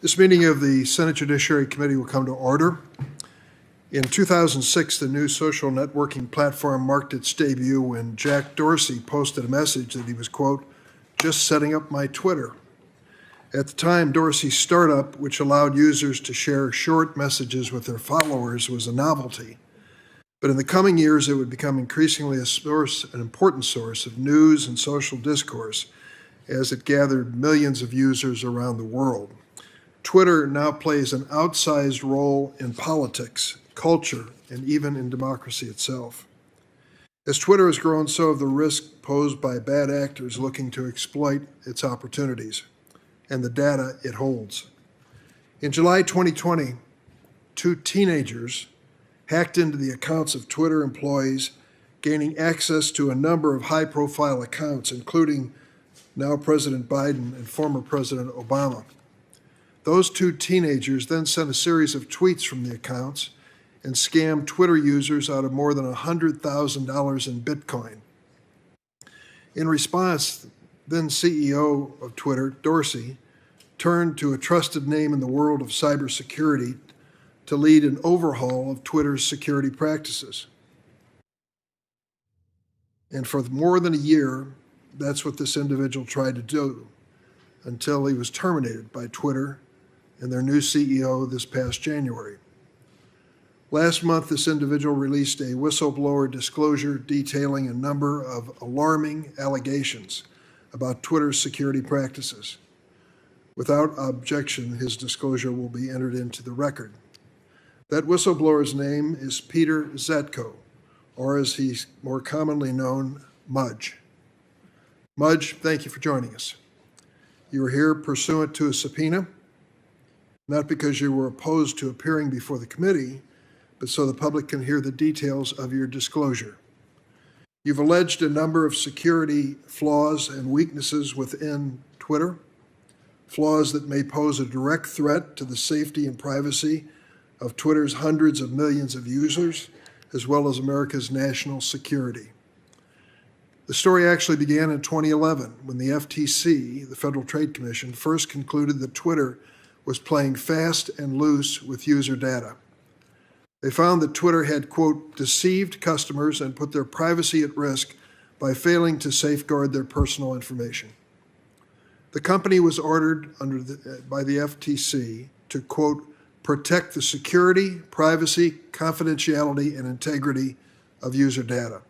This meeting of the Senate Judiciary Committee will come to order. In 2006, the new social networking platform marked its debut when Jack Dorsey posted a message that he was, quote, just setting up my Twitter. At the time, Dorsey's startup, which allowed users to share short messages with their followers, was a novelty. But in the coming years, it would become increasingly an important source of news and social discourse as it gathered millions of users around the world. Twitter now plays an outsized role in politics, culture, and even in democracy itself. As Twitter has grown, so have the risks posed by bad actors looking to exploit its opportunities and the data it holds. In July 2020, two teenagers hacked into the accounts of Twitter employees, gaining access to a number of high-profile accounts, including now President Biden and former President Obama. Those two teenagers then sent a series of tweets from the accounts and scammed Twitter users out of more than $100,000 in Bitcoin. In response, then CEO of Twitter, Dorsey, turned to a trusted name in the world of cybersecurity to lead an overhaul of Twitter's security practices. And for more than a year, that's what this individual tried to do until he was terminated by Twitter and their new CEO this past January. Last month, this individual released a whistleblower disclosure detailing a number of alarming allegations about Twitter's security practices. Without objection, his disclosure will be entered into the record. That whistleblower's name is Peter Zatko, or as he's more commonly known, Mudge. Mudge, thank you for joining us. You are here pursuant to a subpoena, not because you were opposed to appearing before the committee, but so the public can hear the details of your disclosure. You've alleged a number of security flaws and weaknesses within Twitter, flaws that may pose a direct threat to the safety and privacy of Twitter's hundreds of millions of users, as well as America's national security. The story actually began in 2011 when the FTC, the Federal Trade Commission, first concluded that Twitter was playing fast and loose with user data. They found that Twitter had, quote, deceived customers and put their privacy at risk by failing to safeguard their personal information. The company was ordered by the FTC to, quote, protect the security, privacy, confidentiality, and integrity of user data.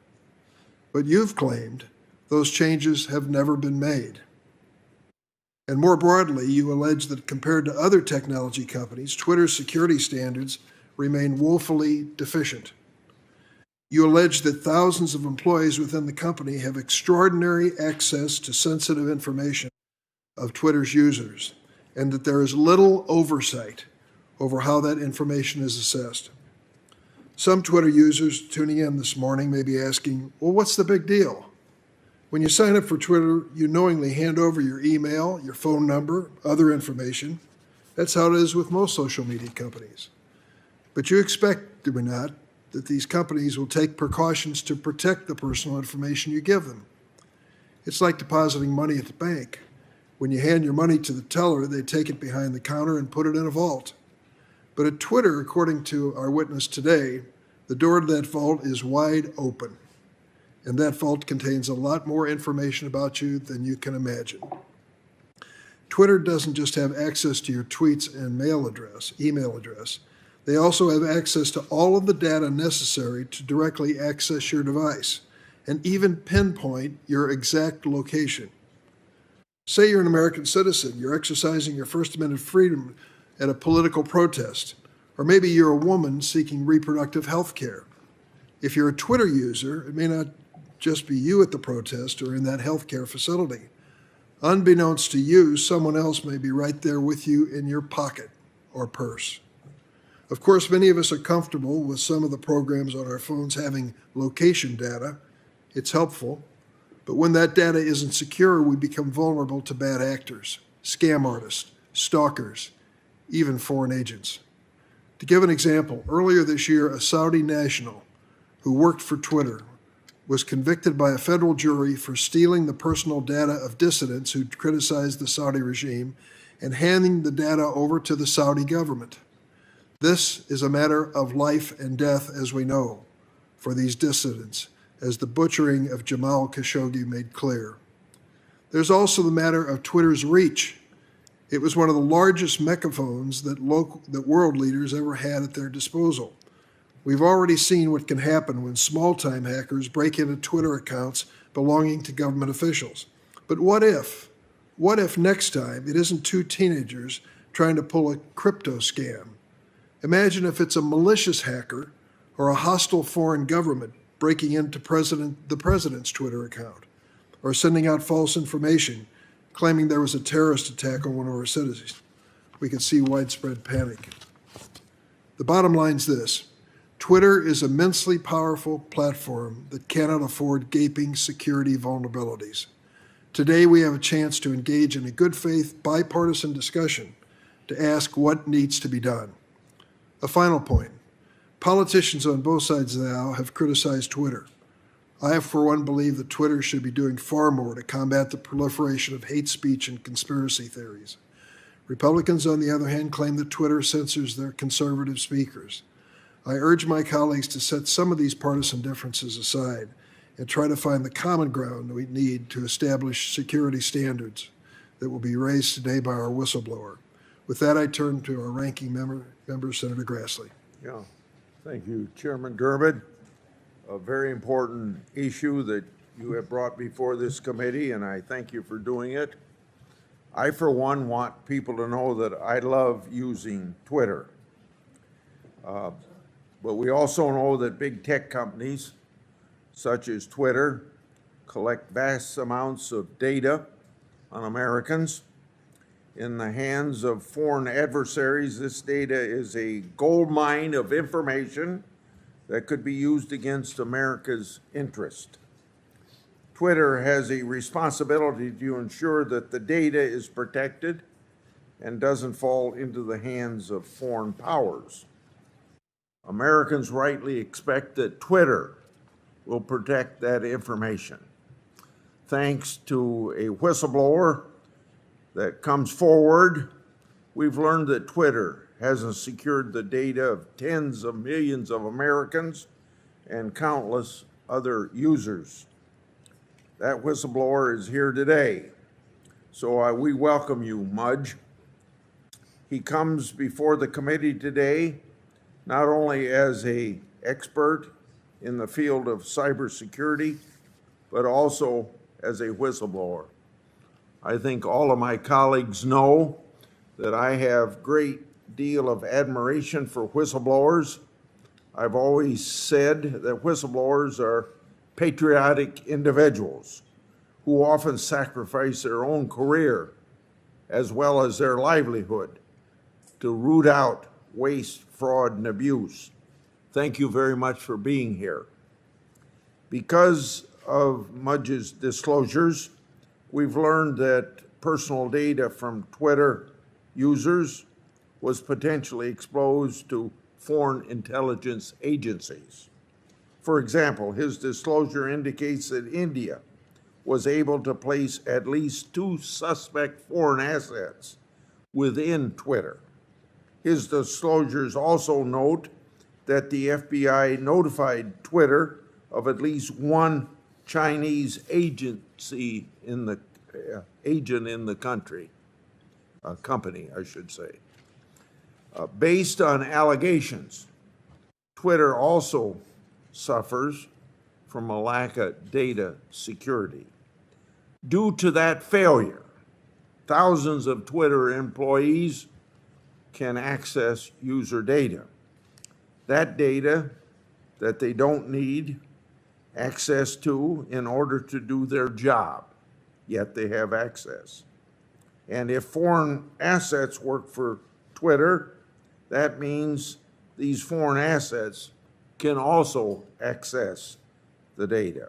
But you've claimed those changes have never been made. And more broadly, you allege that compared to other technology companies, Twitter's security standards remain woefully deficient. You allege that thousands of employees within the company have extraordinary access to sensitive information of Twitter's users, and that there is little oversight over how that information is assessed. Some Twitter users tuning in this morning may be asking, well, what's the big deal? When you sign up for Twitter, you knowingly hand over your email, your phone number, other information. That's how it is with most social media companies. But you expect, do we not, that these companies will take precautions to protect the personal information you give them. It's like depositing money at the bank. When you hand your money to the teller, they take it behind the counter and put it in a vault. But at Twitter, according to our witness today, the door to that vault is wide open. And that vault contains a lot more information about you than you can imagine. Twitter doesn't just have access to your tweets and email address. They also have access to all of the data necessary to directly access your device and even pinpoint your exact location. Say you're an American citizen, you're exercising your First Amendment freedom at a political protest, or maybe you're a woman seeking reproductive health care. If you're a Twitter user, it may not just be you at the protest or in that healthcare facility. Unbeknownst to you, someone else may be right there with you in your pocket or purse. Of course, many of us are comfortable with some of the programs on our phones having location data. It's helpful. But when that data isn't secure, we become vulnerable to bad actors, scam artists, stalkers, even foreign agents. To give an example, earlier this year, a Saudi national who worked for Twitter was convicted by a federal jury for stealing the personal data of dissidents who criticized the Saudi regime and handing the data over to the Saudi government. This is a matter of life and death, as we know, for these dissidents, as the butchering of Jamal Khashoggi made clear. There's also the matter of Twitter's reach. It was one of the largest megaphones that world leaders ever had at their disposal. We've already seen what can happen when small-time hackers break into Twitter accounts belonging to government officials. But what if? What if next time it isn't two teenagers trying to pull a crypto scam? Imagine if it's a malicious hacker or a hostile foreign government breaking into the president's Twitter account, or sending out false information claiming there was a terrorist attack on one of our citizens. We could see widespread panic. The bottom line is this: Twitter is an immensely powerful platform that cannot afford gaping security vulnerabilities. Today, we have a chance to engage in a good faith, bipartisan discussion to ask what needs to be done. A final point. Politicians on both sides of the aisle have criticized Twitter. I, for one, believe that Twitter should be doing far more to combat the proliferation of hate speech and conspiracy theories. Republicans, on the other hand, claim that Twitter censors their conservative speakers. I urge my colleagues to set some of these partisan differences aside and try to find the common ground we need to establish security standards that will be raised today by our whistleblower. With that, I turn to our ranking member, Senator Grassley. Yeah, thank you, Chairman Durbin. A very important issue that you have brought before this committee, and I thank you for doing it. I, for one, want people to know that I love using Twitter. But we also know that big tech companies, such as Twitter, collect vast amounts of data on Americans. In the hands of foreign adversaries, this data is a gold mine of information that could be used against America's interest. Twitter has a responsibility to ensure that the data is protected and doesn't fall into the hands of foreign powers. Americans rightly expect that Twitter will protect that information. Thanks to a whistleblower that comes forward, we've learned that Twitter hasn't secured the data of tens of millions of Americans and countless other users. That whistleblower is here today, so we welcome you, Mudge. He comes before the committee today not only as an expert in the field of cybersecurity, but also as a whistleblower. I think all of my colleagues know that I have great deal of admiration for whistleblowers. I've always said that whistleblowers are patriotic individuals who often sacrifice their own career as well as their livelihood to root out waste, fraud, and abuse. Thank you very much for being here. Because of Mudge's disclosures, we've learned that personal data from Twitter users was potentially exposed to foreign intelligence agencies. For example, his disclosure indicates that India was able to place at least 2 suspect foreign assets within Twitter. His disclosures also note that the FBI notified Twitter of at least one Chinese agent in the country, a company, I should say. Based on allegations, Twitter also suffers from a lack of data security. Due to that failure, thousands of Twitter employees can access user data. That data that they don't need access to in order to do their job, yet they have access. And if foreign assets work for Twitter, that means these foreign assets can also access the data.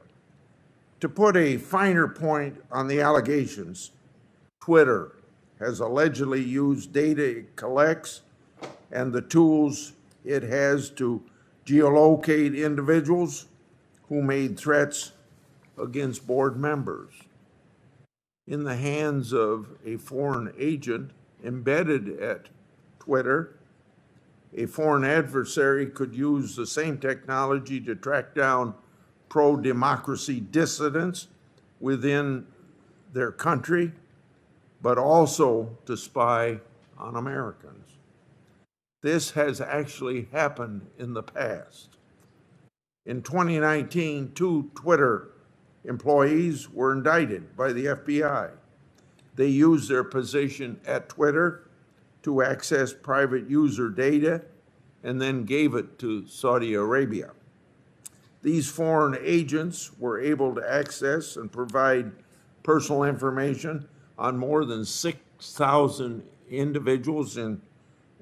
To put a finer point on the allegations, Twitter has allegedly used data it collects and the tools it has to geolocate individuals who made threats against board members. In the hands of a foreign agent embedded at Twitter. A foreign adversary could use the same technology to track down pro-democracy dissidents within their country, but also to spy on Americans. This has actually happened in the past. In 2019, 2 Twitter employees were indicted by the FBI. They used their position at Twitter to access private user data and then gave it to Saudi Arabia. These foreign agents were able to access and provide personal information on more than 6,000 individuals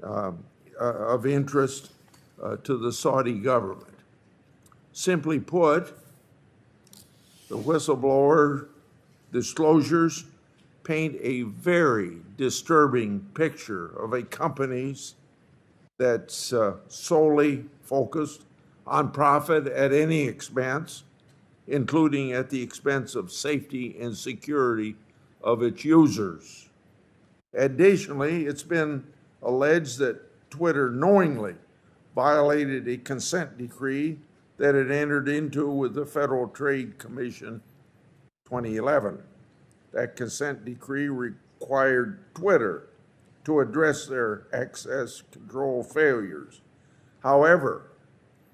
of interest to the Saudi government. Simply put, the whistleblower disclosures paint a very disturbing picture of a company that's solely focused on profit at any expense, including at the expense of safety and security of its users. Additionally, it's been alleged that Twitter knowingly violated a consent decree that it entered into with the Federal Trade Commission 2011. That consent decree required Twitter to address their access control failures. However,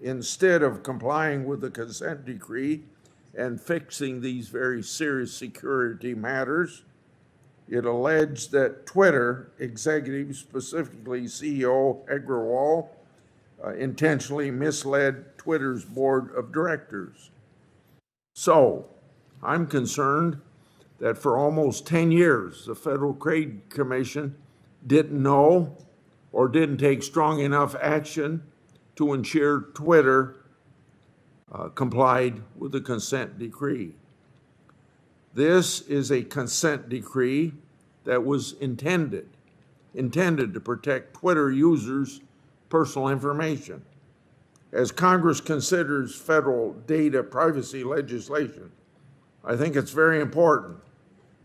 instead of complying with the consent decree and fixing these very serious security matters, it alleged that Twitter executives, specifically CEO Agrawal, intentionally misled Twitter's board of directors. So, I'm concerned that for almost 10 years, the Federal Trade Commission didn't know or didn't take strong enough action to ensure Twitter complied with the consent decree. This is a consent decree that was intended to protect Twitter users' personal information. As Congress considers federal data privacy legislation, I think it's very important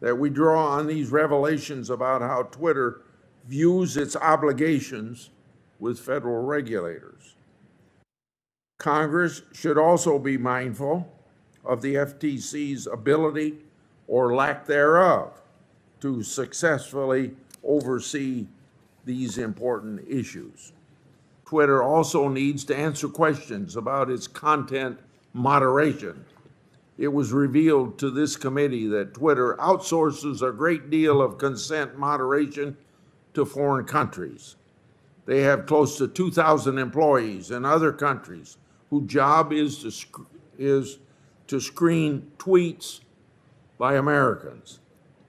that we draw on these revelations about how Twitter views its obligations with federal regulators. Congress should also be mindful of the FTC's ability or lack thereof to successfully oversee these important issues. Twitter also needs to answer questions about its content moderation. It was revealed to this committee that Twitter outsources a great deal of consent moderation to foreign countries. They have close to 2,000 employees in other countries whose job is to screen tweets by Americans.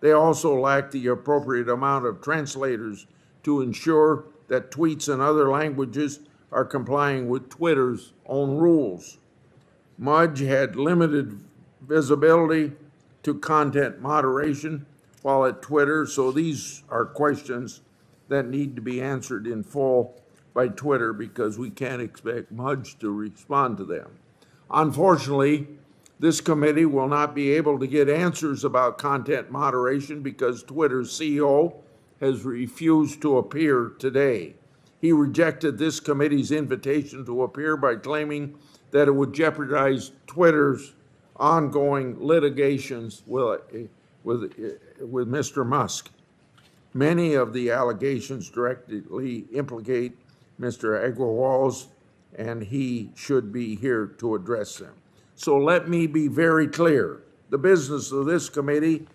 They also lack the appropriate amount of translators to ensure that tweets in other languages are complying with Twitter's own rules. Mudge had limited visibility to content moderation while at Twitter, so these are questions that need to be answered in full by Twitter because we can't expect Mudge to respond to them. Unfortunately, this committee will not be able to get answers about content moderation because Twitter's CEO has refused to appear today. He rejected this committee's invitation to appear by claiming that it would jeopardize Twitter's ongoing litigations with Mr. Musk. Many of the allegations directly implicate Mr. Agrawal's, and he should be here to address them. So let me be very clear. The business of this committee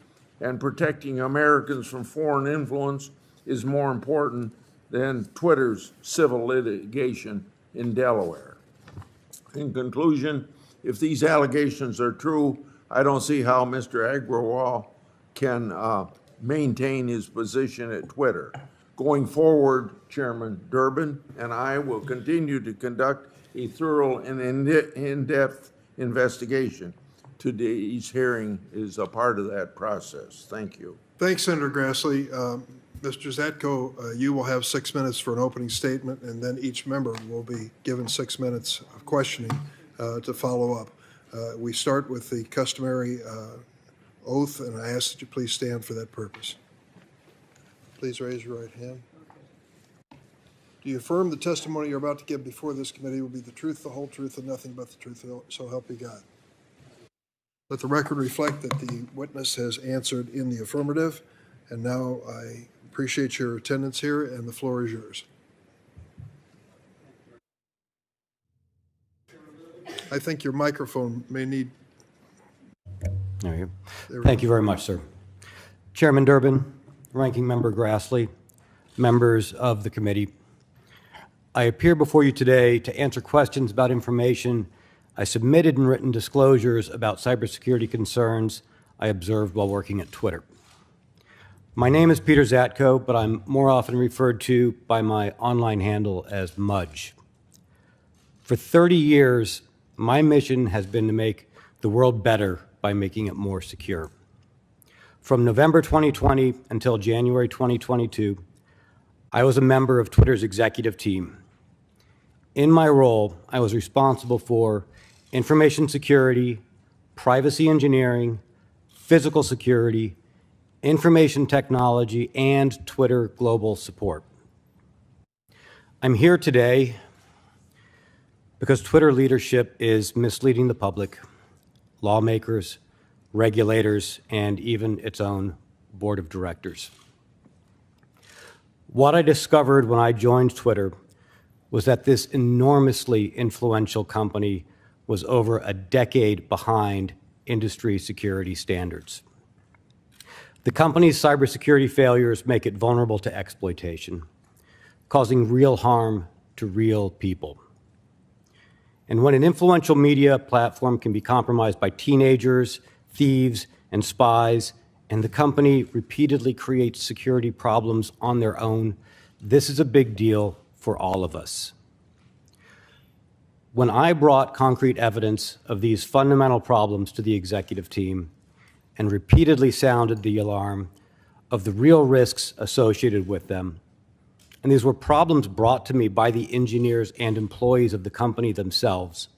and protecting Americans from foreign influence is more important than Twitter's civil litigation in Delaware. In conclusion, if these allegations are true, I don't see how Mr. Agrawal can maintain his position at Twitter. Going forward, Chairman Durbin and I will continue to conduct a thorough and in-depth investigation. Today's hearing is a part of that process. Thank you. Thanks, Senator Grassley. Mr. Zatko, you will have 6 minutes for an opening statement, and then each member will be given 6 minutes of questioning to follow up. We start with the customary oath, and I ask that you please stand for that purpose. Please raise your right hand. Do you affirm the testimony you're about to give before this committee will be the truth, the whole truth, and nothing but the truth, so help you God? Let the record reflect that the witness has answered in the affirmative. And now I appreciate your attendance here, and the floor is yours. I think your microphone may need. There you go. Thank you very much, sir. Chairman Durbin, Ranking Member Grassley, members of the committee, I appear before you today to answer questions about information I submitted in written disclosures about cybersecurity concerns I observed while working at Twitter. My name is Peter Zatko, but I'm more often referred to by my online handle as Mudge. For 30 years, my mission has been to make the world better by making it more secure. From November 2020 until January 2022, I was a member of Twitter's executive team. In my role, I was responsible for information security, privacy engineering, physical security, information technology, and Twitter global support. I'm here today because Twitter leadership is misleading the public, lawmakers, regulators, and even its own board of directors. What I discovered when I joined Twitter was that this enormously influential company was over a decade behind industry security standards. The company's cybersecurity failures make it vulnerable to exploitation, causing real harm to real people. And when an influential media platform can be compromised by teenagers, thieves, and spies, and the company repeatedly creates security problems on their own, this is a big deal for all of us. When I brought concrete evidence of these fundamental problems to the executive team and repeatedly sounded the alarm of the real risks associated with them, and these were problems brought to me by the engineers and employees of the company themselves,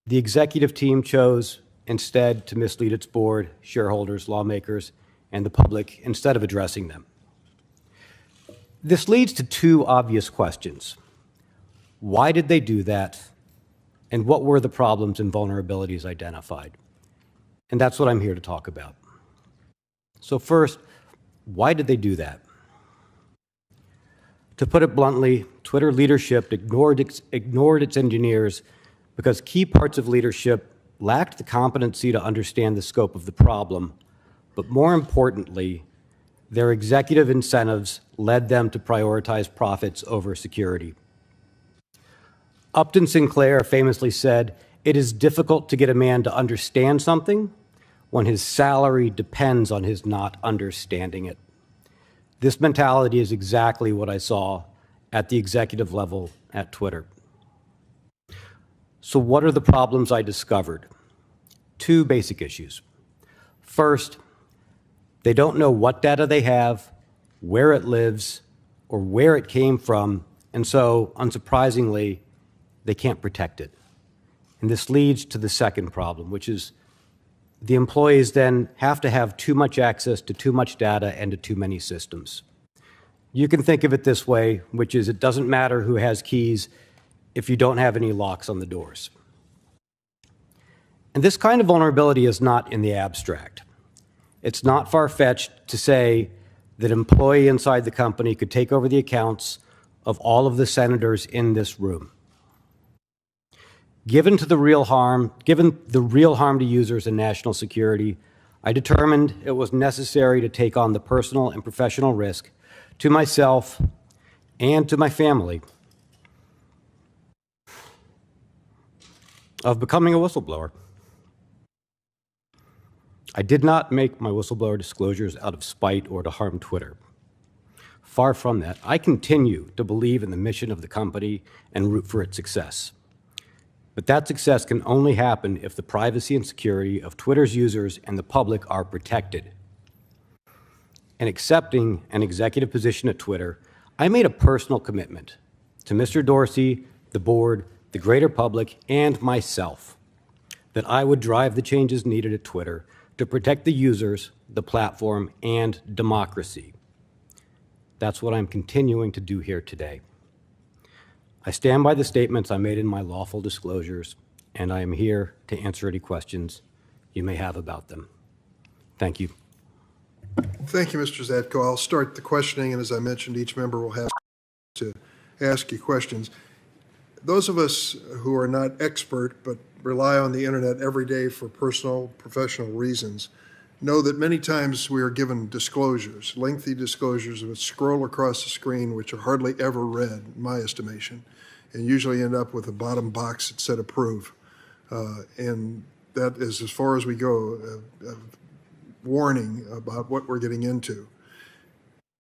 the executive team chose instead to mislead its board, shareholders, lawmakers, and the public instead of addressing them. This leads to two obvious questions. Why did they do that? And what were the problems and vulnerabilities identified? And that's what I'm here to talk about. So first, why did they do that? To put it bluntly, Twitter leadership ignored its engineers because key parts of leadership lacked the competency to understand the scope of the problem, but more importantly, their executive incentives led them to prioritize profits over security. Upton Sinclair famously said, "It is difficult to get a man to understand something when his salary depends on his not understanding it." This mentality is exactly what I saw at the executive level at Twitter. So what are the problems I discovered? Two basic issues. First, they don't know what data they have, where it lives, or where it came from, and so, unsurprisingly, they can't protect it. And this leads to the second problem, which is the employees then have to have too much access to too much data and to too many systems. You can think of it this way, which is it doesn't matter who has keys if you don't have any locks on the doors. And this kind of vulnerability is not in the abstract. It's not far-fetched to say that an employee inside the company could take over the accounts of all of the senators in this room. Given the real harm to users and national security, I determined it was necessary to take on the personal and professional risk to myself and to my family of becoming a whistleblower. I did not make my whistleblower disclosures out of spite or to harm Twitter. Far from that, I continue to believe in the mission of the company and root for its success. But that success can only happen if the privacy and security of Twitter's users and the public are protected. In accepting an executive position at Twitter, I made a personal commitment to Mr. Dorsey, the board, the greater public, and myself that I would drive the changes needed at Twitter to protect the users, the platform, and democracy. That's what I'm continuing to do here today. I stand by the statements I made in my lawful disclosures, and I am here to answer any questions you may have about them. Thank you. Thank you, Mr. Zatko. I'll start the questioning, and as I mentioned, each member will have to ask you questions. Those of us who are not expert but rely on the internet every day for personal, professional reasons know that many times we are given disclosures, lengthy disclosures that scroll across the screen, which are hardly ever read, in my estimation, and usually end up with a bottom box that said approve. And that is as far as we go, a warning about what we're getting into.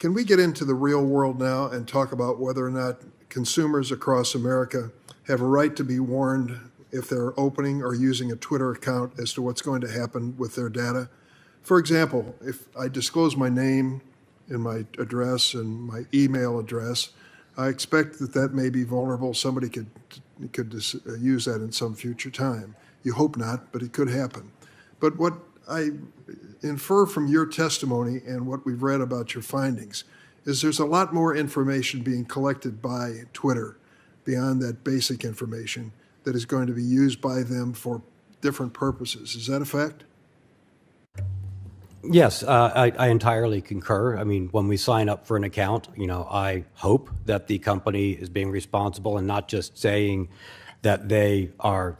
Can we get into the real world now and talk about whether or not consumers across America have a right to be warned if they're opening or using a Twitter account as to what's going to happen with their data? For example, if I disclose my name and my address and my email address, I expect that that may be vulnerable. Somebody could use that in some future time. You hope not, but it could happen. But what I infer from your testimony and what we've read about your findings is there's a lot more information being collected by Twitter beyond that basic information that is going to be used by them for different purposes. Is that a fact? Yes, I entirely concur. I mean, when we sign up for an account, I hope that the company is being responsible and not just saying that they are,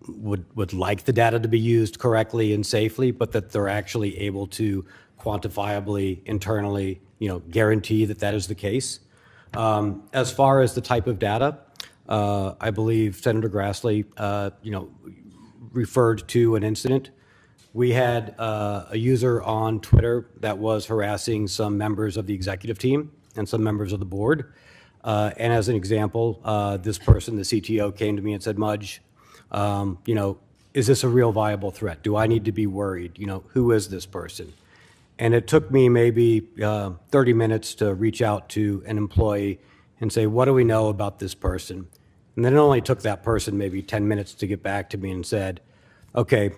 would like the data to be used correctly and safely, but that they're actually able to quantifiably, internally, guarantee that that is the case. As far as the type of data, I believe Senator Grassley, referred to an incident. We had a user on Twitter that was harassing some members of the executive team and some members of the board. And as an example, this person, the CTO, came to me and said, Mudge, is this a real viable threat? Do I need to be worried? Who is this person? And it took me maybe 30 minutes to reach out to an employee and say, what do we know about this person? And then it only took that person maybe 10 minutes to get back to me and said, okay,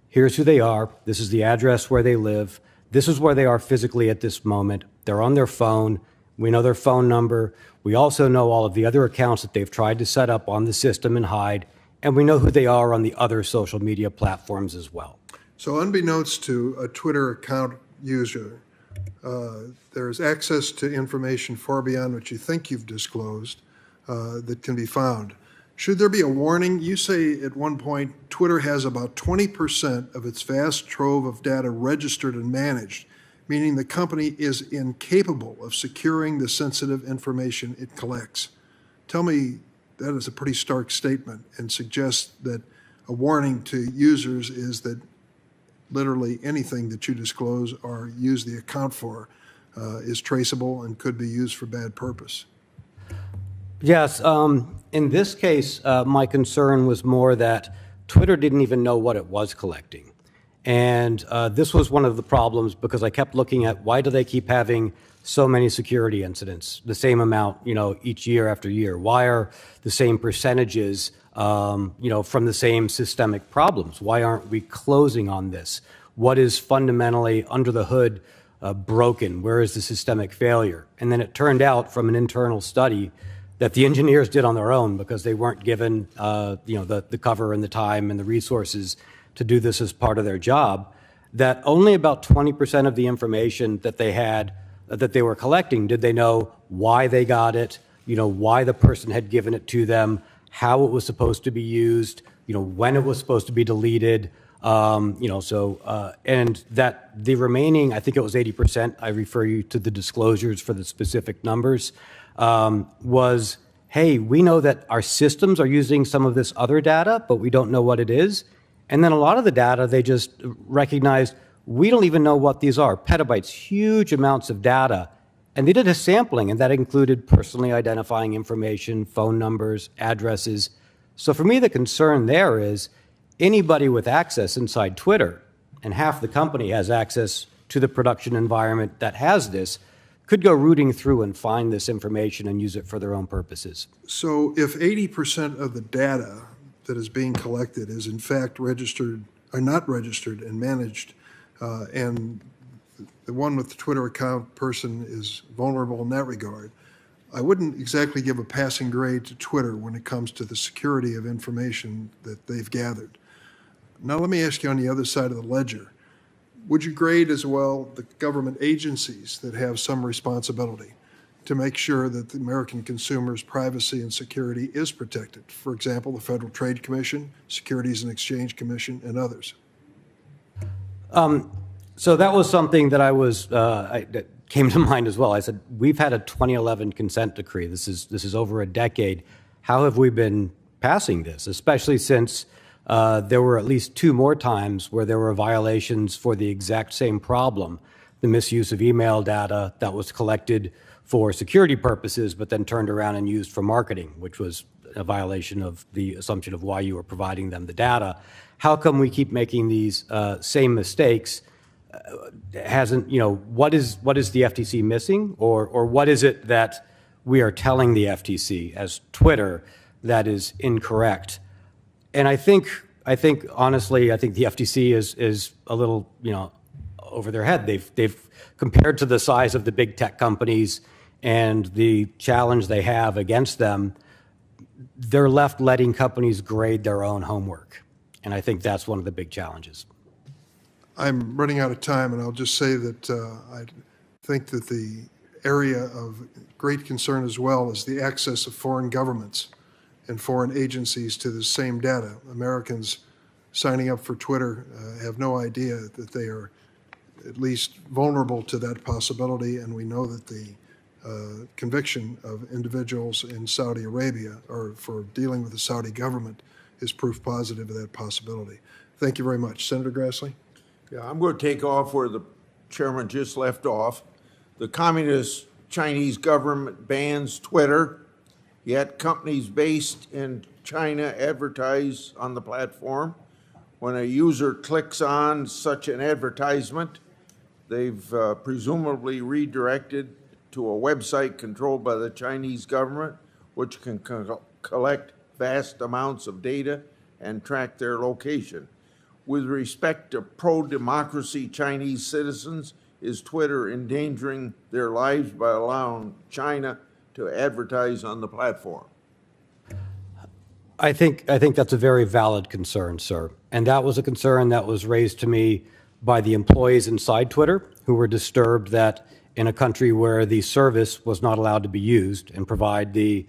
here's who they are. This is the address where they live. This is where they are physically at this moment. They're on their phone. We know their phone number. We also know all of the other accounts that they've tried to set up on the system and hide. And we know who they are on the other social media platforms as well. So unbeknownst to a Twitter account user, there's access to information far beyond what you think you've disclosed that can be found. Should there be a warning? You say at one point Twitter has about 20% of its vast trove of data registered and managed, meaning the company is incapable of securing the sensitive information it collects. Tell me, that is a pretty stark statement and suggests that a warning to users is that literally anything that you disclose or use the account for is traceable and could be used for bad purpose. Yes, in this case, my concern was more that Twitter didn't even know what it was collecting. And this was one of the problems because I kept looking at why do they keep having so many security incidents, the same amount, each year after year? Why are the same percentages, from the same systemic problems? Why aren't we closing on this? What is fundamentally under the hood broken? Where is the systemic failure? And then it turned out from an internal study that the engineers did on their own because they weren't given, the cover and the time and the resources to do this as part of their job, that only about 20% of the information that they had, that they were collecting, did they know why they got it, why the person had given it to them, how it was supposed to be used, when it was supposed to be deleted, and that the remaining, I think it was 80%, I refer you to the disclosures for the specific numbers, was, hey, we know that our systems are using some of this other data, but we don't know what it is. And then a lot of the data, they just recognized, we don't even know what these are. Petabytes, huge amounts of data. And they did a sampling, and that included personally identifying information, phone numbers, addresses. So for me, the concern there is anybody with access inside Twitter, and half the company has access to the production environment that has this, could go rooting through and find this information and use it for their own purposes. So if 80% of the data that is being collected is in fact registered, or not registered and managed, and the one with the Twitter account person is vulnerable in that regard. I wouldn't exactly give a passing grade to Twitter when it comes to the security of information that they've gathered. Now, let me ask you on the other side of the ledger. Would you grade as well the government agencies that have some responsibility to make sure that the American consumer's privacy and security is protected? For example, the Federal Trade Commission, Securities and Exchange Commission, and others. So that was something that that came to mind as well. I said, we've had a 2011 consent decree. This is over a decade. How have we been passing this, especially since there were at least 2 more times where there were violations for the exact same problem, the misuse of email data that was collected for security purposes, but then turned around and used for marketing, which was a violation of the assumption of why you were providing them the data. How come we keep making these same mistakes? What is the FTC missing, or what is it that we are telling the FTC as Twitter that is incorrect? And I think honestly, I think the FTC is a little, over their head. They've compared to the size of the big tech companies and the challenge they have against them, they're left letting companies grade their own homework. And I think that's one of the big challenges. I'm running out of time, and I'll just say that I think that the area of great concern as well is the access of foreign governments and foreign agencies to the same data. Americans signing up for Twitter have no idea that they are at least vulnerable to that possibility, and we know that the conviction of individuals in Saudi Arabia or for dealing with the Saudi government is proof positive of that possibility. Thank you very much. Senator Grassley? Yeah, I'm going to take off where the chairman just left off. The communist Chinese government bans Twitter, yet companies based in China advertise on the platform. When a user clicks on such an advertisement, they've presumably redirected to a website controlled by the Chinese government, which can collect vast amounts of data and track their location. With respect to pro-democracy Chinese citizens, is Twitter endangering their lives by allowing China to advertise on the platform? I think that's a very valid concern, sir. And that was a concern that was raised to me by the employees inside Twitter, who were disturbed that in a country where the service was not allowed to be used and provide a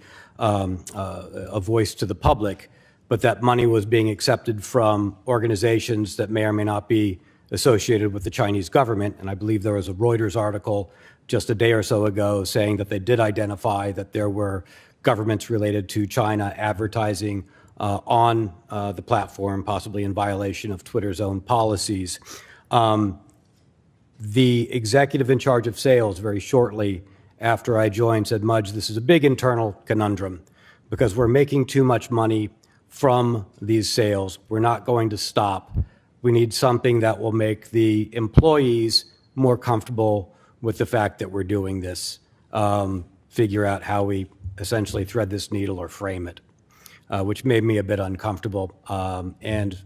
voice to the public, but that money was being accepted from organizations that may or may not be associated with the Chinese government. And I believe there was a Reuters article just a day or so ago saying that they did identify that there were governments related to China advertising on the platform, possibly in violation of Twitter's own policies. The executive in charge of sales, very shortly after I joined, said, Mudge, this is a big internal conundrum because we're making too much money from these sales. We're not going to stop. We need something that will make the employees more comfortable with the fact that we're doing this, figure out how we essentially thread this needle or frame it, which made me a bit uncomfortable. And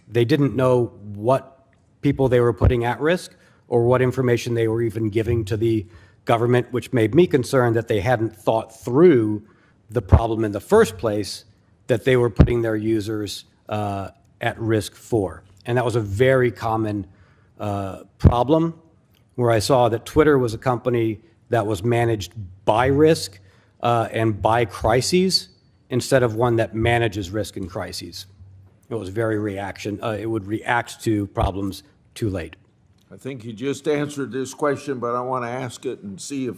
they didn't know what people they were putting at risk or what information they were even giving to the government, which made me concerned that they hadn't thought through the problem in the first place that they were putting their users at risk for. And that was a very common problem where I saw that Twitter was a company that was managed by risk and by crises instead of one that manages risk and crises. It was very it would react to problems too late. I think you just answered this question, but I want to ask it and see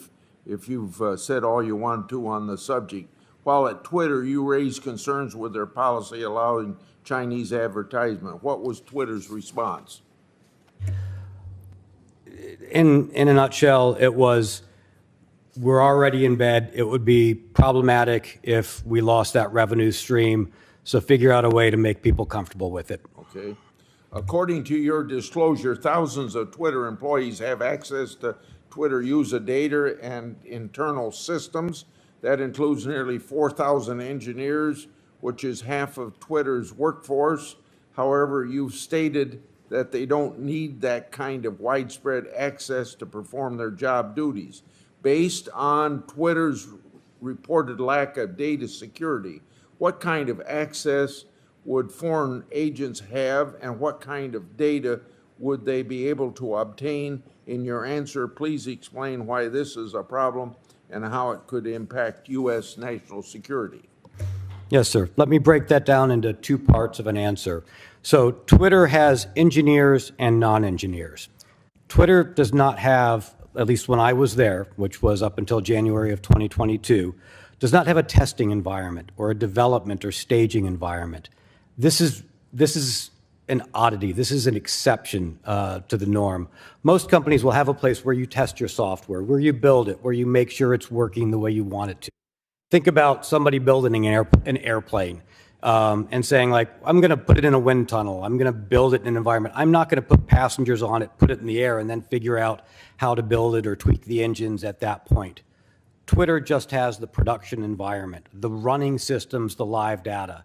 if you've said all you want to on the subject. While at Twitter, you raised concerns with their policy allowing Chinese advertisement. What was Twitter's response? In a nutshell, it was, we're already in bed. It would be problematic if we lost that revenue stream, so figure out a way to make people comfortable with it. Okay. According to your disclosure, thousands of Twitter employees have access to Twitter user data and internal systems. That includes nearly 4,000 engineers, which is half of Twitter's workforce. However, you've stated that they don't need that kind of widespread access to perform their job duties. Based on Twitter's reported lack of data security, what kind of access would foreign agents have, and what kind of data would they be able to obtain? In your answer, please explain why this is a problem and how it could impact U.S. national security. Yes, sir. Let me break that down into two parts of an answer. So Twitter has engineers and non-engineers. Twitter does not have, at least when I was there, which was up until January of 2022, does not have a testing environment or a development or staging environment. This is an oddity. This is an exception to the norm. Most companies will have a place where you test your software, where you build it, where you make sure it's working the way you want it to. Think about somebody building an airplane and saying, like, I'm going to put it in a wind tunnel. I'm going to build it in an environment. I'm not going to put passengers on it, put it in the air, and then figure out how to build it or tweak the engines at that point. Twitter just has the production environment, the running systems, the live data.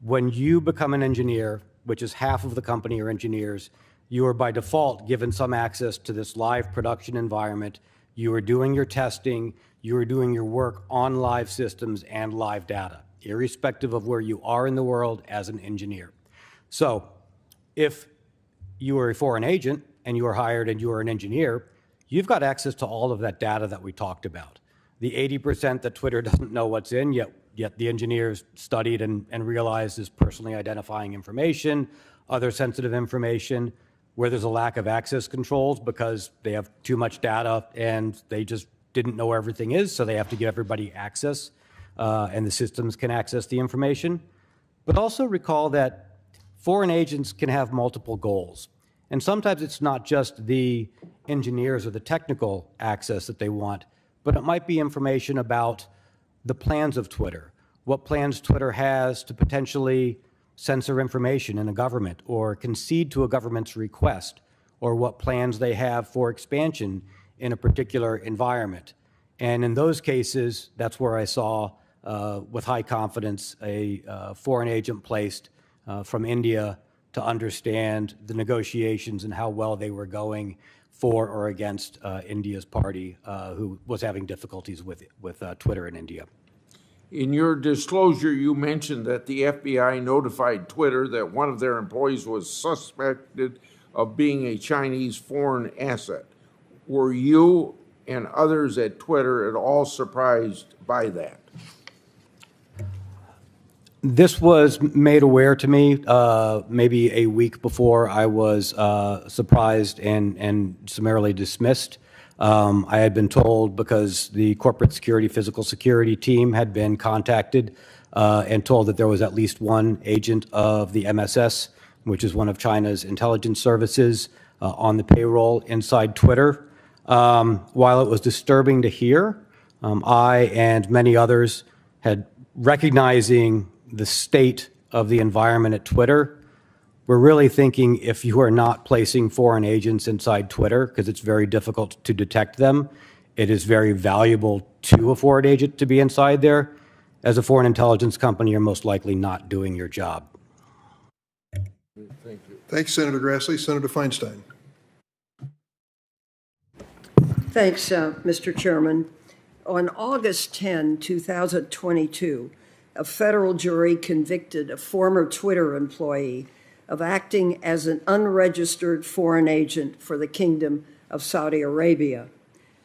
When you become an engineer, which is half of the company are engineers, you are by default given some access to this live production environment. You are doing your testing, you are doing your work on live systems and live data, irrespective of where you are in the world as an engineer. So if you are a foreign agent and you are hired and you are an engineer, you've got access to all of that data that we talked about. The 80% that Twitter doesn't know what's in, yet the engineers studied and realized is personally identifying information, other sensitive information, where there's a lack of access controls because they have too much data and they just didn't know where everything is, so they have to give everybody access, and the systems can access the information. But also recall that foreign agents can have multiple goals. And sometimes it's not just the engineers or the technical access that they want, but it might be information about the plans of Twitter, what plans Twitter has to potentially censor information in a government or concede to a government's request, or what plans they have for expansion in a particular environment. And in those cases, that's where I saw, with high confidence, a foreign agent placed from India to understand the negotiations and how well they were going for or against India's party, who was having difficulties with Twitter in India. In your disclosure, you mentioned that the FBI notified Twitter that one of their employees was suspected of being a Chinese foreign asset. Were you and others at Twitter at all surprised by that? This was made aware to me maybe a week before I was surprised and summarily dismissed. I had been told, because the corporate security, physical security team had been contacted and told that there was at least one agent of the MSS, which is one of China's intelligence services, on the payroll inside Twitter. While it was disturbing to hear, I and many others had recognizing the state of the environment at Twitter. We're really thinking, if you are not placing foreign agents inside Twitter, because it's very difficult to detect them, it is very valuable to a foreign agent to be inside there. As a foreign intelligence company, you're most likely not doing your job. Thank you. Thanks, Senator Grassley. Senator Feinstein. Thanks, Mr. Chairman. On August 10, 2022, a federal jury convicted a former Twitter employee of acting as an unregistered foreign agent for the Kingdom of Saudi Arabia.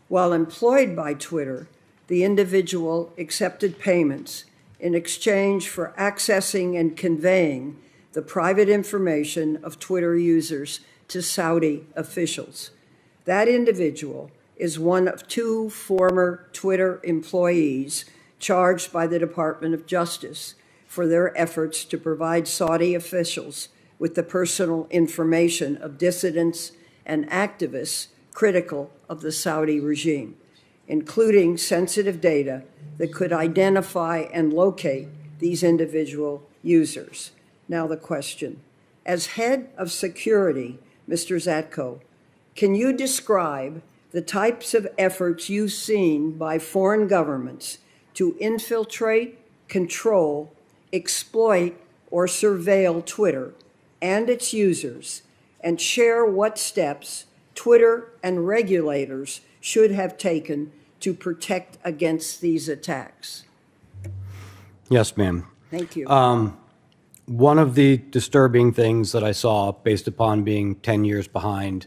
While employed by Twitter, the individual accepted payments in exchange for accessing and conveying the private information of Twitter users to Saudi officials. That individual is one of two former Twitter employees charged by the Department of Justice for their efforts to provide Saudi officials with the personal information of dissidents and activists critical of the Saudi regime, including sensitive data that could identify and locate these individual users. Now the question: as head of security, Mr. Zatko, can you describe the types of efforts you've seen by foreign governments to infiltrate, control, exploit, or surveil Twitter and its users, and share what steps Twitter and regulators should have taken to protect against these attacks? Yes, ma'am. Thank you. One of the disturbing things that I saw, based upon being 10 years behind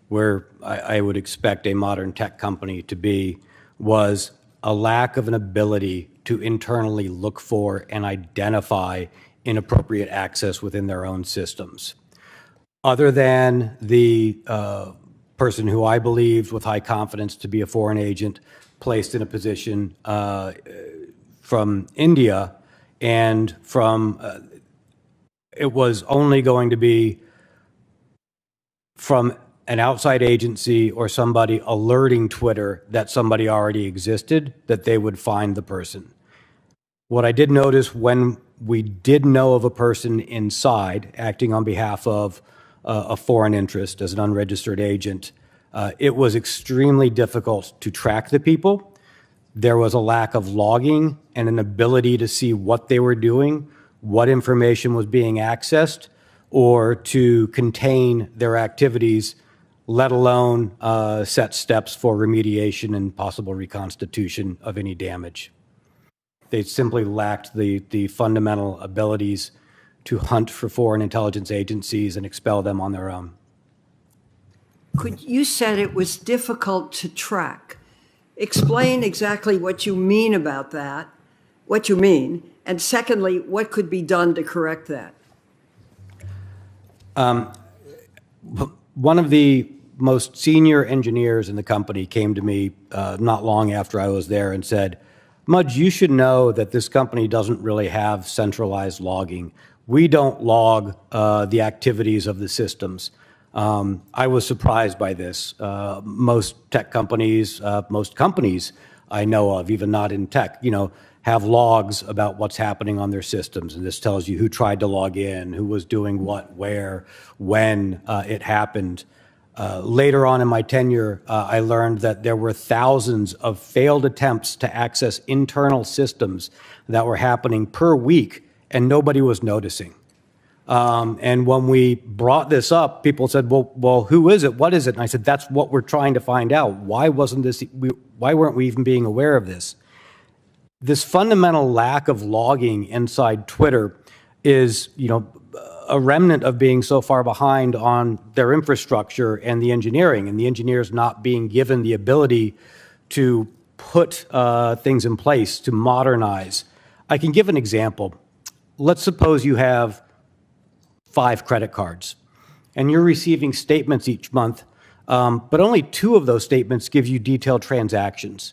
where I would expect a modern tech company to be, was a lack of an ability to internally look for and identify inappropriate access within their own systems. Other than the person who I believed with high confidence to be a foreign agent placed in a position from India, and from it was only going to be from an outside agency or somebody alerting Twitter that somebody already existed, that they would find the person. What I did notice when we did know of a person inside acting on behalf of a foreign interest as an unregistered agent, it was extremely difficult to track the people. There was a lack of logging and an ability to see what they were doing, what information was being accessed, or to contain their activities, let alone set steps for remediation and possible reconstitution of any damage. They simply lacked the fundamental abilities to hunt for foreign intelligence agencies and expel them on their own. You said it was difficult to track. Explain exactly what you mean about that, what you mean, and secondly, what could be done to correct that? One of the most senior engineers in the company came to me not long after I was there and said, "Mudge, you should know that this company doesn't really have centralized logging. We don't log the activities of the systems." I was surprised by this. Most tech companies, most companies I know of, even not in tech, have logs about what's happening on their systems. And this tells you who tried to log in, who was doing what, where, when it happened. Later on in my tenure, I learned that there were thousands of failed attempts to access internal systems that were happening per week, and nobody was noticing. And when we brought this up, people said, well, who is it? What is it? And I said, that's what we're trying to find out. Why weren't we even being aware of this? This fundamental lack of logging inside Twitter is, a remnant of being so far behind on their infrastructure and the engineers not being given the ability to put things in place to modernize. I can give an example. Let's suppose you have 5 credit cards, and you're receiving statements each month, but only 2 of those statements give you detailed transactions,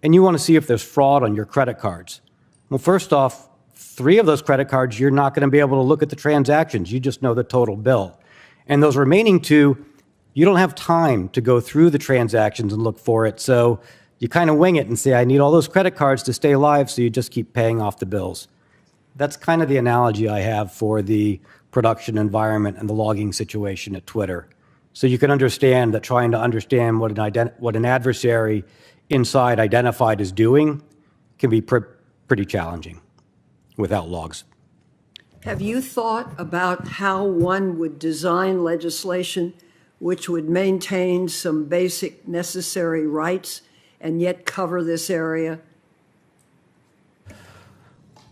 and you want to see if there's fraud on your credit cards. Well, first off, 3 of those credit cards, you're not going to be able to look at the transactions. You just know the total bill. And those remaining 2, you don't have time to go through the transactions and look for it, so you kind of wing it and say, I need all those credit cards to stay alive, so you just keep paying off the bills. That's kind of the analogy I have for the production environment and the logging situation at Twitter. So you can understand that trying to understand what an adversary inside identified is doing can be pretty challenging without logs. Have you thought about how one would design legislation which would maintain some basic necessary rights and yet cover this area?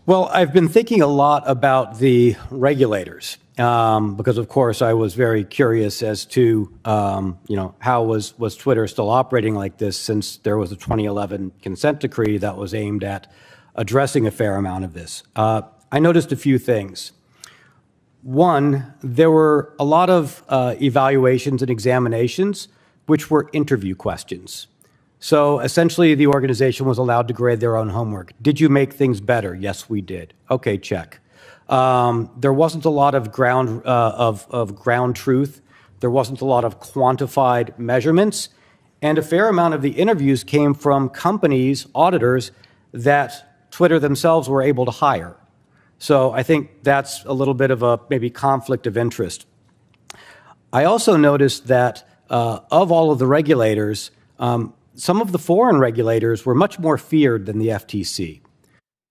Well, I've been thinking a lot about the regulators because, of course, I was very curious as to, how was Twitter still operating like this since there was a 2011 consent decree that was aimed at addressing a fair amount of this. I noticed a few things. One, there were a lot of evaluations and examinations which were interview questions. So essentially, the organization was allowed to grade their own homework. Did you make things better? Yes, we did. Okay, check. There wasn't a lot of ground truth. There wasn't a lot of quantified measurements. And a fair amount of the interviews came from companies, auditors, that Twitter themselves were able to hire. So I think that's a little bit of a maybe conflict of interest. I also noticed that of all of the regulators, some of the foreign regulators were much more feared than the FTC.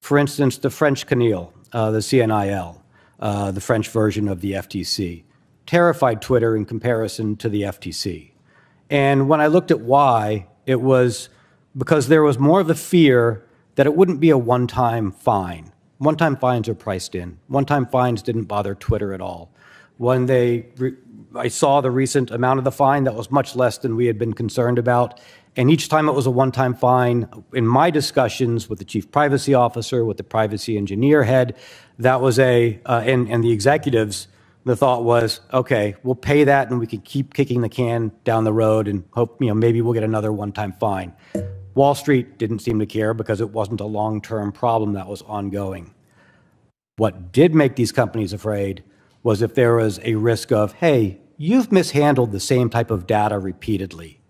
For instance, the French CNIL, the CNIL, the French version of the FTC. terrified Twitter in comparison to the FTC. And when I looked at why, it was because there was more of the fear that it wouldn't be a one-time fine. One-time fines are priced in. One-time fines didn't bother Twitter at all. When I saw the recent amount of the fine, that was much less than we had been concerned about. And each time it was a one-time fine, in my discussions with the chief privacy officer, with the privacy engineer head, that was and the executives, the thought was, okay, we'll pay that and we can keep kicking the can down the road and hope, maybe we'll get another one-time fine. Wall Street didn't seem to care because it wasn't a long-term problem that was ongoing. What did make these companies afraid was if there was a risk of, hey, you've mishandled the same type of data repeatedly.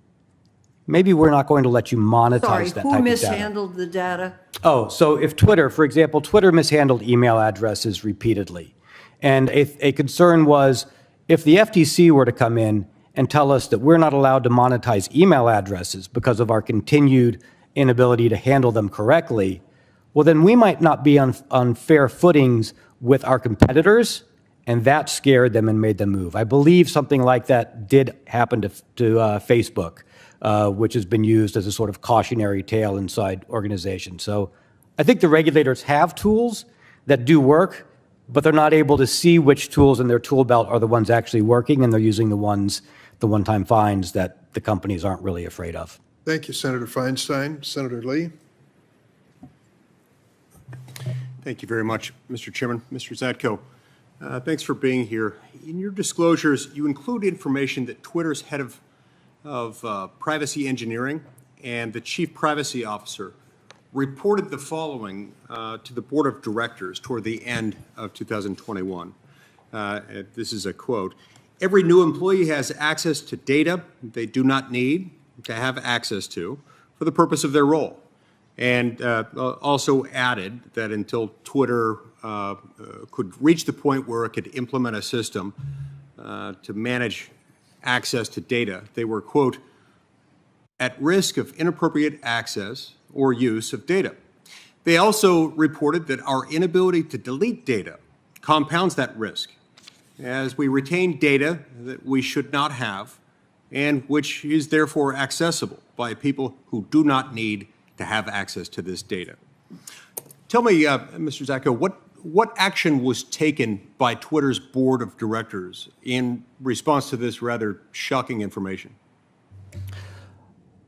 Maybe we're not going to let you monetize that type of data. Sorry, who mishandled the data? Oh, so if Twitter, for example, Twitter mishandled email addresses repeatedly. And a concern was if the FTC were to come in and tell us that we're not allowed to monetize email addresses because of our continued inability to handle them correctly, well, then we might not be on fair footings with our competitors, and that scared them and made them move. I believe something like that did happen to Facebook, which has been used as a sort of cautionary tale inside organizations. So I think the regulators have tools that do work, but they're not able to see which tools in their tool belt are the ones actually working, and they're using the one-time fines that the companies aren't really afraid of. Thank you, Senator Feinstein. Senator Lee? Thank you very much, Mr. Chairman. Mr. Zatko, thanks for being here. In your disclosures, you include information that Twitter's head of privacy engineering and the chief privacy officer reported the following to the board of directors toward the end of 2021. This is a quote. Every new employee has access to data they do not need to have access to for the purpose of their role. And also added that until Twitter could reach the point where it could implement a system to manage access to data, they were, quote, at risk of inappropriate access or use of data. They also reported that our inability to delete data compounds that risk, as we retain data that we should not have and which is therefore accessible by people who do not need to have access to this data. Tell me, Mr. Zatko, what action was taken by Twitter's board of directors in response to this rather shocking information?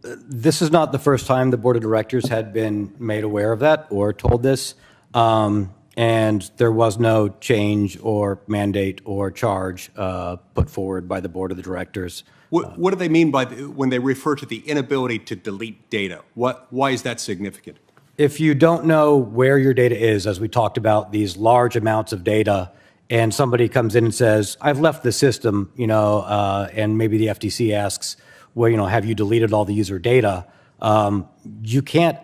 This is not the first time the board of directors had been made aware of that or told this, and there was no change or mandate or charge put forward by the board of the directors. What do they mean by when they refer to the inability to delete data? Why is that significant? If you don't know where your data is, as we talked about, these large amounts of data, and somebody comes in and says, I've left the system, and maybe the FTC asks, well, have you deleted all the user data? You can't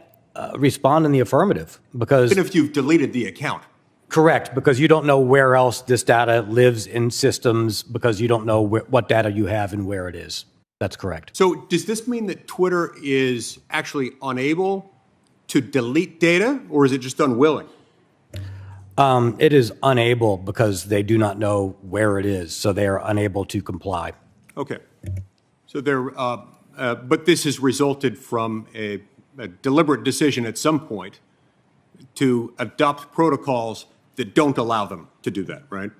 respond in the affirmative because— Even if you've deleted the account. Correct, because you don't know where else this data lives in systems, because you don't know what data you have and where it is. That's correct. So does this mean that Twitter is actually unable to delete data, or is it just unwilling? It is unable because they do not know where it is, so they are unable to comply. Okay. So but this has resulted from a deliberate decision at some point to adopt protocols that don't allow them to do that, right?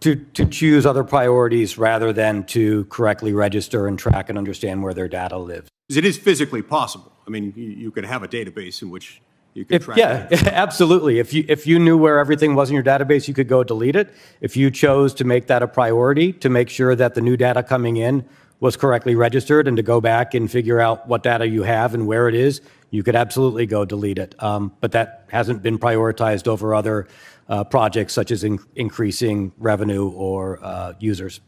To choose other priorities rather than to correctly register and track and understand where their data lives. Because it is physically possible. I mean, you could have a database in which you could track that. Absolutely. If you knew where everything was in your database, you could go delete it. If you chose to make that a priority, to make sure that the new data coming in was correctly registered and to go back and figure out what data you have and where it is, you could absolutely go delete it. But that hasn't been prioritized over other projects such as increasing revenue or users.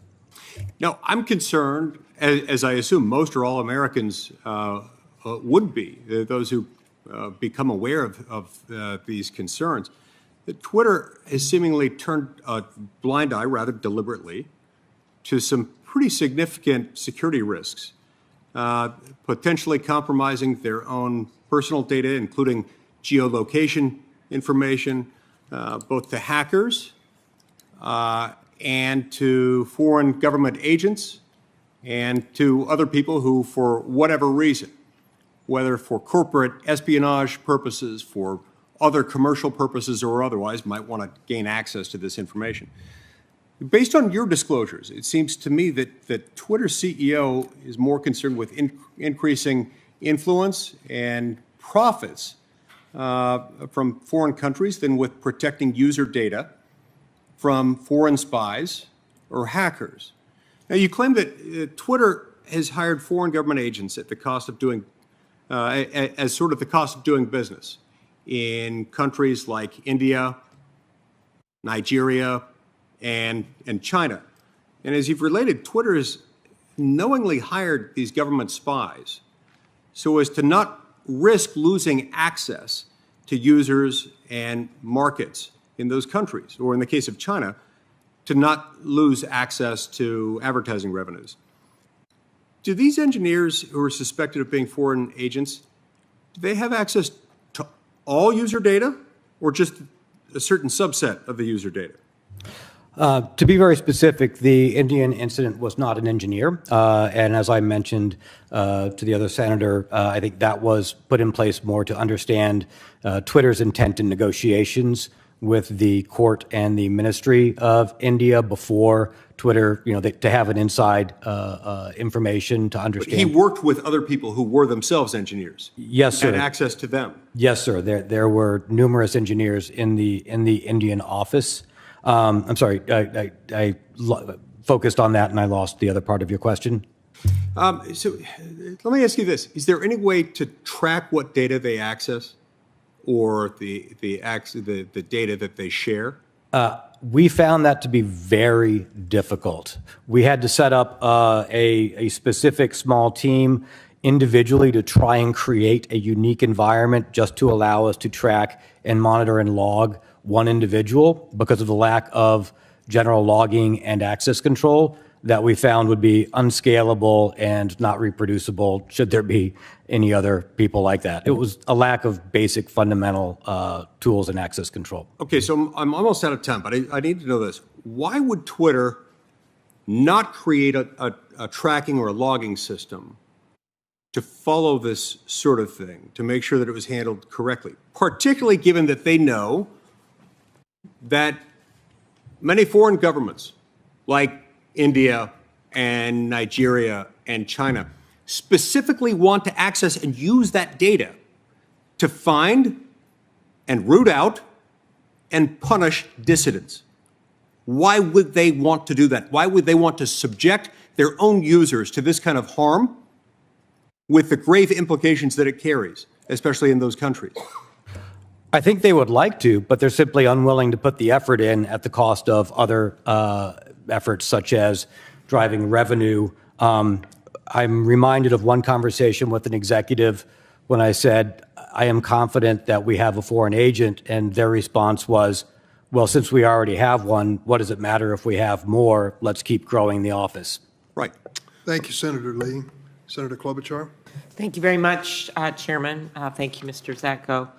Now, I'm concerned, as I assume most or all Americans would be, those who become aware of these concerns, that Twitter has seemingly turned a blind eye, rather deliberately, to some pretty significant security risks, potentially compromising their own personal data, including geolocation information, both to hackers and to foreign government agents and to other people who, for whatever reason, whether for corporate espionage purposes, for other commercial purposes or otherwise, might want to gain access to this information. Based on your disclosures, it seems to me that Twitter's CEO is more concerned with increasing influence and profits from foreign countries than with protecting user data from foreign spies or hackers. Now, you claim that Twitter has hired foreign government agents at the cost of doing, as sort of the cost of doing business in countries like India, Nigeria, and China. And as you've related, Twitter has knowingly hired these government spies so as to not risk losing access to users and markets in those countries, or in the case of China, to not lose access to advertising revenues. Do these engineers who are suspected of being foreign agents, do they have access to all user data or just a certain subset of the user data? To be very specific, the Indian incident was not an engineer. And as I mentioned to the other senator, I think that was put in place more to understand Twitter's intent in negotiations with the court and the Ministry of India before Twitter, to have an inside information to understand. But he worked with other people who were themselves engineers. Yes, sir. Had access to them. Yes, sir. There were numerous engineers in the Indian office. I'm sorry, I focused on that and I lost the other part of your question. So let me ask you this. Is there any way to track what data they access or the data that they share? We found that to be very difficult. We had to set up a specific small team individually to try and create a unique environment just to allow us to track and monitor and log one individual because of the lack of general logging and access control that we found would be unscalable and not reproducible should there be any other people like that. It was a lack of basic fundamental tools and access control. Okay, so I'm almost out of time, but I need to know this. Why would Twitter not create a tracking or a logging system to follow this sort of thing, to make sure that it was handled correctly, particularly given that they know that many foreign governments, like India and Nigeria and China, specifically want to access and use that data to find and root out and punish dissidents? Why would they want to do that? Why would they want to subject their own users to this kind of harm with the grave implications that it carries, especially in those countries? I think they would like to, but they're simply unwilling to put the effort in at the cost of other efforts, such as driving revenue. I'm reminded of one conversation with an executive when I said, I am confident that we have a foreign agent, and their response was, well, since we already have one, what does it matter if we have more? Let's keep growing the office. Right. Thank you, Senator Lee. Senator Klobuchar. Thank you very much, Chairman. Thank you, Mr. Zatko.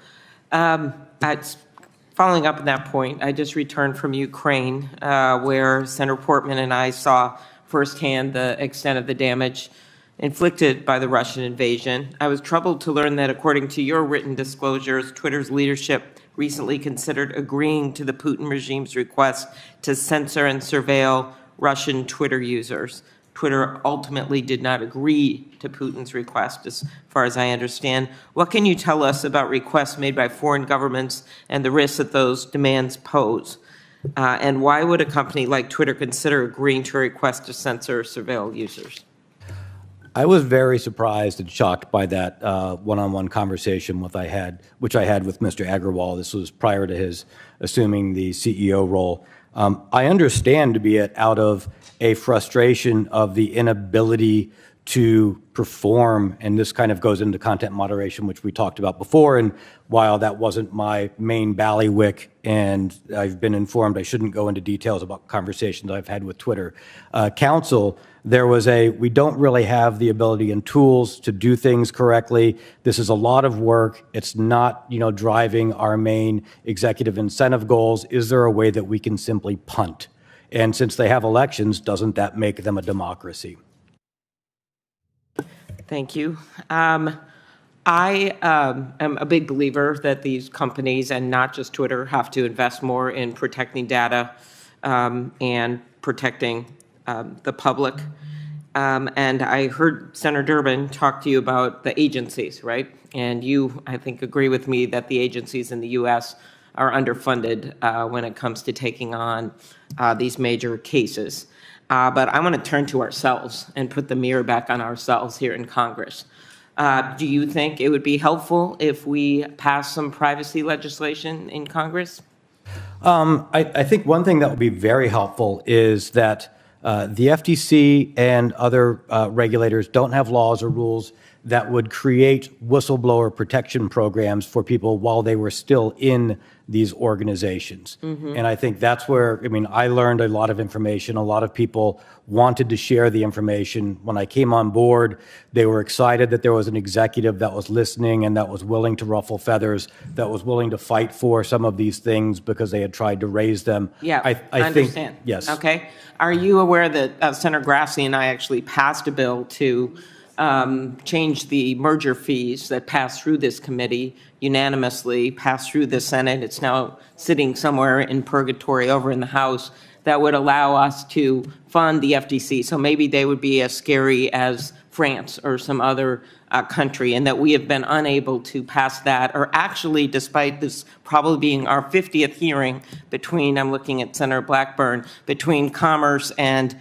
Following up on that point, I just returned from Ukraine, where Senator Portman and I saw firsthand the extent of the damage inflicted by the Russian invasion. I was troubled to learn that, according to your written disclosures, Twitter's leadership recently considered agreeing to the Putin regime's request to censor and surveil Russian Twitter users. Twitter ultimately did not agree to Putin's request, as far as I understand. What can you tell us about requests made by foreign governments and the risks that those demands pose? And why would a company like Twitter consider agreeing to a request to censor or surveil users? I was very surprised and shocked by that one-on-one conversation which I had with Mr. Agrawal. This was prior to his assuming the CEO role. I understand to be it out of a frustration of the inability to perform, and this kind of goes into content moderation, which we talked about before, and while that wasn't my main ballywick, and I've been informed I shouldn't go into details about conversations I've had with Twitter counsel, there was we don't really have the ability and tools to do things correctly. This is a lot of work. It's not, driving our main executive incentive goals. Is there a way that we can simply punt And since they have elections, doesn't that make them a democracy? Thank you. I am a big believer that these companies, and not just Twitter, have to invest more in protecting data and protecting the public. And I heard Senator Durbin talk to you about the agencies, right? And you, I think, agree with me that the agencies in the U.S. are underfunded when it comes to taking on these major cases. But I want to turn to ourselves and put the mirror back on ourselves here in Congress. Do you think it would be helpful if we pass some privacy legislation in Congress? I think one thing that would be very helpful is that the FTC and other regulators don't have laws or rules that would create whistleblower protection programs for people while they were still in these organizations. And I think that's where, I mean, I learned a lot of information. A lot of people wanted to share the information. When I came on board, they were excited that there was an executive that was listening and that was willing to ruffle feathers, that was willing to fight for some of these things because they had tried to raise them. Yeah, I understand. think, yes. Okay. Are you aware that Senator Grassley and I actually passed a bill to change the merger fees that passed through this committee unanimously, passed through the Senate? It's now sitting somewhere in purgatory over in the House, that would allow us to fund the FTC. So maybe they would be as scary as France or some other country, and that we have been unable to pass that, or actually, despite this probably being our 50th hearing between, I'm looking at Senator Blackburn, between Commerce and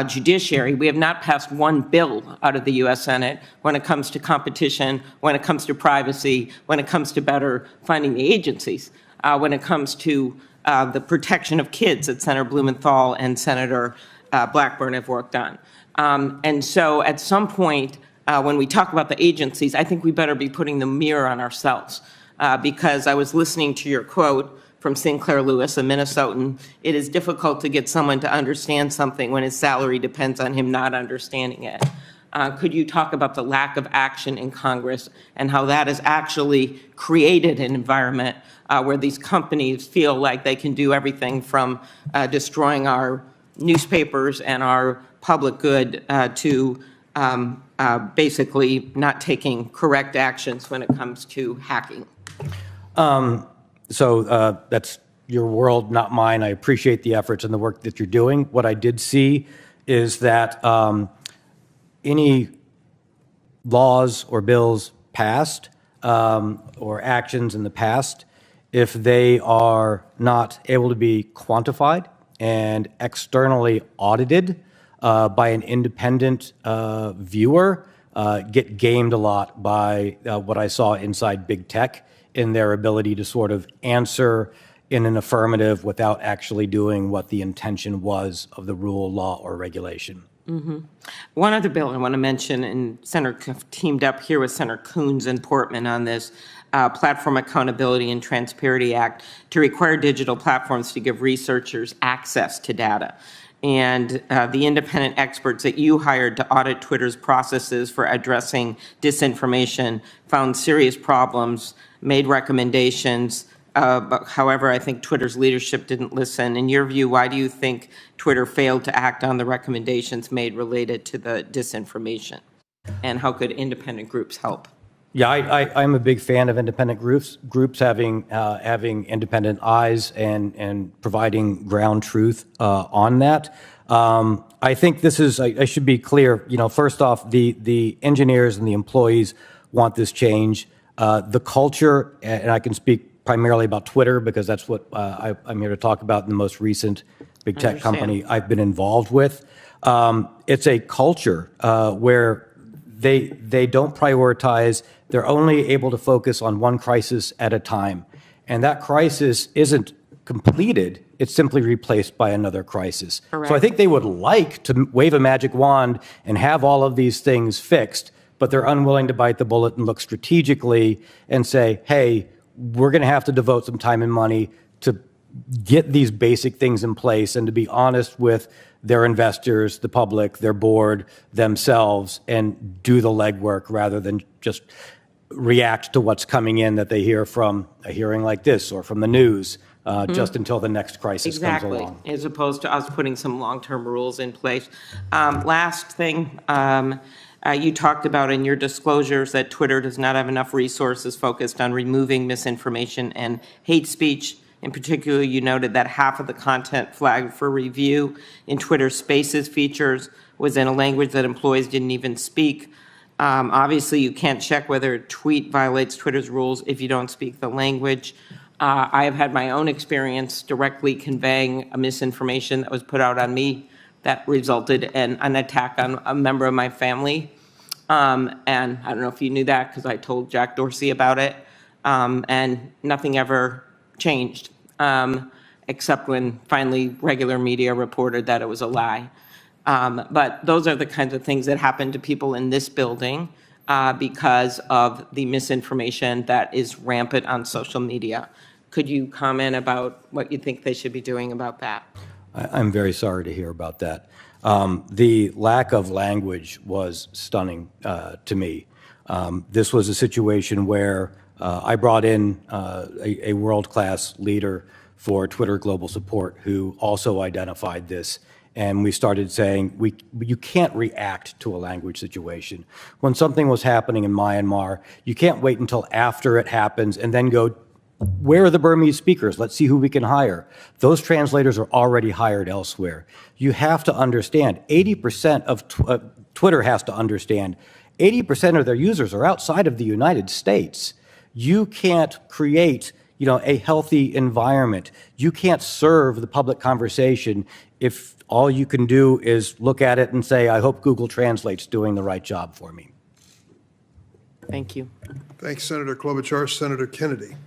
Judiciary, we have not passed one bill out of the U.S. Senate when it comes to competition, when it comes to privacy, when it comes to better funding the agencies, when it comes to the protection of kids that Senator Blumenthal and Senator Blackburn have worked on. And so at some point, when we talk about the agencies, I think we better be putting the mirror on ourselves, because I was listening to your quote from Sinclair Lewis, a Minnesotan. It is difficult to get someone to understand something when his salary depends on him not understanding it. Could you talk about the lack of action in Congress and how that has actually created an environment where these companies feel like they can do everything from destroying our newspapers and our public good to basically not taking correct actions when it comes to hacking? So that's your world, not mine. I appreciate the efforts and the work that you're doing. What I did see is that any laws or bills passed or actions in the past, if they are not able to be quantified and externally audited by an independent viewer, get gamed a lot by what I saw inside big tech in their ability to sort of answer in an affirmative without actually doing what the intention was of the rule, law, or regulation. One other bill I want to mention, and Senator teamed up here with Senator Coons and Portman on this, Platform Accountability and Transparency Act, to require digital platforms to give researchers access to data. And the independent experts that you hired to audit Twitter's processes for addressing disinformation found serious problems, made recommendations. However, I think Twitter's leadership didn't listen. In your view, why do you think Twitter failed to act on the recommendations made related to the disinformation? And how could independent groups help? Yeah, I'm a big fan of independent groups having independent eyes and providing ground truth on that. I think this is, I should be clear, first off, the engineers and the employees want this change. The culture, and I can speak primarily about Twitter because that's what I'm here to talk about in the most recent big tech company I've been involved with. It's a culture where they don't prioritize. They're only able to focus on one crisis at a time. And that crisis isn't completed. It's simply replaced by another crisis. Correct. So I think they would like to wave a magic wand and have all of these things fixed, but they're unwilling to bite the bullet and look strategically and say, hey, we're going to have to devote some time and money to get these basic things in place and to be honest with their investors, the public, their board, themselves, and do the legwork rather than just react to what's coming in that they hear from a hearing like this or from the news just until the next crisis comes Exactly, along. as opposed to us putting some long-term rules in place. Last thing, you talked about in your disclosures that Twitter does not have enough resources focused on removing misinformation and hate speech. In particular, you noted that half of the content flagged for review in Twitter Spaces features was in a language that employees didn't even speak. Obviously, you can't check whether a tweet violates Twitter's rules if you don't speak the language. I have had my own experience directly conveying a misinformation that was put out on me that resulted in an attack on a member of my family. And I don't know if you knew that because I told Jack Dorsey about it. And nothing ever changed, except when finally regular media reported that it was a lie. But those are the kinds of things that happen to people in this building because of the misinformation that is rampant on social media. Could you comment about what you think they should be doing about that? I'm very sorry to hear about that. The lack of language was stunning to me. This was a situation where I brought in a world-class leader for Twitter Global Support who also identified this, and we started saying, you can't react to a language situation. When something was happening in Myanmar, you can't wait until after it happens and then go, where are the Burmese speakers? Let's see who we can hire. Those translators are already hired elsewhere. You have to understand, 80% of Twitter has to understand, 80% of their users are outside of the United States. You can't create, a healthy environment. You can't serve the public conversation if all you can do is look at it and say, I hope Google Translate's doing the right job for me. Thank you. Thanks, Senator Klobuchar. Senator Kennedy.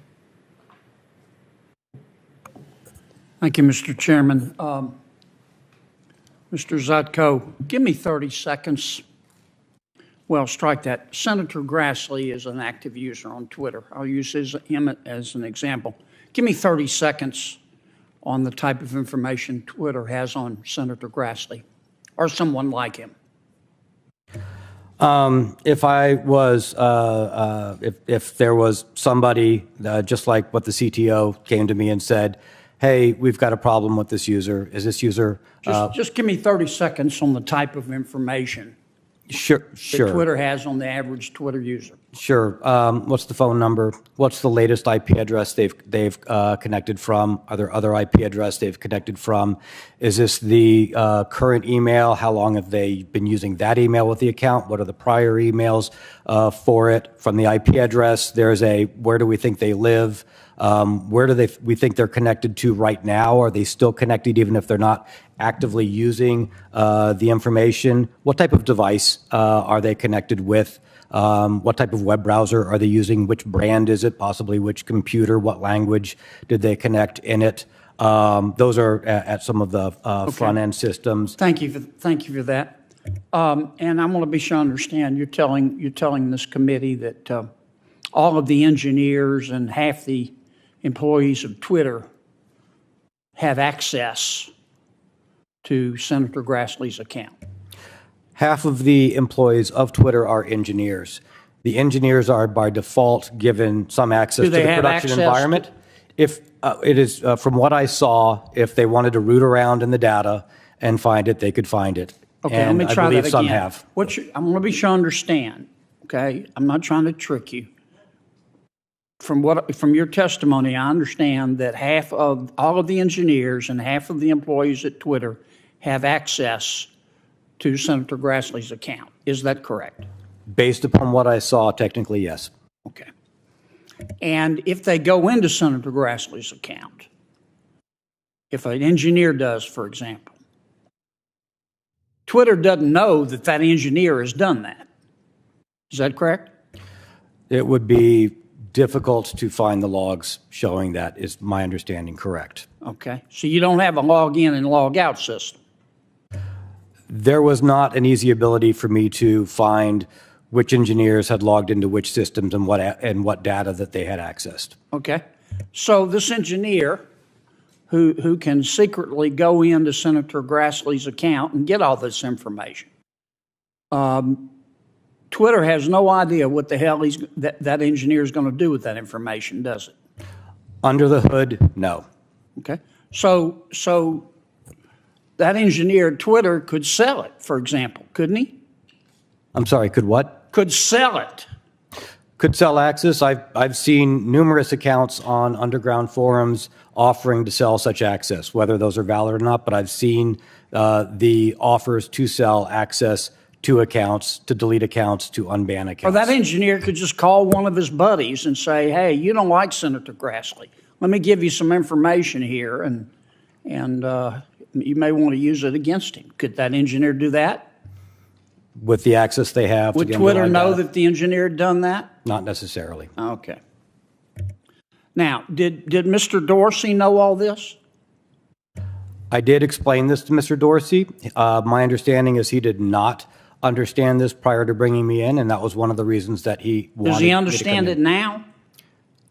Thank you, Mr. Chairman. Mr. Zatko, give me 30 seconds. Well, strike that. Senator Grassley is an active user on Twitter. I'll use him as an example. Give me 30 seconds on the type of information Twitter has on Senator Grassley or someone like him. If I was, if there was somebody, just like what the CTO came to me and said, hey, we've got a problem with this user. Is this user? Just give me 30 seconds on the type of information Sure. that Twitter has on the average Twitter user. Sure. What's the phone number? What's the latest IP address they've connected from? Are there other IP address they've connected from? Is this the current email? How long have they been using that email with the account? What are the prior emails for it? From the IP address, there's a where do we think they live? Where do we think they're connected to right now? Are they still connected even if they're not actively using the information? What type of device are they connected with? What type of web browser are they using? Which brand is it? Possibly which computer? What language did they connect in it? Those are at some of the front-end systems. Thank you for that. And I want to be sure I understand. You're telling this committee that all of the engineers and half the employees of Twitter have access to Senator Grassley's account. Half of the employees of Twitter are engineers. The engineers are by default given some access to the production environment. If it is, from what I saw, if they wanted to root around in the data and find it, they could find it. Okay, and let me try that again. I believe some have. I'm going to be sure I understand. Okay, I'm not trying to trick you. From your testimony, I understand that half of all of the engineers and half of the employees at Twitter have access to Senator Grassley's account. Is that correct? Based upon what I saw, technically, yes. Okay. And if they go into Senator Grassley's account, if an engineer does, for example, Twitter doesn't know that that engineer has done that. Is that correct? It would be difficult to find the logs showing that, is my understanding correct. Okay. So you don't have a log in and log out system? There was not an easy ability for me to find which engineers had logged into which systems and what data that they had accessed. Okay. So this engineer who can secretly go into Senator Grassley's account and get all this information, Twitter has no idea what the hell that engineer is going to do with that information, does it? Under the hood, no. Okay. So that engineer at Twitter could sell it, for example, couldn't he? I'm sorry, could what? Could sell it. Could sell access. I've seen numerous accounts on underground forums offering to sell such access, whether those are valid or not, but I've seen the offers to sell access to accounts, to delete accounts, to unban accounts. Or that engineer could just call one of his buddies and say, hey, you don't like Senator Grassley. Let me give you some information here, and you may want to use it against him. Could that engineer do that? With the access they have to Would the Twitter underlying know data? that the engineer had done that? Not necessarily. Okay. Now, did Mr. Dorsey know all this? I did explain this to Mr. Dorsey. My understanding is he did not understand this prior to bringing me in, and that was one of the reasons that he wanted Does he me to come understand it in. now?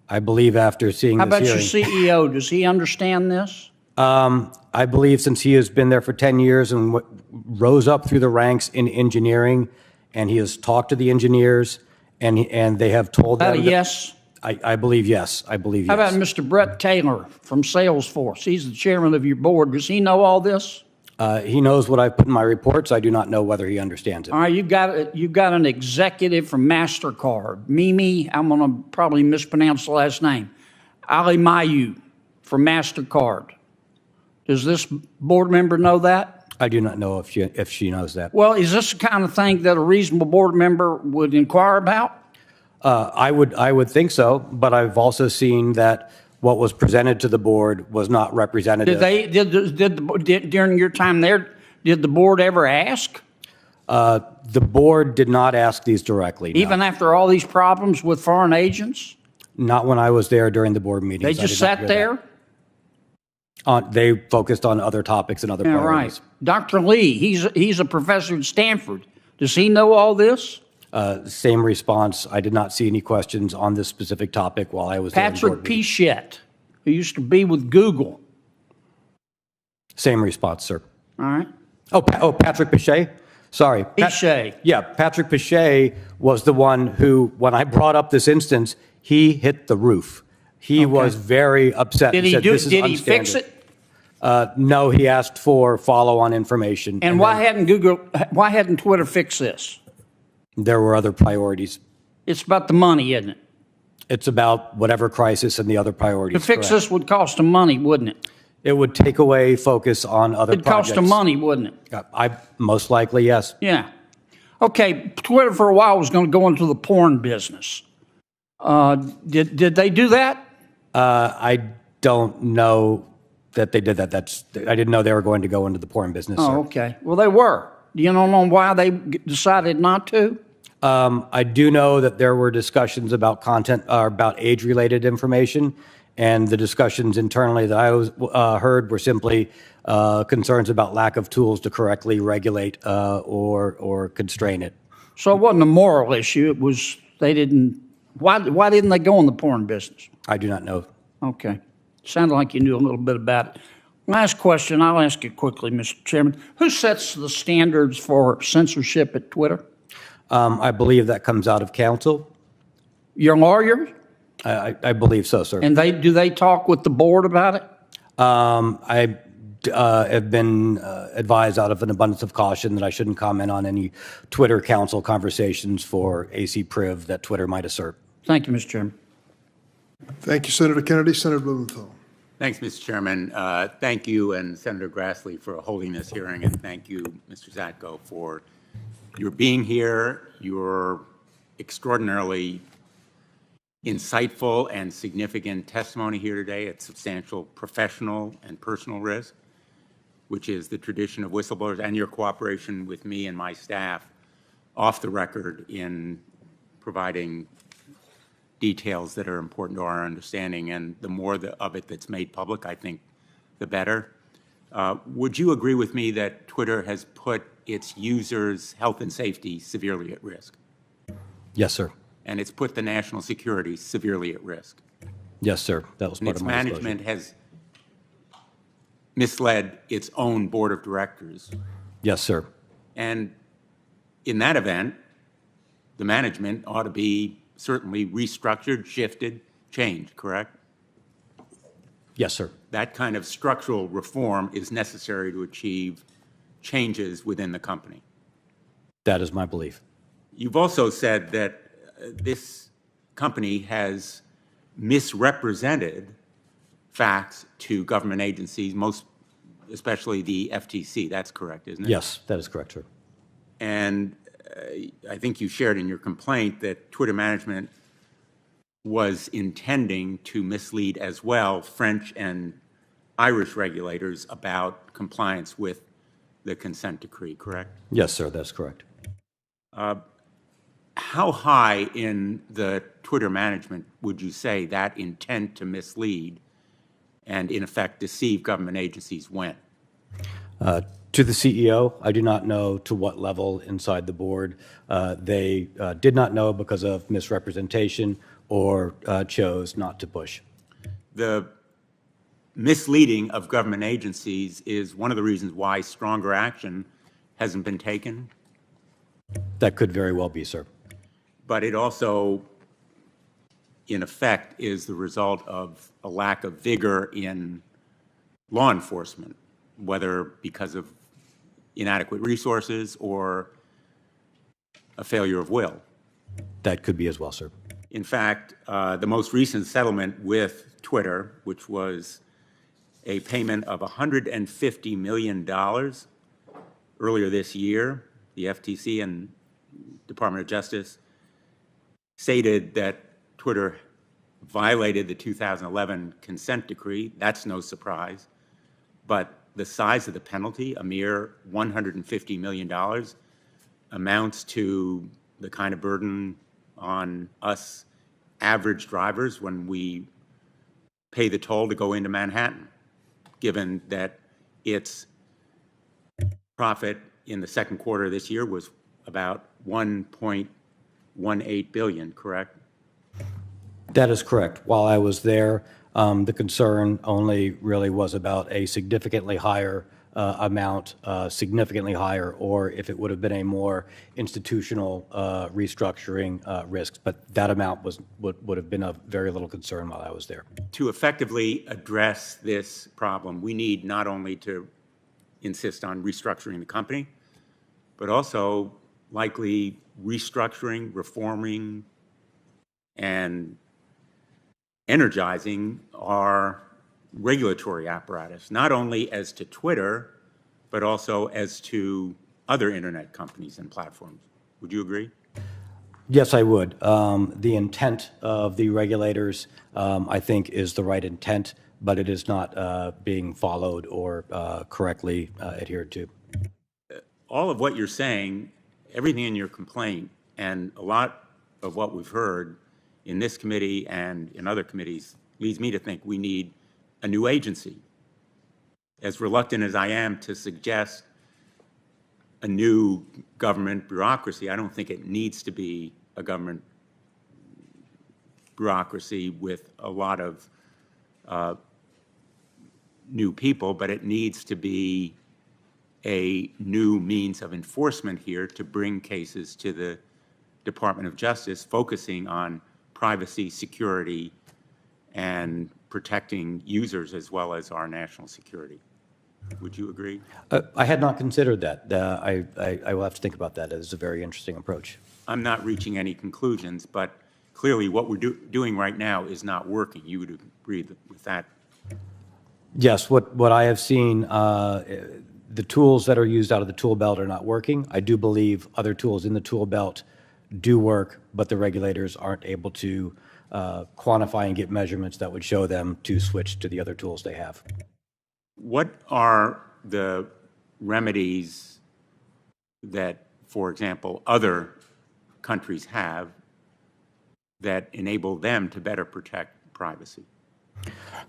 I believe after seeing How this about hearing. your CEO? Does he understand this? I believe since he has been there for 10 years and rose up through the ranks in engineering, and he has talked to the engineers, and they have told About a them that- yes? I believe yes. I believe How yes. about Mr. Brett Taylor from Salesforce? He's the chairman of your board. Does he know all this? He knows what I put in my reports. I do not know whether he understands it. All right, you've got an executive from MasterCard, Mimi, I'm going to probably mispronounce the last name, Ali Mayu from MasterCard. Does this board member know that? I do not know if she knows that. Well, is this the kind of thing that a reasonable board member would inquire about? I would think so, but I've also seen that what was presented to the board was not representative. During your time there, did the board ever ask? The board did not ask these directly. No. Even after all these problems with foreign agents? Not when I was there during the board meetings. They I just did not sat hear there? that. They focused on other topics and other Yeah, priorities. right. Dr. Lee, he's a professor at Stanford. Does he know all this? Same response. I did not see any questions on this specific topic while I was there. in Patrick board meetings. Pichette, who used to be with Google. Same response, sir. All right. Patrick Pichet? Sorry. Pichet. Yeah, Patrick Pichet was the one who, when I brought up this instance, he hit the roof. He was very upset. Did he said, do? "This is Did he fix unstandard." it? No, he asked for follow-on information. And why hadn't Twitter fixed this? There were other priorities. It's about the money, isn't it? It's about whatever crisis and the other To priorities. fix correct. this would cost them money, wouldn't it? It would take away focus on other It'd projects. cost them money, wouldn't it? Most likely, yes. Yeah. Okay, Twitter for a while was going to go into the porn business. Did they do that? I don't know that they did that. I didn't know they were going to go into the porn business. Oh, sir. okay. Well, they were. Do you know why they decided not to? I do know that there were discussions about content, about age-related information, and the discussions internally that I heard were simply concerns about lack of tools to correctly regulate or constrain it. So it wasn't a moral issue. It was they didn't. Why didn't they go in the porn business? I do not know. Okay. Sounded like you knew a little bit about it. Last question. I'll ask it quickly, Mr. Chairman. Who sets the standards for censorship at Twitter? I believe that comes out of council. Your lawyer? I believe so, sir. And do they talk with the board about it? I have been advised out of an abundance of caution that I shouldn't comment on any Twitter council conversations for AC Priv that Twitter might assert. Thank you, Mr. Chairman. Thank you, Senator Kennedy. Senator Blumenthal. Thanks, Mr. Chairman. Thank you and Senator Grassley for holding this hearing, and thank you, Mr. Zatko, for your being here. Your extraordinarily insightful and significant testimony here today at substantial professional and personal risk, which is the tradition of whistleblowers, and your cooperation with me and my staff off the record in providing details that are important to our understanding, and the more of it that's made public, I think, the better. Would you agree with me that Twitter has put its users' health and safety severely at risk? Yes, sir. And it's put the national security severely at risk? Yes, sir. That was And part its of my management disclosure. has misled its own board of directors. Yes, sir. And in that event, the management ought to be certainly restructured, shifted, changed, correct? Yes, sir. That kind of structural reform is necessary to achieve changes within the company. That is my belief. You've also said that this company has misrepresented facts to government agencies, most especially the FTC. That's correct, isn't it? Yes, that is correct, sir. And I think you shared in your complaint that Twitter management was intending to mislead as well French and Irish regulators about compliance with the consent decree, correct? Yes, sir, that's correct. How high in the Twitter management would you say that intent to mislead and, in effect, deceive government agencies went? To the CEO, I do not know to what level inside the board. They did not know because of misrepresentation or chose not to push. The misleading of government agencies is one of the reasons why stronger action hasn't been taken, That could very well be, sir. but it also, in effect, is the result of a lack of vigor in law enforcement, whether because of inadequate resources or a failure of will. That could be as well, sir. In fact, the most recent settlement with Twitter, which was a payment of $150 million earlier this year, the FTC and Department of Justice stated that Twitter violated the 2011 consent decree. That's no surprise. But the size of the penalty, a mere $150 million, amounts to the kind of burden on us average drivers when we pay the toll to go into Manhattan, given that its profit in the second quarter of this year was about $1.18 billion, correct? That is correct. While I was there, the concern only really was about a significantly higher amount, significantly higher, or if it would have been a more institutional restructuring risk. But that amount would have been of very little concern while I was there. To effectively address this problem, we need not only to insist on restructuring the company, but also likely restructuring, reforming, and energizing our regulatory apparatus, not only as to Twitter, but also as to other internet companies and platforms. Would you agree? Yes, I would. The intent of the regulators, I think, is the right intent, but it is not being followed or correctly adhered to. All of what you're saying, everything in your complaint, and a lot of what we've heard in this committee and in other committees leads me to think we need a new agency. As reluctant as I am to suggest a new government bureaucracy, I don't think it needs to be a government bureaucracy with a lot of new people, but it needs to be a new means of enforcement here to bring cases to the Department of Justice, focusing on privacy, security, and protecting users as well as our national security. Would you agree? I had not considered that. I will have to think about that. It is a very interesting approach. I'm not reaching any conclusions, but clearly what we're doing right now is not working. You would agree with that? Yes, what I have seen, the tools that are used out of the tool belt are not working. I do believe other tools in the tool belt do work, but the regulators aren't able to quantify and get measurements that would show them to switch to the other tools they have. What are the remedies that, for example, other countries have that enable them to better protect privacy?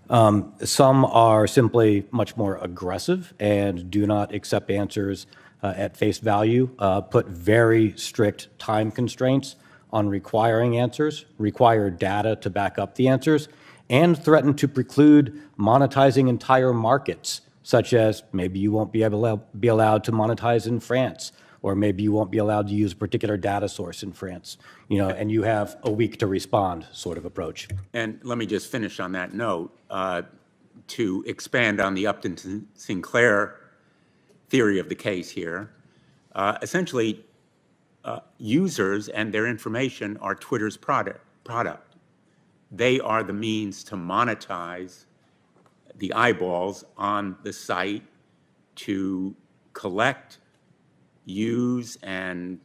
Some are simply much more aggressive and do not accept answers at face value, put very strict time constraints on requiring answers, require data to back up the answers, and threaten to preclude monetizing entire markets, such as maybe you won't be allowed to monetize in France, or maybe you won't be allowed to use a particular data source in France, and you have a week to respond sort of approach. And let me just finish on that note. to expand on the Upton Sinclair theory of the case here, essentially, users and their information are Twitter's product. They are the means to monetize the eyeballs on the site, to collect, use, and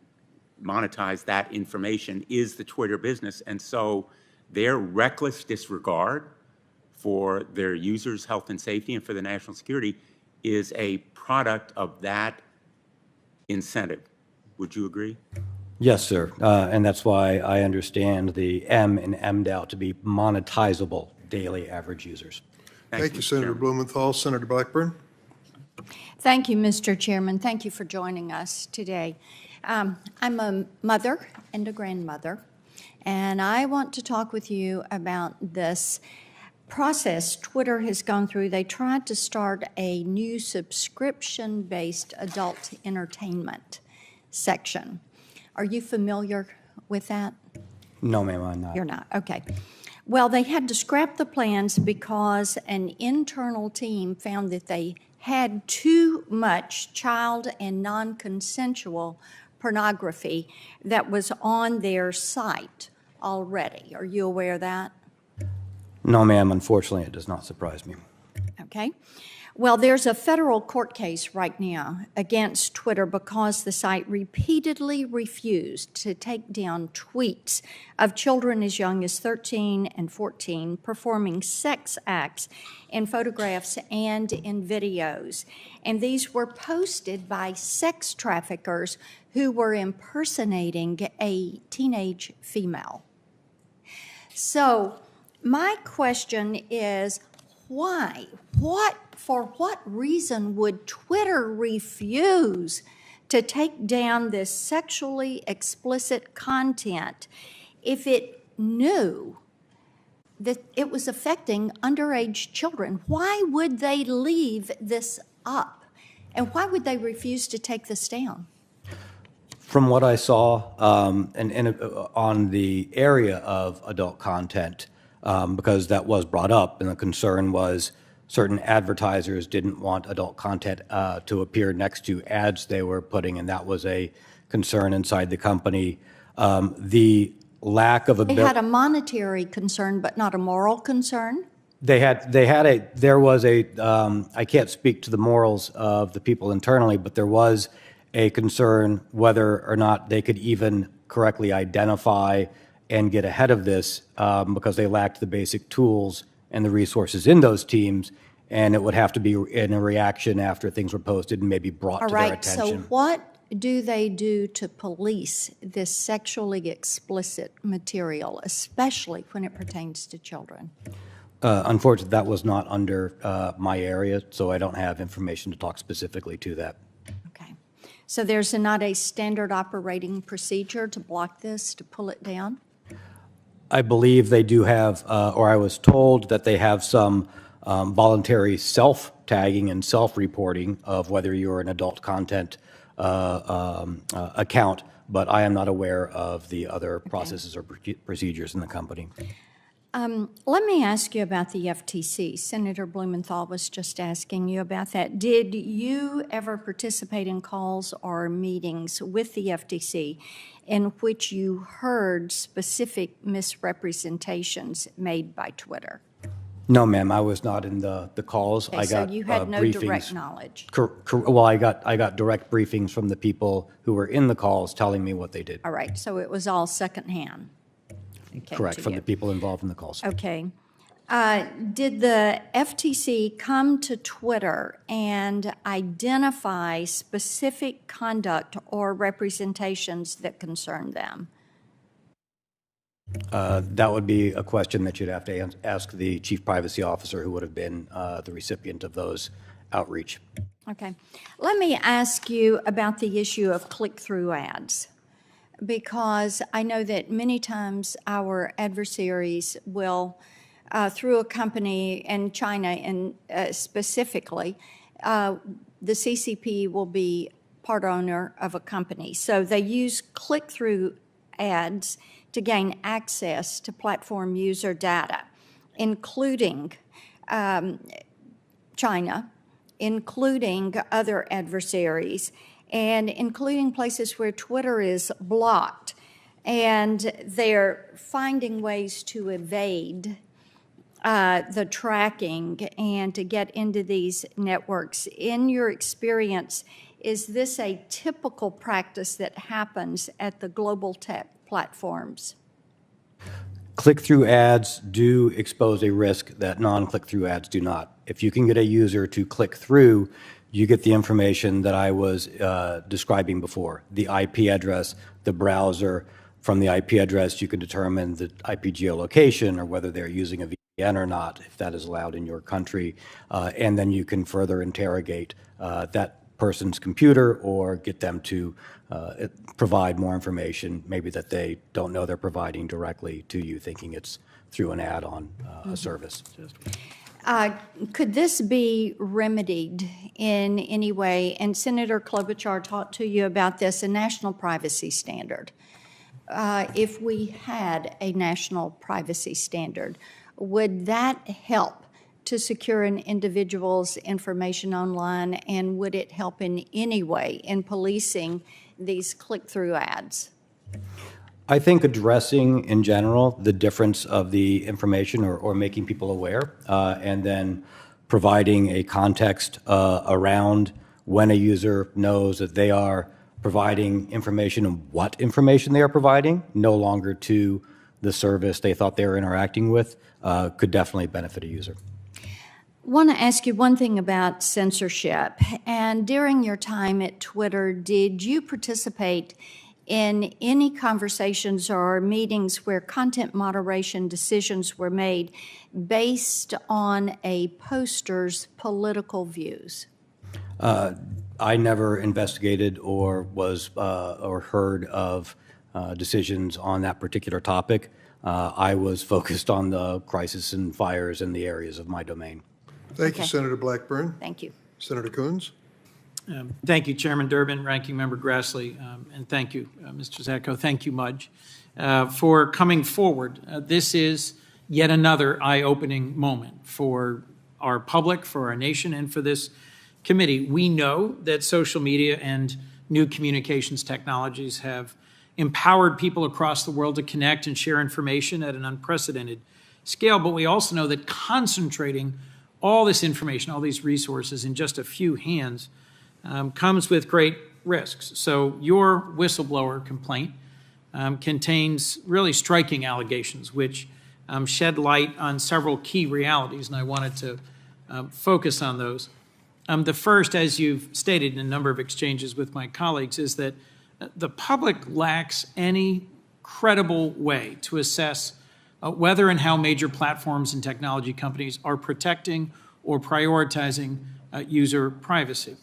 monetize that information is the Twitter business. And so their reckless disregard for their users' health and safety and for the national security is a product of that incentive. Would you agree? Yes, sir. And that's why I understand the M in MDAO to be monetizable daily average users. Thank you, Mr. Senator Chairman. Blumenthal. Senator Blackburn? Thank you, Mr. Chairman. Thank you for joining us today. I'm a mother and a grandmother, and I want to talk with you about this process Twitter has gone through. They tried to start a new subscription-based adult entertainment section. Are you familiar with that? No, ma'am, I'm not. You're not, okay. Well, they had to scrap the plans because an internal team found that they had too much child and non-consensual pornography that was on their site already. Are you aware of that? No, ma'am, unfortunately, it does not surprise me. Okay. Well, there's a federal court case right now against Twitter because the site repeatedly refused to take down tweets of children as young as 13 and 14 performing sex acts in photographs and in videos. And these were posted by sex traffickers who were impersonating a teenage female. So my question is, why? For what reason would Twitter refuse to take down this sexually explicit content if it knew that it was affecting underage children? Why would they leave this up? And why would they refuse to take this down? From what I saw on the area of adult content, because that was brought up, and the concern was certain advertisers didn't want adult content to appear next to ads they were putting, and that was a concern inside the company. The lack of They ability. had a monetary concern, but not a moral concern? There was a, I can't speak to the morals of the people internally, but there was a concern whether or not they could even correctly identify and get ahead of this because they lacked the basic tools and the resources in those teams, and it would have to be in a reaction after things were posted and maybe brought All to their right, so attention. what do they do to police this sexually explicit material, especially when it pertains to children? Unfortunately, that was not under my area, so I don't have information to talk specifically to that. Okay. So there's not a standard operating procedure to block this, to pull it down? I believe they do have, or I was told that they have some voluntary self-tagging and self-reporting of whether you're an adult content account, but I am not aware of the other processes or procedures in the company. Let me ask you about the FTC. Senator Blumenthal was just asking you about that. Did you ever participate in calls or meetings with the FTC in which you heard specific misrepresentations made by Twitter? No, ma'am, I was not in the calls. Okay, I so got you had no briefings. direct knowledge. Well, I got direct briefings from the people who were in the calls telling me what they did. All right, so it was all secondhand. It came Correct, to from you. the people involved in the calls. Okay. Did the FTC come to Twitter and identify specific conduct or representations that concerned them? That would be a question that you'd have to ask the chief privacy officer who would have been the recipient of those outreach. Okay. Let me ask you about the issue of click-through ads, because I know that many times our adversaries will, through a company in China and specifically, the CCP will be part owner of a company. So they use click-through ads to gain access to platform user data, including China, including other adversaries, and including places where Twitter is blocked. And they're finding ways to evade the tracking and to get into these networks. In your experience, is this a typical practice that happens at the global tech platforms? Click-through ads do expose a risk that non-click-through ads do not. If you can get a user to click through, you get the information that I was describing before, the IP address, the browser. From the IP address, you can determine the IP geolocation or whether they're using a VPN or not, if that is allowed in your country. And then you can further interrogate that person's computer or get them to provide more information, maybe that they don't know they're providing directly to you, thinking it's through an ad on a service. Could this be remedied in any way? And Senator Klobuchar talked to you about this, a national privacy standard. If we had a national privacy standard, would that help to secure an individual's information online, and would it help in any way in policing these click-through ads? I think addressing in general the difference of the information or making people aware and then providing a context around when a user knows that they are providing information and what information they are providing, no longer to the service they thought they were interacting with, could definitely benefit a user. I want to ask you one thing about censorship. And during your time at Twitter, did you participate in any conversations or meetings where content moderation decisions were made based on a poster's political views? I never investigated or was or heard of decisions on that particular topic. I was focused on the crisis and fires in the areas of my domain. Thank you, Okay. Senator Blackburn. Thank you. Senator Coons? Thank you, Chairman Durbin, Ranking Member Grassley, and thank you, Mr. Zatko. Thank you, Mudge, for coming forward. This is yet another eye-opening moment for our public, for our nation, and for this committee. We know that social media and new communications technologies have empowered people across the world to connect and share information at an unprecedented scale, but we also know that concentrating all this information, all these resources in just a few hands comes with great risks. So your whistleblower complaint contains really striking allegations which shed light on several key realities, and I wanted to focus on those. The first, as you've stated in a number of exchanges with my colleagues, is that the public lacks any credible way to assess whether and how major platforms and technology companies are protecting or prioritizing user privacy.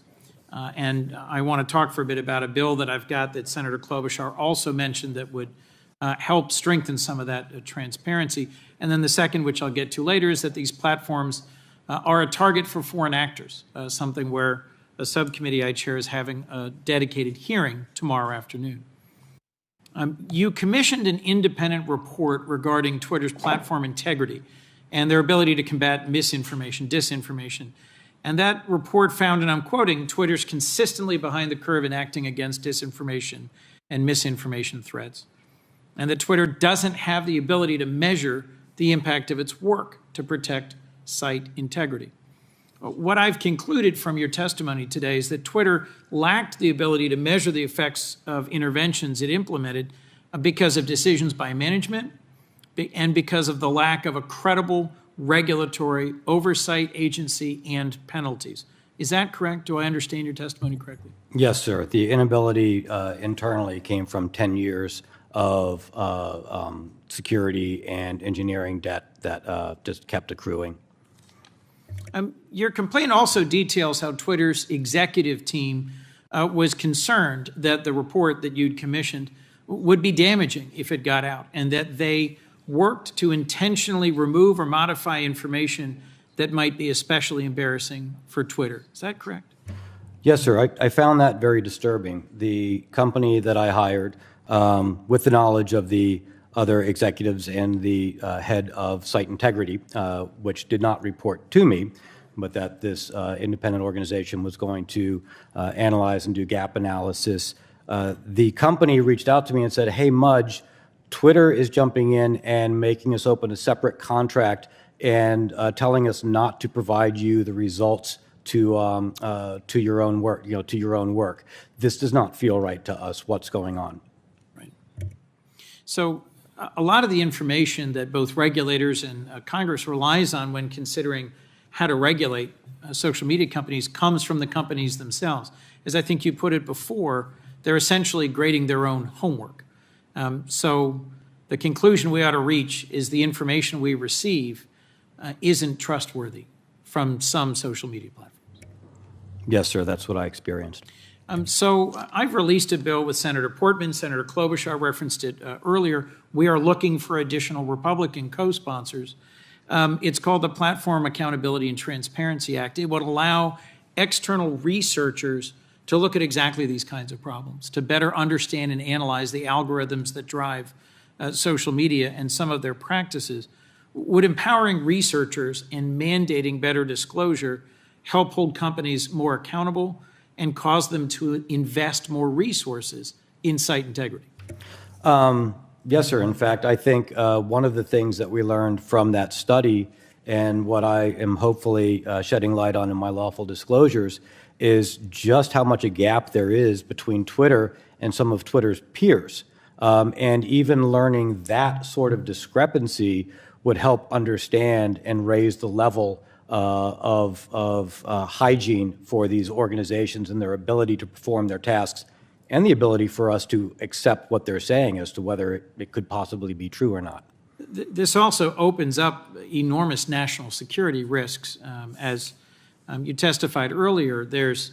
And I want to talk for a bit about a bill that I've got that Senator Klobuchar also mentioned that would help strengthen some of that transparency. And then the second, which I'll get to later, is that these platforms are a target for foreign actors, something where a subcommittee I chair is having a dedicated hearing tomorrow afternoon. You commissioned an independent report regarding Twitter's platform integrity and their ability to combat misinformation, disinformation. And that report found, and I'm quoting, Twitter's consistently behind the curve in acting against disinformation and misinformation threats. And that Twitter doesn't have the ability to measure the impact of its work to protect site integrity. What I've concluded from your testimony today is that Twitter lacked the ability to measure the effects of interventions it implemented because of decisions by management and because of the lack of a credible regulatory oversight agency and penalties. Is that correct? Do I understand your testimony correctly? Yes, sir. The inability internally came from 10 years of security and engineering debt that just kept accruing. Your complaint also details how Twitter's executive team was concerned that the report that you'd commissioned would be damaging if it got out, and that they worked to intentionally remove or modify information that might be especially embarrassing for Twitter. Is that correct? Yes, sir. I found that very disturbing. The company that I hired, with the knowledge of the other executives and the head of site integrity, which did not report to me, but that this independent organization was going to analyze and do gap analysis. The company reached out to me and said, hey, Mudge, Twitter is jumping in and making us open a separate contract and telling us not to provide you the results to your own work, to your own work. This does not feel right to us. What's going on? Right. So a lot of the information that both regulators and Congress relies on when considering how to regulate social media companies comes from the companies themselves. As I think you put it before, they're essentially grading their own homework. So the conclusion we ought to reach is the information we receive isn't trustworthy from some social media platforms. Yes, sir, that's what I experienced. So I've released a bill with Senator Portman, Senator Klobuchar referenced it earlier. We are looking for additional Republican co-sponsors. It's called the Platform Accountability and Transparency Act. It would allow external researchers to look at exactly these kinds of problems, to better understand and analyze the algorithms that drive social media and some of their practices. Would empowering researchers and mandating better disclosure help hold companies more accountable and cause them to invest more resources in site integrity? Yes, sir. In fact, I think one of the things that we learned from that study and what I am hopefully shedding light on in my lawful disclosures is just how much a gap there is between Twitter and some of Twitter's peers. And even learning that sort of discrepancy would help understand and raise the level of hygiene for these organizations and their ability to perform their tasks and the ability for us to accept what they're saying as to whether it could possibly be true or not. This also opens up enormous national security risks. As you testified earlier, there's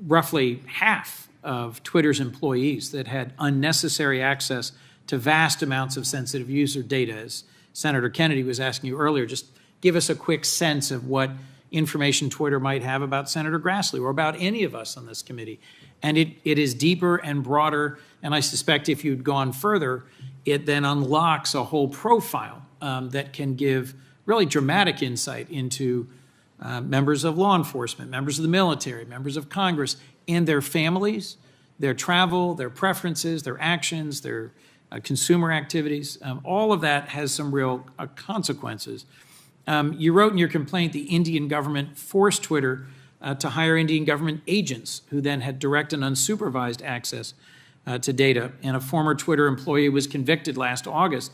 roughly half of Twitter's employees that had unnecessary access to vast amounts of sensitive user data. As Senator Kennedy was asking you earlier, just give us a quick sense of what information Twitter might have about Senator Grassley or about any of us on this committee. And it is deeper and broader, and I suspect if you'd gone further, it then unlocks a whole profile that can give really dramatic insight into members of law enforcement, members of the military, members of Congress, and their families, their travel, their preferences, their actions, their consumer activities. All of that has some real consequences. You wrote in your complaint the Indian government forced Twitter to hire Indian government agents who then had direct and unsupervised access to data. And a former Twitter employee was convicted last August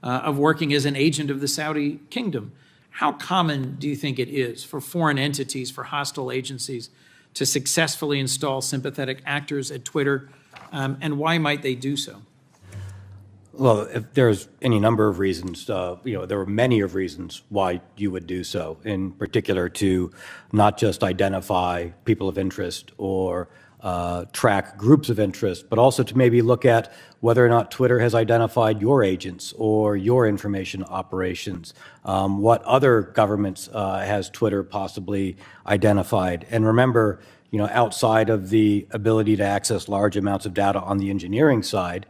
of working as an agent of the Saudi kingdom. How common do you think it is for foreign entities, for hostile agencies, to successfully install sympathetic actors at Twitter, and why might they do so? Well, if there's any number of reasons, there are many of reasons why you would do so, in particular to not just identify people of interest or track groups of interest, but also to maybe look at whether or not Twitter has identified your agents or your information operations. What other governments has Twitter possibly identified? And remember, outside of the ability to access large amounts of data on the engineering side,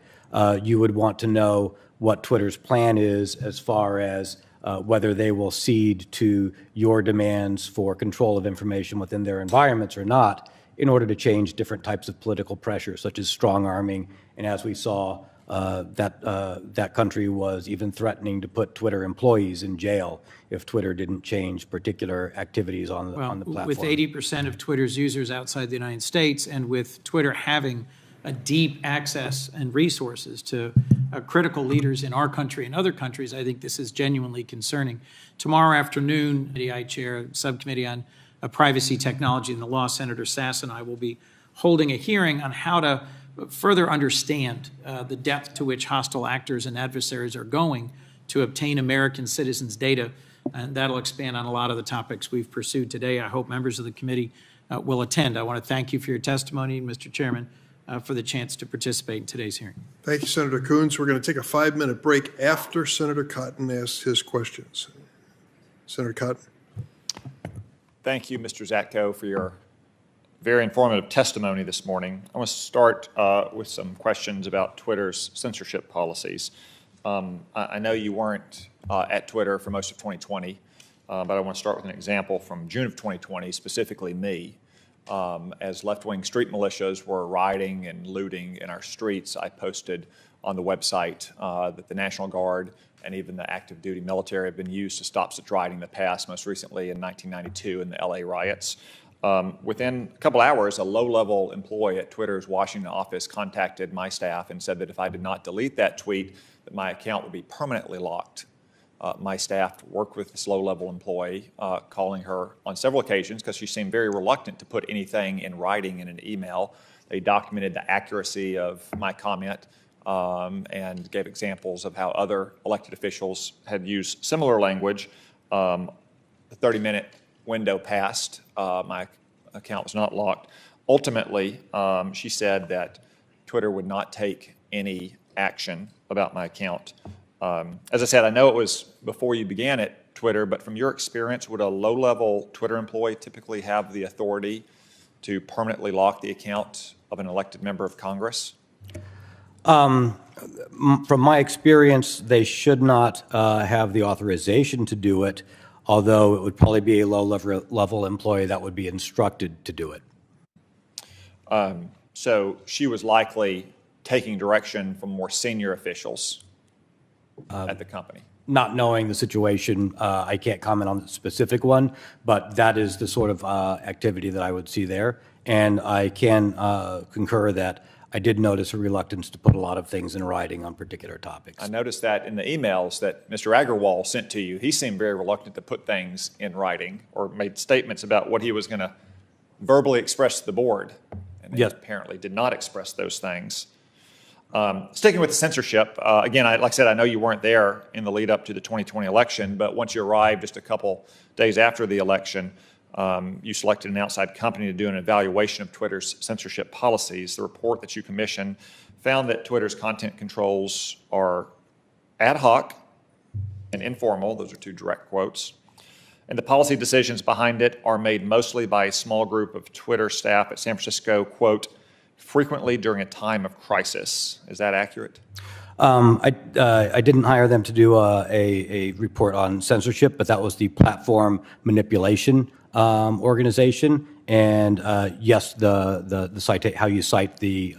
you would want to know what Twitter's plan is as far as whether they will cede to your demands for control of information within their environments or not in order to change different types of political pressure, such as strong-arming. And as we saw, that country was even threatening to put Twitter employees in jail if Twitter didn't change particular activities on the platform. With 80% of Twitter's users outside the United States, and with Twitter having a deep access and resources to critical leaders in our country and other countries, I think this is genuinely concerning. Tomorrow afternoon, I chair a subcommittee on privacy technology and the law. Senator Sass and I will be holding a hearing on how to further understand the depth to which hostile actors and adversaries are going to obtain American citizens' data, and that'll expand on a lot of the topics we've pursued today. I hope members of the committee will attend. I want to thank you for your testimony, Mr. Chairman, for the chance to participate in today's hearing. Thank you, Senator Coons. We're going to take a 5-minute break after Senator Cotton asks his questions. Senator Cotton. Thank you, Mr. Zatko, for your very informative testimony this morning. I want to start with some questions about Twitter's censorship policies. I know you weren't at Twitter for most of 2020, but I want to start with an example from June of 2020, specifically me. As left-wing street militias were rioting and looting in our streets, I posted on the website that the National Guard and even the active duty military have been used to stop such rioting in the past, most recently in 1992 in the LA riots. Within a couple hours, a low-level employee at Twitter's Washington office contacted my staff and said that if I did not delete that tweet, that my account would be permanently locked. My staff worked with this low-level employee, calling her on several occasions because she seemed very reluctant to put anything in writing in an email. They documented the accuracy of my comment and gave examples of how other elected officials had used similar language. The 30-minute window passed. My account was not locked. Ultimately, she said that Twitter would not take any action about my account. As I said, I know it was before you began at Twitter, but from your experience, would a low-level Twitter employee typically have the authority to permanently lock the account of an elected member of Congress? From my experience, they should not have the authorization to do it, although it would probably be a low-level employee that would be instructed to do it. So she was likely taking direction from more senior officials at the company. Not knowing the situation, I can't comment on the specific one, but that is the sort of activity that I would see there. And I can concur that I did notice a reluctance to put a lot of things in writing on particular topics. I noticed that in the emails that Mr. Agarwal sent to you, he seemed very reluctant to put things in writing or made statements about what he was going to verbally express to the board. And he apparently did not express those things. Sticking with the censorship, again, like I said, I know you weren't there in the lead up to the 2020 election, but once you arrived just a couple days after the election, you selected an outside company to do an evaluation of Twitter's censorship policies. The report that you commissioned found that Twitter's content controls are ad hoc and informal. Those are two direct quotes. And the policy decisions behind it are made mostly by a small group of Twitter staff at San Francisco, quote, frequently during a time of crisis. Is that accurate? I didn't hire them to do a report on censorship, but that was the platform manipulation organization. And yes, the cite, how you cite the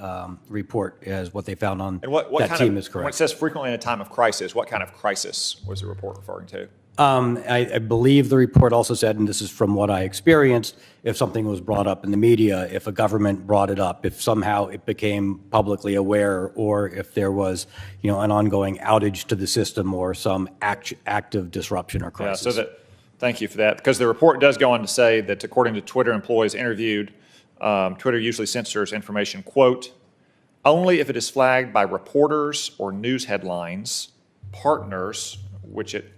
report as what they found on and what that team is correct. When it says frequently in a time of crisis, what kind of crisis was the report referring to? I believe the report also said, and this is from what I experienced, if something was brought up in the media, if a government brought it up, if somehow it became publicly aware, or if there was, an ongoing outage to the system or some active disruption or crisis. Yeah, thank you for that, because the report does go on to say that according to Twitter employees interviewed, Twitter usually censors information, quote, only if it is flagged by reporters or news headlines, partners, which it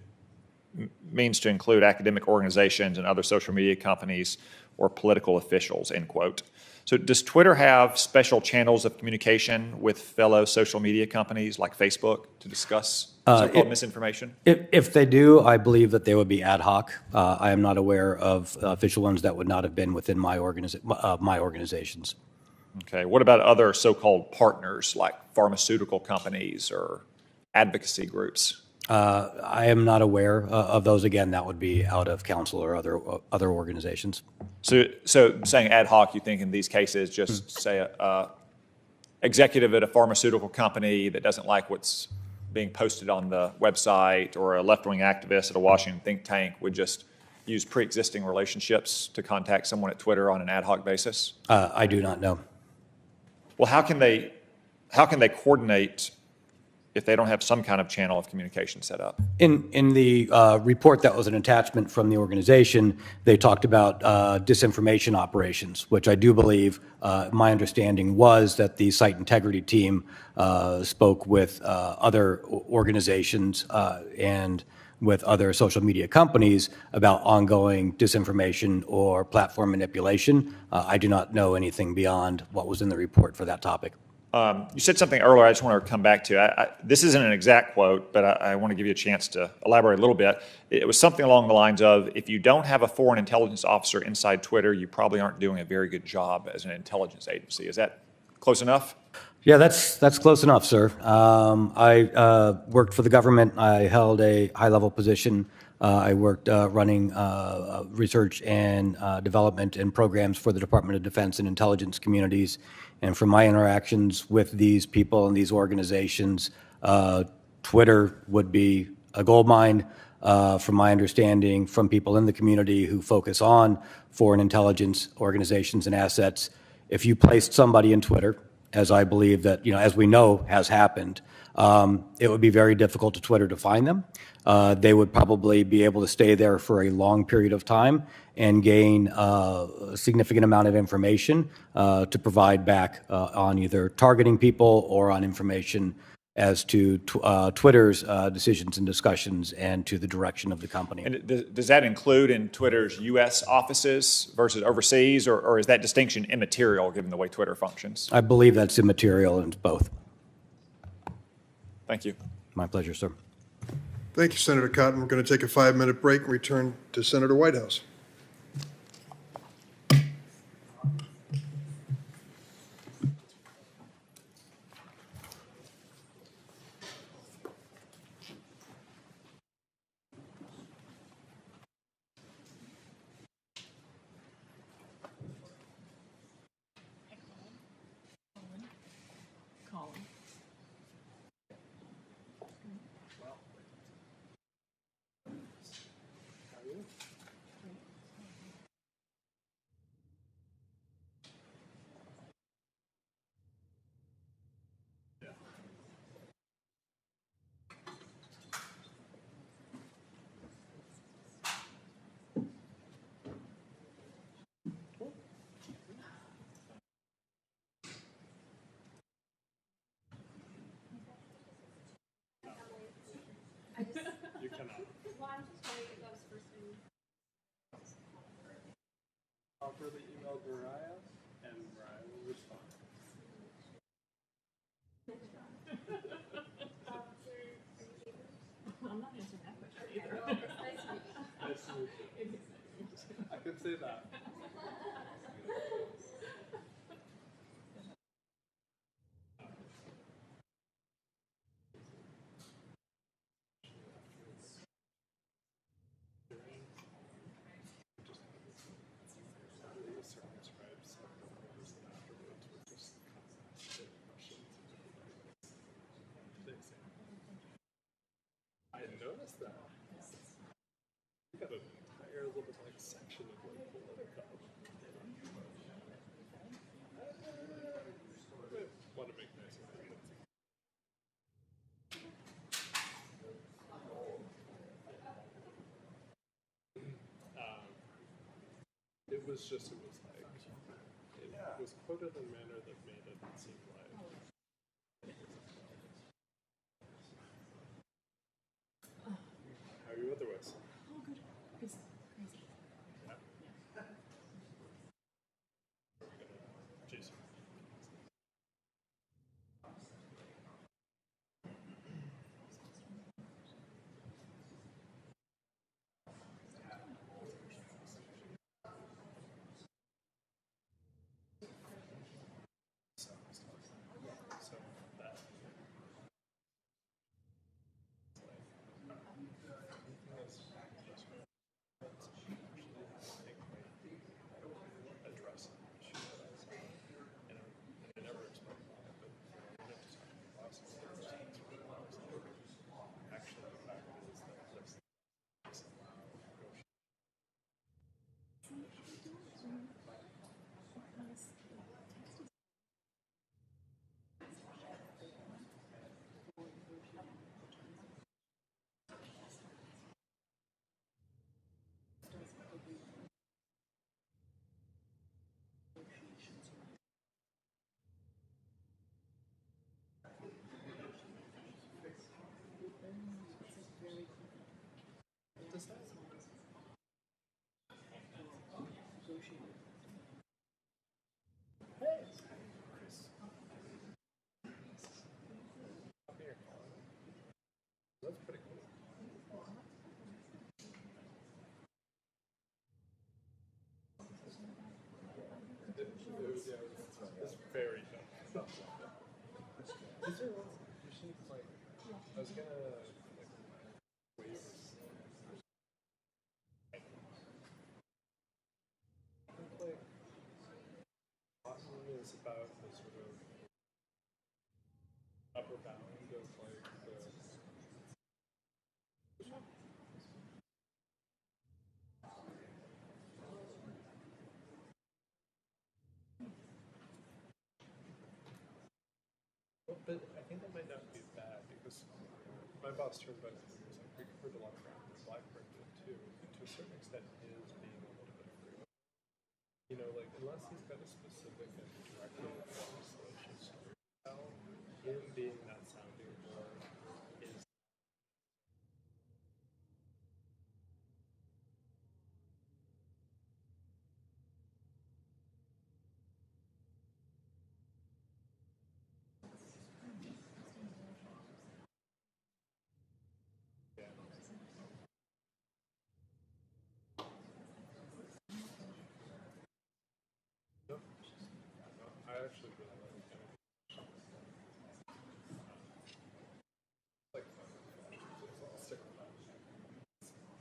means to include academic organizations and other social media companies or political officials, end quote. So does Twitter have special channels of communication with fellow social media companies like Facebook to discuss so-called misinformation? If they do, I believe that they would be ad hoc. I am not aware of official ones that would not have been within my organizations. Okay. What about other so-called partners like pharmaceutical companies or advocacy groups? I am not aware of those. Again, that would be out of council or other organizations. So saying ad hoc, you think in these cases, just say a executive at a pharmaceutical company that doesn't like what's being posted on the website, or a left-wing activist at a Washington think tank would just use pre-existing relationships to contact someone at Twitter on an ad hoc basis? I do not know. Well, how can they coordinate if they don't have some kind of channel of communication set up? In the report that was an attachment from the organization, they talked about disinformation operations, which I do believe, my understanding was that the site integrity team spoke with other organizations and with other social media companies about ongoing disinformation or platform manipulation. I do not know anything beyond what was in the report for that topic. You said something earlier I just want to come back to. This isn't an exact quote, but I want to give you a chance to elaborate a little bit. It was something along the lines of, if you don't have a foreign intelligence officer inside Twitter, you probably aren't doing a very good job as an intelligence agency. Is that close enough? Yeah, that's close enough, sir. I worked for the government. I held a high-level position. I worked running research and development and programs for the Department of Defense and intelligence communities. And from my interactions with these people and these organizations, Twitter would be a gold mine. From my understanding, from people in the community who focus on foreign intelligence organizations and assets, if you placed somebody in Twitter, as I believe that, as we know has happened, it would be very difficult to Twitter to find them. They would probably be able to stay there for a long period of time and gain a significant amount of information to provide back on either targeting people or on information as to Twitter's decisions and discussions and to the direction of the company. And does that include in Twitter's U.S. offices versus overseas, or is that distinction immaterial given the way Twitter functions? I believe that's immaterial in both. Thank you. My pleasure, sir. Thank you, Senator Cotton. We're going to take a 5-minute break and return to Senator Whitehouse. It was quoted in a manner that made it seem like. How are you otherwise? Jason. gonna like waive I think like Latin is about the sort of upper bound of like the well, but I think that might not be bad because my boss turned back to me and was like, we covered a lot of ground with Blackbird did too. To a certain extent, is being a little bit free. You know, like unless he's got a specific and directly legislation style, him being that sounding board is yeah. No, I actually really like I'll stick with that.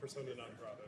Persona non grata.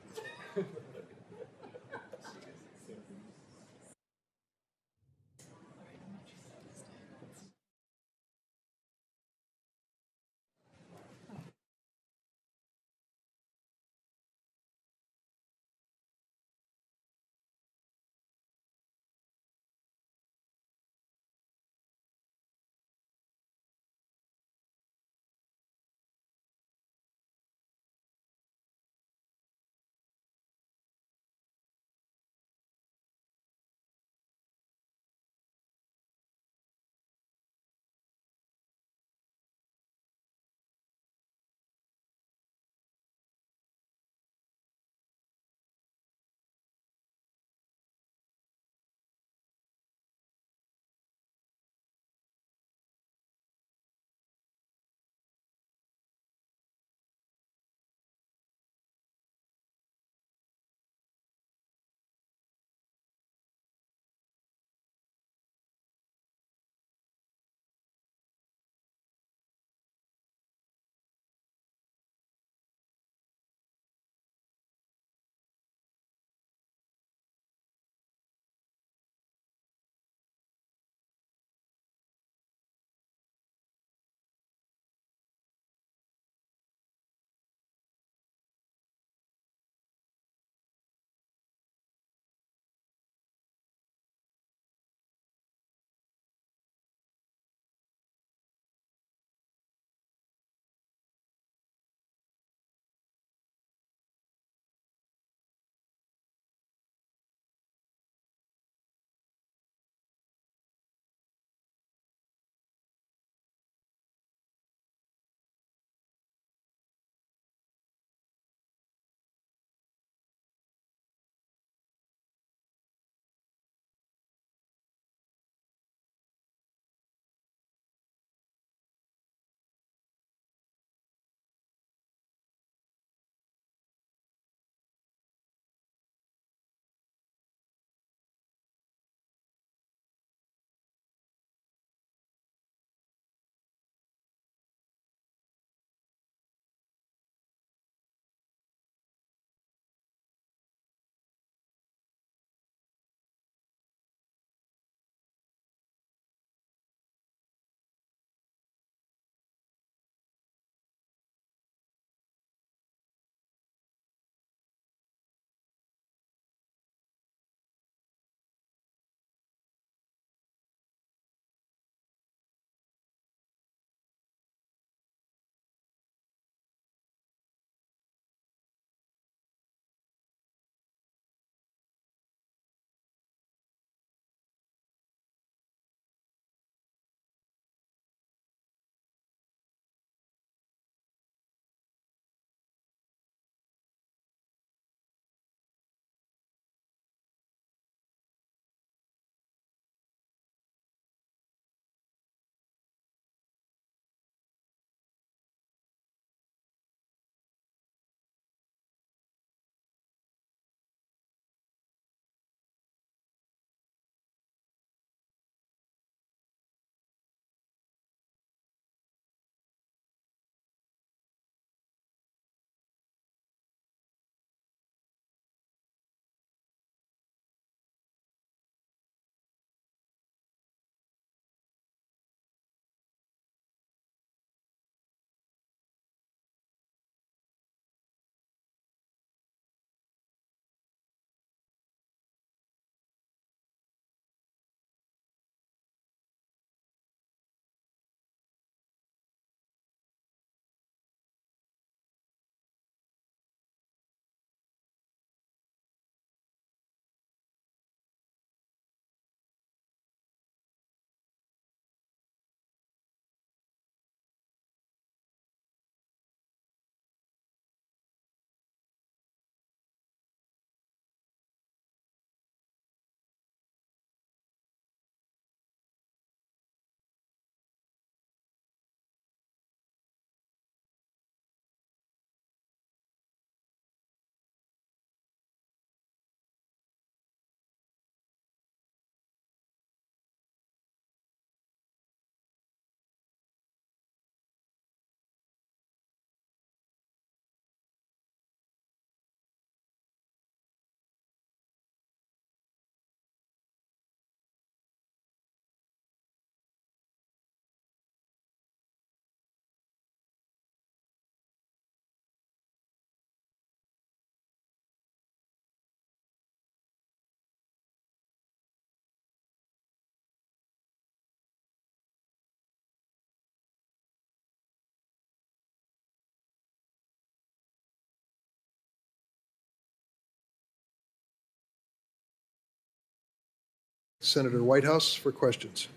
Senator Whitehouse for questions.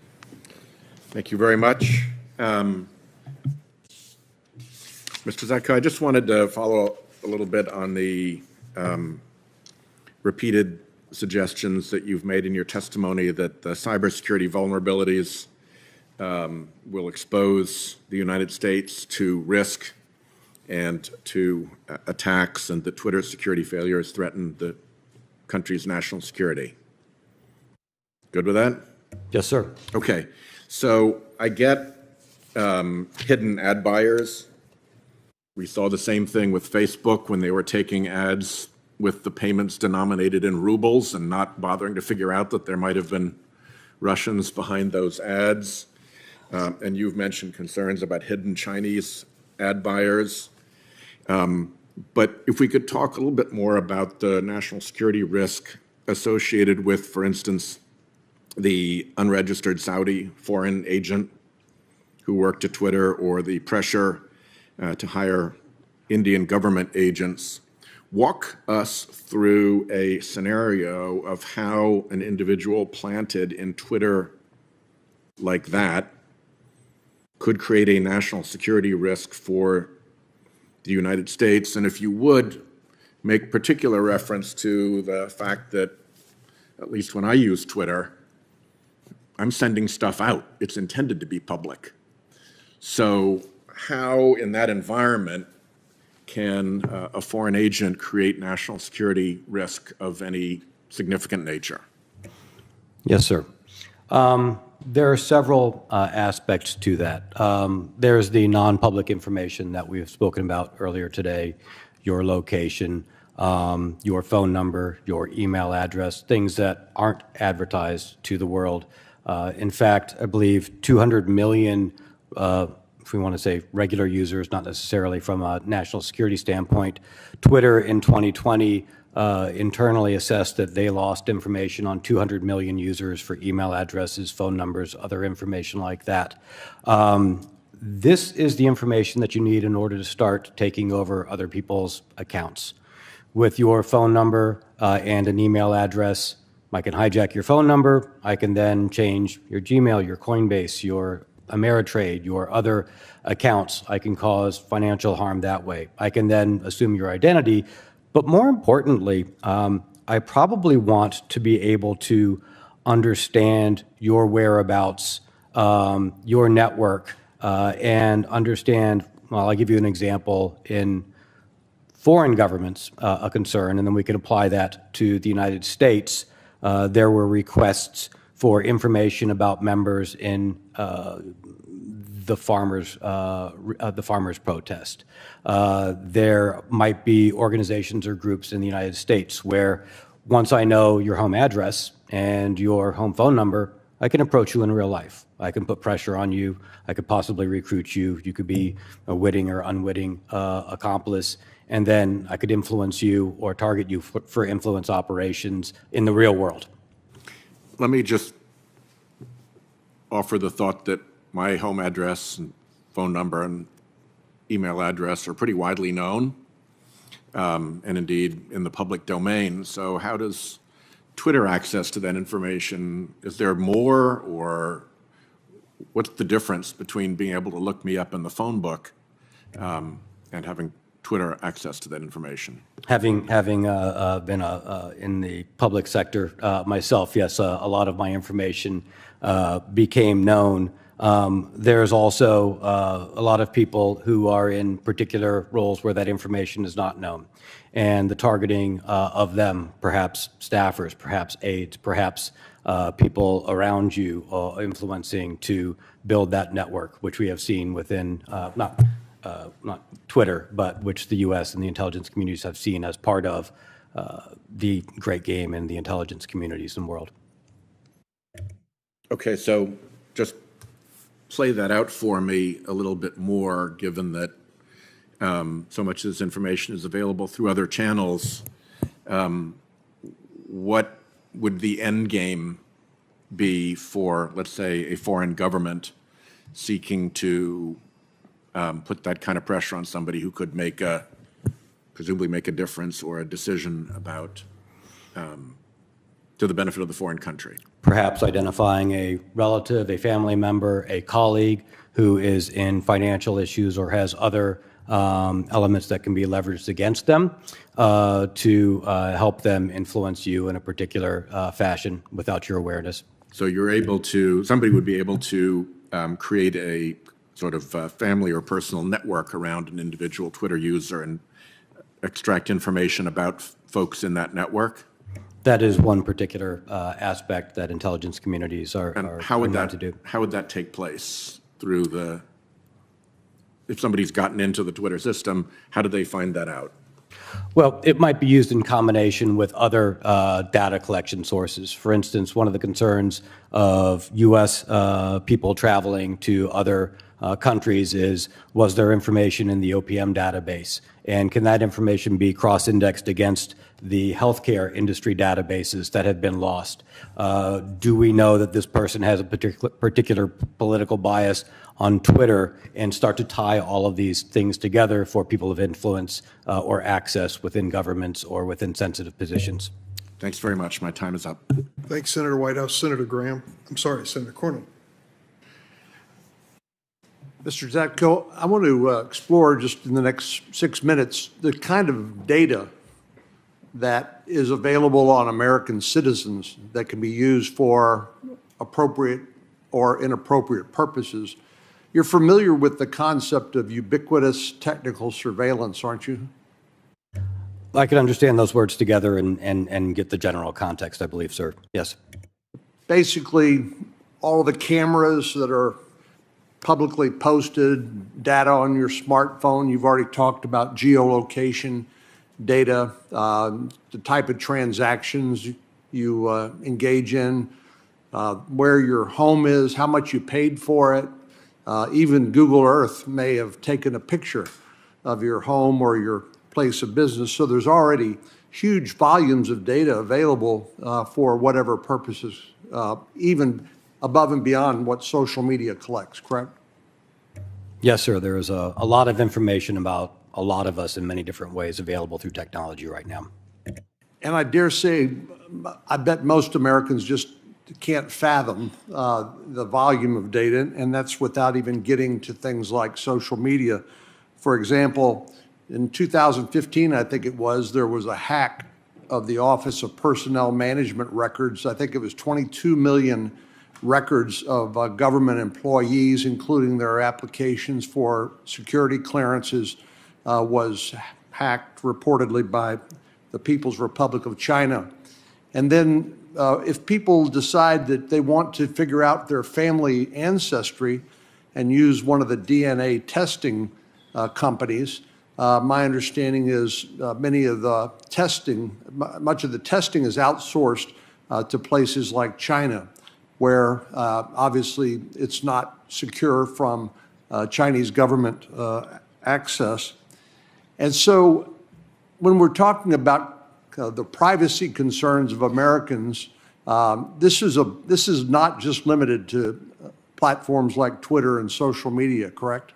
Thank you very much. Mr. Zatko, I just wanted to follow a little bit on the repeated suggestions that you've made in your testimony that the cybersecurity vulnerabilities will expose the United States to risk and to attacks, and that Twitter's security failures threaten the country's national security. Good with that? Yes, sir. Okay. So I get hidden ad buyers. We saw the same thing with Facebook when they were taking ads with the payments denominated in rubles and not bothering to figure out that there might have been Russians behind those ads. And you've mentioned concerns about hidden Chinese ad buyers. But if we could talk a little bit more about the national security risk associated with, for instance, the unregistered Saudi foreign agent who worked at Twitter, or the pressure to hire Indian government agents. Walk us through a scenario of how an individual planted in Twitter like that could create a national security risk for the United States. And if you would, make particular reference to the fact that, at least when I use Twitter, I'm sending stuff out. It's intended to be public. So how, in that environment, can a foreign agent create national security risk of any significant nature? Yes, sir. There are several aspects to that. There's the non-public information that we've spoken about earlier today, your location, your phone number, your email address, things that aren't advertised to the world. In fact, I believe 200 million, if we want to say regular users, not necessarily from a national security standpoint. Twitter in 2020 internally assessed that they lost information on 200 million users for email addresses, phone numbers, other information like that. This is the information that you need in order to start taking over other people's accounts. With your phone number and an email address, I can hijack your phone number. I can then change your Gmail, your Coinbase, your Ameritrade, your other accounts. I can cause financial harm that way. I can then assume your identity. But more importantly, I probably want to be able to understand your whereabouts, your network, and understand, well, I'll give you an example in foreign governments, a concern, and then we can apply that to the United States. There were requests for information about members in the farmers' protest. There might be organizations or groups in the United States where, once I know your home address and your home phone number, I can approach you in real life. I can put pressure on you. I could possibly recruit you. You could be a witting or unwitting accomplice. And then I could influence you or target you for influence operations in the real world. Let me just offer the thought that my home address and phone number and email address are pretty widely known, and indeed in the public domain. So how does Twitter access to that information? Is there more, or what's the difference between being able to look me up in the phone book and having Twitter access to that information? Having been in the public sector myself, yes, a lot of my information became known. There's also a lot of people who are in particular roles where that information is not known. And the targeting of them, perhaps staffers, perhaps aides, perhaps people around you influencing to build that network, which we have seen within, not Twitter, but which the U.S. and the intelligence communities have seen as part of the great game in the intelligence communities and world. Okay, so just play that out for me a little bit more, given that so much of this information is available through other channels. What would the end game be for, let's say, a foreign government seeking to put that kind of pressure on somebody who could presumably make a difference or a decision about to the benefit of the foreign country? Perhaps identifying a relative, a family member, a colleague who is in financial issues or has other elements that can be leveraged against them to help them influence you in a particular fashion without your awareness. So you're able to, somebody would be able to create a sort of family or personal network around an individual Twitter user and extract information about folks in that network? That is one particular aspect that intelligence communities are known to do. How would that take place through the, if somebody's gotten into the Twitter system, how do they find that out? Well, it might be used in combination with other data collection sources. For instance, one of the concerns of U.S. People traveling to other countries is, was there information in the OPM database? And can that information be cross-indexed against the healthcare industry databases that have been lost? Do we know that this person has a particular political bias on Twitter, and start to tie all of these things together for people of influence or access within governments or within sensitive positions? Thanks very much. My time is up. Thanks, Senator Whitehouse. Senator Graham. I'm sorry, Senator Cornyn. Mr. Zatko, I want to explore just in the next 6 minutes the kind of data that is available on American citizens that can be used for appropriate or inappropriate purposes. You're familiar with the concept of ubiquitous technical surveillance, aren't you? I can understand those words together and get the general context, I believe, sir. Yes. Basically, all of the cameras that are publicly posted, data on your smartphone, you've already talked about geolocation data, the type of transactions you engage in, where your home is, how much you paid for it. Even Google Earth may have taken a picture of your home or your place of business. So there's already huge volumes of data available for whatever purposes, even above and beyond what social media collects, correct? Yes, sir. There is a lot of information about a lot of us in many different ways available through technology right now. And I dare say, I bet most Americans just can't fathom the volume of data, and that's without even getting to things like social media. For example, in 2015, I think it was, there was a hack of the Office of Personnel Management records. I think it was 22 million records of government employees, including their applications for security clearances, was hacked reportedly by the People's Republic of China. And then if people decide that they want to figure out their family ancestry and use one of the DNA testing companies, my understanding is much of the testing is outsourced to places like China, where obviously it's not secure from Chinese government access. And so when we're talking about the privacy concerns of Americans, this is not just limited to platforms like Twitter and social media, correct?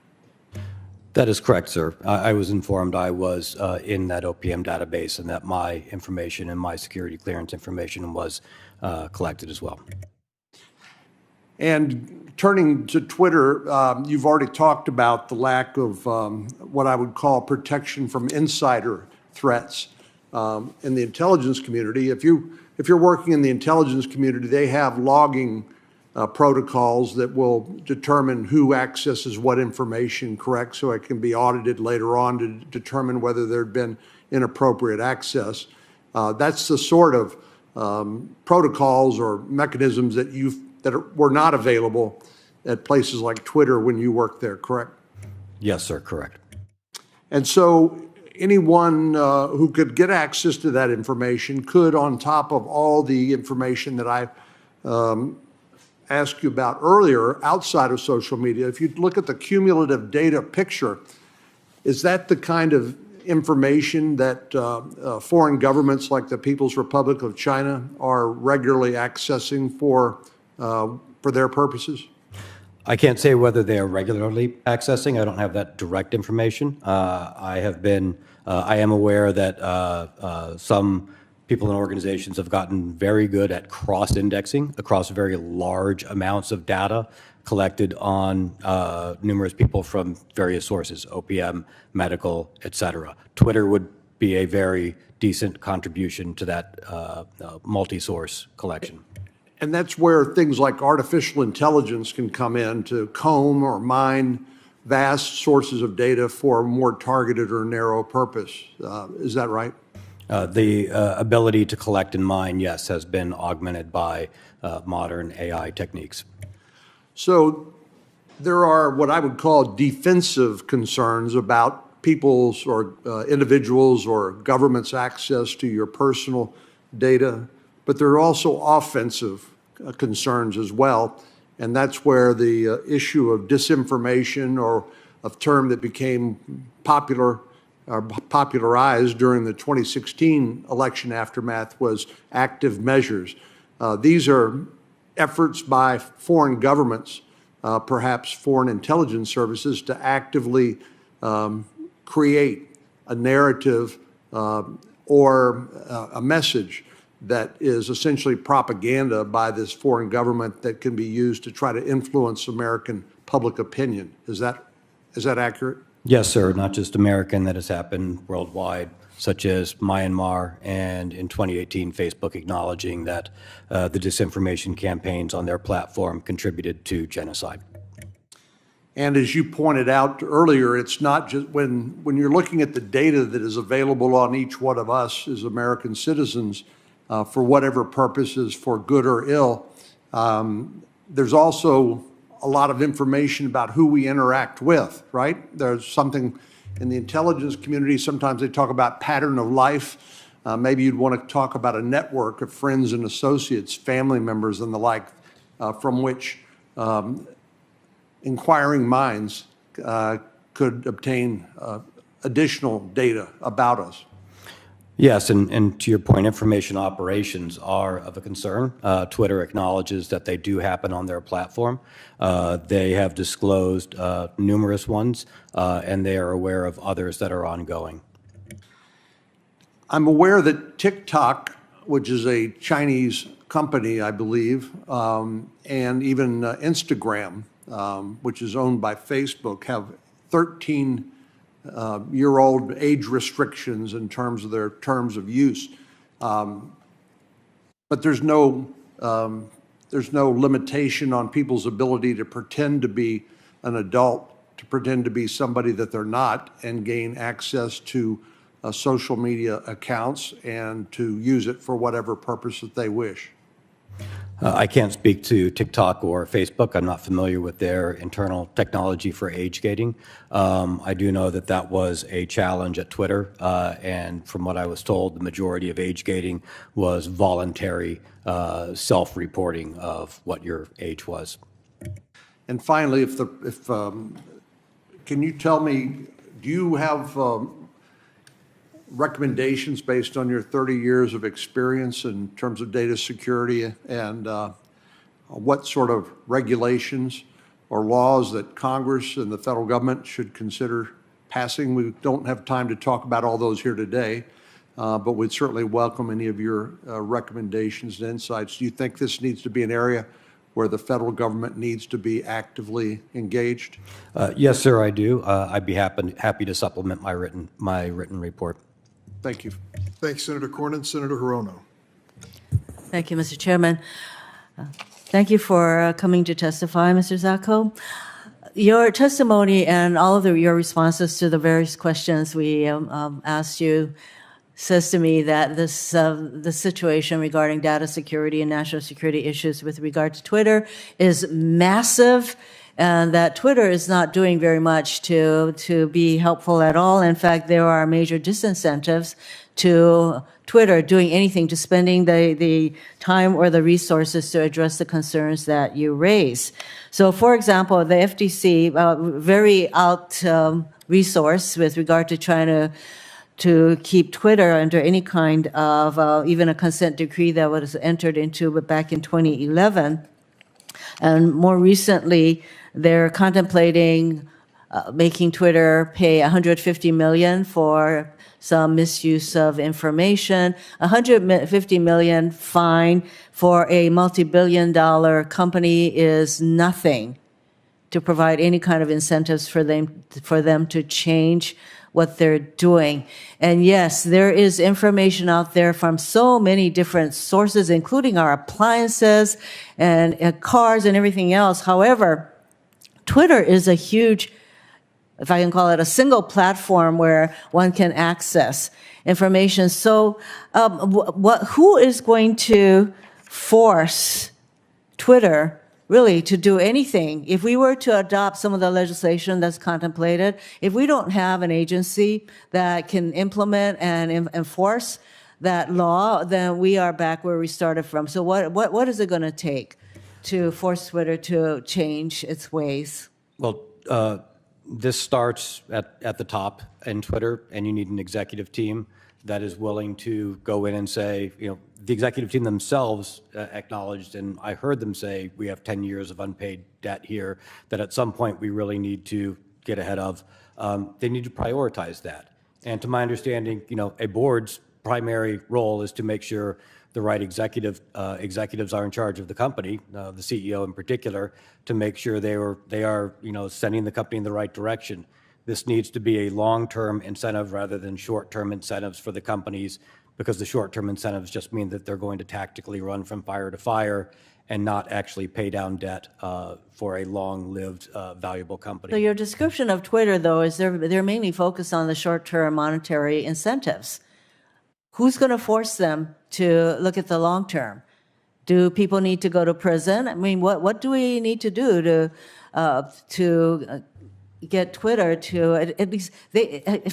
That is correct, sir. I was informed I was in that OPM database and that my information and my security clearance information was collected as well. And turning to Twitter, you've already talked about the lack of what I would call protection from insider threats in the intelligence community. If you're working in the intelligence community, they have logging protocols that will determine who accesses what information, correct? So it can be audited later on to determine whether there had been inappropriate access. That's the sort of protocols or mechanisms that were not available at places like Twitter when you worked there, correct? Yes, sir, correct. And so anyone who could get access to that information could, on top of all the information that I asked you about earlier outside of social media, if you look at the cumulative data picture, is that the kind of information that foreign governments like the People's Republic of China are regularly accessing for their purposes? I can't say whether they are regularly accessing. I don't have that direct information. I am aware that some people and organizations have gotten very good at cross-indexing across very large amounts of data collected on numerous people from various sources, OPM, medical, et cetera. Twitter would be a very decent contribution to that multi-source collection. And that's where things like artificial intelligence can come in to comb or mine vast sources of data for a more targeted or narrow purpose. Is that right? The ability to collect and mine, yes, has been augmented by modern AI techniques. So there are what I would call defensive concerns about people's or individuals or government's access to your personal data, but there are also offensive concerns as well. And that's where the issue of disinformation, or a term that became popularized during the 2016 election aftermath, was active measures. These are efforts by foreign governments, perhaps foreign intelligence services, to actively create a narrative or a message that is essentially propaganda by this foreign government that can be used to try to influence American public opinion. Is that accurate? Yes, sir. Not just American, that has happened worldwide, such as Myanmar, and in 2018, Facebook acknowledging that the disinformation campaigns on their platform contributed to genocide. And as you pointed out earlier, it's not just when you're looking at the data that is available on each one of us as American citizens, for whatever purposes, for good or ill, there's also a lot of information about who we interact with, right? There's something in the intelligence community, sometimes they talk about pattern of life. Maybe you'd want to talk about a network of friends and associates, family members and the like, from which inquiring minds could obtain additional data about us. Yes, and to your point, information operations are of a concern. Twitter acknowledges that they do happen on their platform. They have disclosed numerous ones, and they are aware of others that are ongoing. I'm aware that TikTok, which is a Chinese company, I believe, and even Instagram, which is owned by Facebook, have 13-year-old age restrictions in terms of their terms of use. But there's no limitation on people's ability to pretend to be an adult, to pretend to be somebody that they're not, and gain access to social media accounts and to use it for whatever purpose that they wish. I can't speak to TikTok or Facebook. I'm not familiar with their internal technology for age gating. I do know that that was a challenge at Twitter, and from what I was told, the majority of age gating was voluntary self-reporting of what your age was. And finally, can you tell me, do you have recommendations based on your 30 years of experience in terms of data security, and what sort of regulations or laws that Congress and the federal government should consider passing? We don't have time to talk about all those here today, but we'd certainly welcome any of your recommendations and insights. Do you think this needs to be an area where the federal government needs to be actively engaged? Yes, sir, I do. I'd be happy to supplement my written report. Thank you. Thanks, Senator Cornyn. Senator Hirono. Thank you, Mr. Chairman. Thank you for coming to testify, Mr. Zacko. Your testimony and all of your responses to the various questions we asked you says to me that the situation regarding data security and national security issues with regard to Twitter is massive, and that Twitter is not doing very much to be helpful at all. In fact, there are major disincentives to Twitter doing anything, to spending the time or the resources to address the concerns that you raise. So, for example, the FTC, very out-resourced with regard to trying to keep Twitter under any kind of even a consent decree that was entered into back in 2011. And more recently, they're contemplating making Twitter pay $150 million for some misuse of information, $150 million fine for a multi-billion-dollar company is nothing to provide any kind of incentives for them to change what they're doing. And yes, there is information out there from so many different sources, including our appliances and cars and everything else. However, Twitter is a huge, if I can call it, a single platform where one can access information. So who is going to force Twitter really to do anything? If we were to adopt some of the legislation that's contemplated, if we don't have an agency that can implement and enforce that law, then we are back where we started from. So what is it going to take to force Twitter to change its ways? Well, this starts at the top in Twitter, and you need an executive team that is willing to go in and say, the executive team themselves acknowledged, and I heard them say, we have 10 years of unpaid debt here that at some point we really need to get ahead of. They need to prioritize that. And to my understanding, a board's primary role is to make sure the right executives are in charge of the company, the CEO in particular, to make sure they are sending the company in the right direction. This needs to be a long-term incentive rather than short-term incentives for the companies, because the short-term incentives just mean that they're going to tactically run from fire to fire and not actually pay down debt for a long-lived, valuable company. So your description of Twitter, though, is they're mainly focused on the short-term monetary incentives. Who's going to force them to look at the long term? Do people need to go to prison? I mean, what do we need to do to get Twitter to at least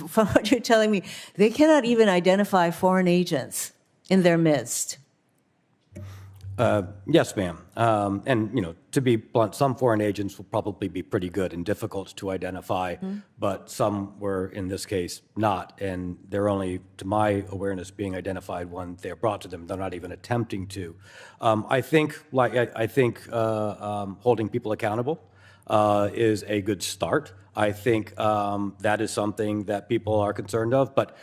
from what you're telling me, they cannot even identify foreign agents in their midst. Yes, ma'am. And to be blunt, some foreign agents will probably be pretty good and difficult to identify, but some were, in this case, not, and they're only, to my awareness, being identified when they're brought to them. They're not even attempting to. I think holding people accountable is a good start. I think that is something that people are concerned of, but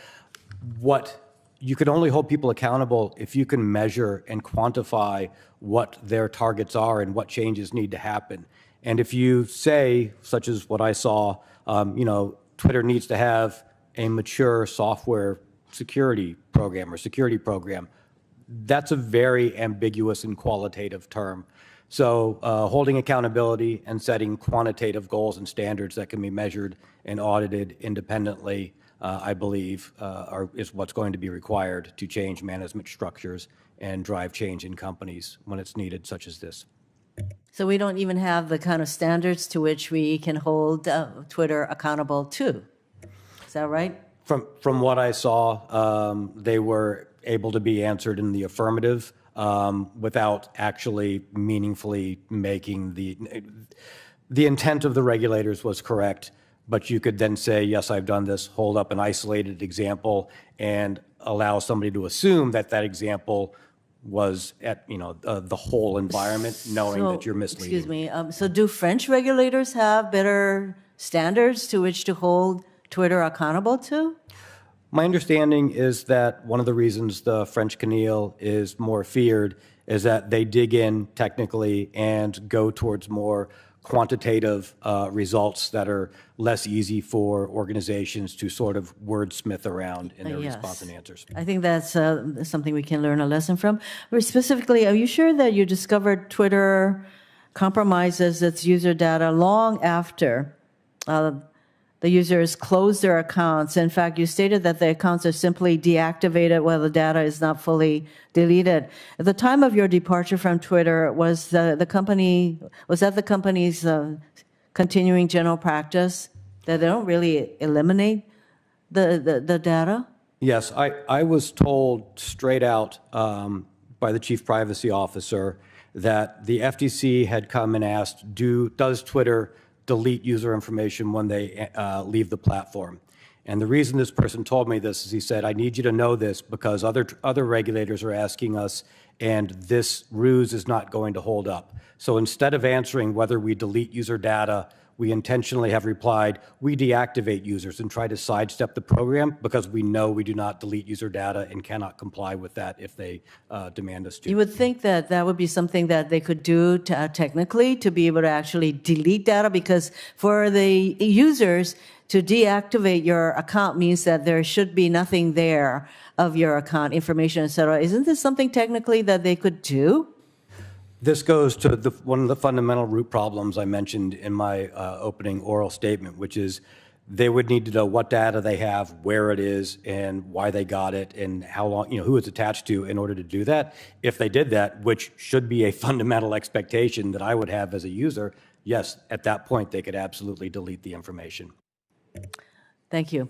you can only hold people accountable if you can measure and quantify what their targets are and what changes need to happen. And if you say, such as what I saw, Twitter needs to have a mature software security program, that's a very ambiguous and qualitative term. So holding accountability and setting quantitative goals and standards that can be measured and audited independently, I believe, is what's going to be required to change management structures and drive change in companies when it's needed, such as this. So we don't even have the kind of standards to which we can hold Twitter accountable to. Is that right? From what I saw, they were able to be answered in the affirmative without actually meaningfully making the intent of the regulators was correct. But you could then say, yes, I've done this, hold up an isolated example, and allow somebody to assume that that example was at the whole environment, knowing that you're misleading. Excuse me. So do French regulators have better standards to which to hold Twitter accountable to? My understanding is that one of the reasons the French CNIL is more feared is that they dig in technically and go towards more quantitative results that are less easy for organizations to sort of wordsmith around in their response and answers. I think that's something we can learn a lesson from. Very specifically, are you sure that you discovered Twitter compromises its user data long after the users close their accounts? In fact, you stated that the accounts are simply deactivated while the data is not fully deleted. At the time of your departure from Twitter, was that the company's continuing general practice that they don't really eliminate the data? Yes, I was told straight out by the chief privacy officer that the FTC had come and asked, does Twitter delete user information when they leave the platform? And the reason this person told me this is he said, I need you to know this because other regulators are asking us and this ruse is not going to hold up. So instead of answering whether we delete user data we intentionally have replied, we deactivate users and try to sidestep the program because we know we do not delete user data and cannot comply with that if they demand us to. You would think that that would be something that they could do technically to be able to actually delete data, because for the users to deactivate your account means that there should be nothing there of your account information, et cetera. Isn't this something technically that they could do? This goes to one of the fundamental root problems I mentioned in my opening oral statement, which is they would need to know what data they have, where it is, and why they got it, and how long, who it's attached to in order to do that. If they did that, which should be a fundamental expectation that I would have as a user, yes, at that point, they could absolutely delete the information. Thank you.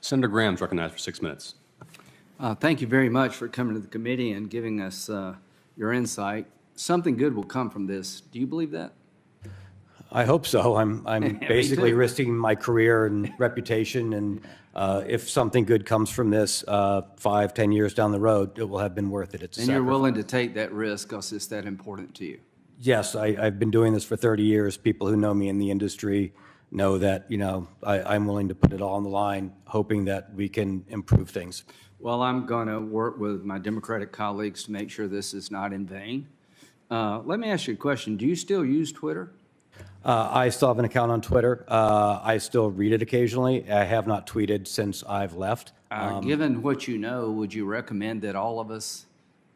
Senator Graham's recognized for 6 minutes. Thank you very much for coming to the committee and giving us your insight. Something good will come from this. Do you believe that? I hope so. I'm basically too. risking my career and reputation, and if something good comes from this 5, 10 years down the road, it will have been worth it. It's a And you're sacrifice. willing to take that risk because it's that important to you. Yes, I've been doing this for 30 years. People who know me in the industry know that, I'm willing to put it all on the line, hoping that we can improve things. Well, I'm going to work with my Democratic colleagues to make sure this is not in vain. Let me ask you a question. Do you still use Twitter? I still have an account on Twitter. I still read it occasionally. I have not tweeted since I've left. Given what you know, would you recommend that all of us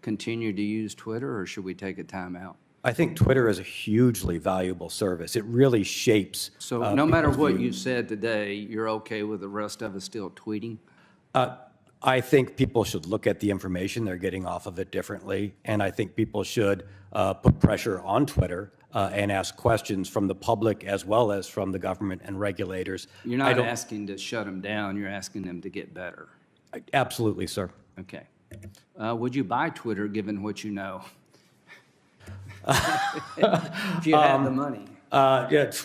continue to use Twitter, or should we take a time out? I think Twitter is a hugely valuable service. It really shapes. So no matter people's what view. you said today, you're okay with the rest of us still tweeting? I think people should look at the information they're getting off of it differently, and I think people should put pressure on Twitter and ask questions from the public as well as from the government and regulators. You're not asking to shut them down, you're asking them to get better. Absolutely, sir. Okay. Would you buy Twitter given what you know? If you had the money. I guess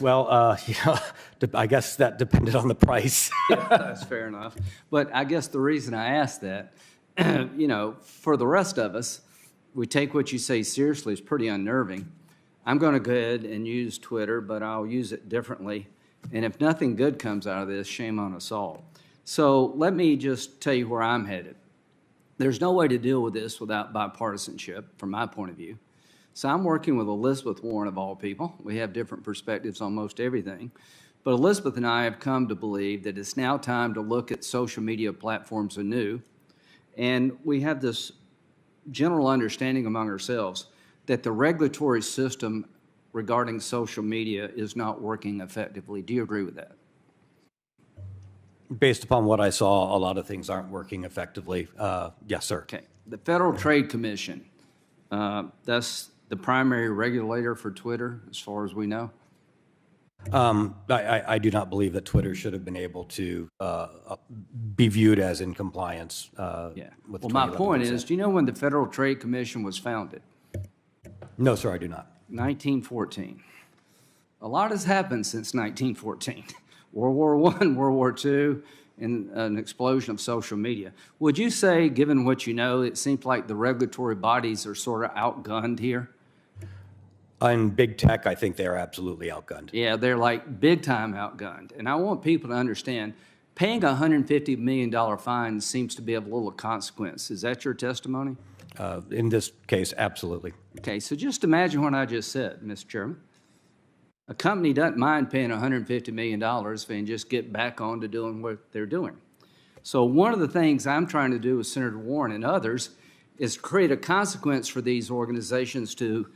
that depended on the price. That's fair enough. But I guess the reason I asked that, for the rest of us, we take what you say seriously. It's pretty unnerving. I'm going to go ahead and use Twitter, but I'll use it differently. And if nothing good comes out of this, shame on us all. So let me just tell you where I'm headed. There's no way to deal with this without bipartisanship, from my point of view. So I'm working with Elizabeth Warren, of all people. We have different perspectives on most everything. But Elizabeth and I have come to believe that it's now time to look at social media platforms anew. And we have this general understanding among ourselves that the regulatory system regarding social media is not working effectively. Do you agree with that? Based upon what I saw, a lot of things aren't working effectively. Yes, sir. Okay. The Federal Trade Commission, that's the primary regulator for Twitter, as far as we know? I do not believe that Twitter should have been able to be viewed as in compliance with Well, my 2011 point is, consent. do you know when the Federal Trade Commission was founded? No, sir, I do not. 1914. A lot has happened since 1914. World War I, World War II, and an explosion of social media. Would you say, given what you know, it seems like the regulatory bodies are sort of outgunned here? In big tech, I think they are absolutely outgunned. Yeah, they're like big time outgunned. And I want people to understand, paying a $150 million fine seems to be of little consequence. Is that your testimony? In this case, absolutely. Okay, so just imagine what I just said, Mr. Chairman. A company doesn't mind paying $150 million if they can just get back on to doing what they're doing. So one of the things I'm trying to do with Senator Warren and others is create a consequence for these organizations to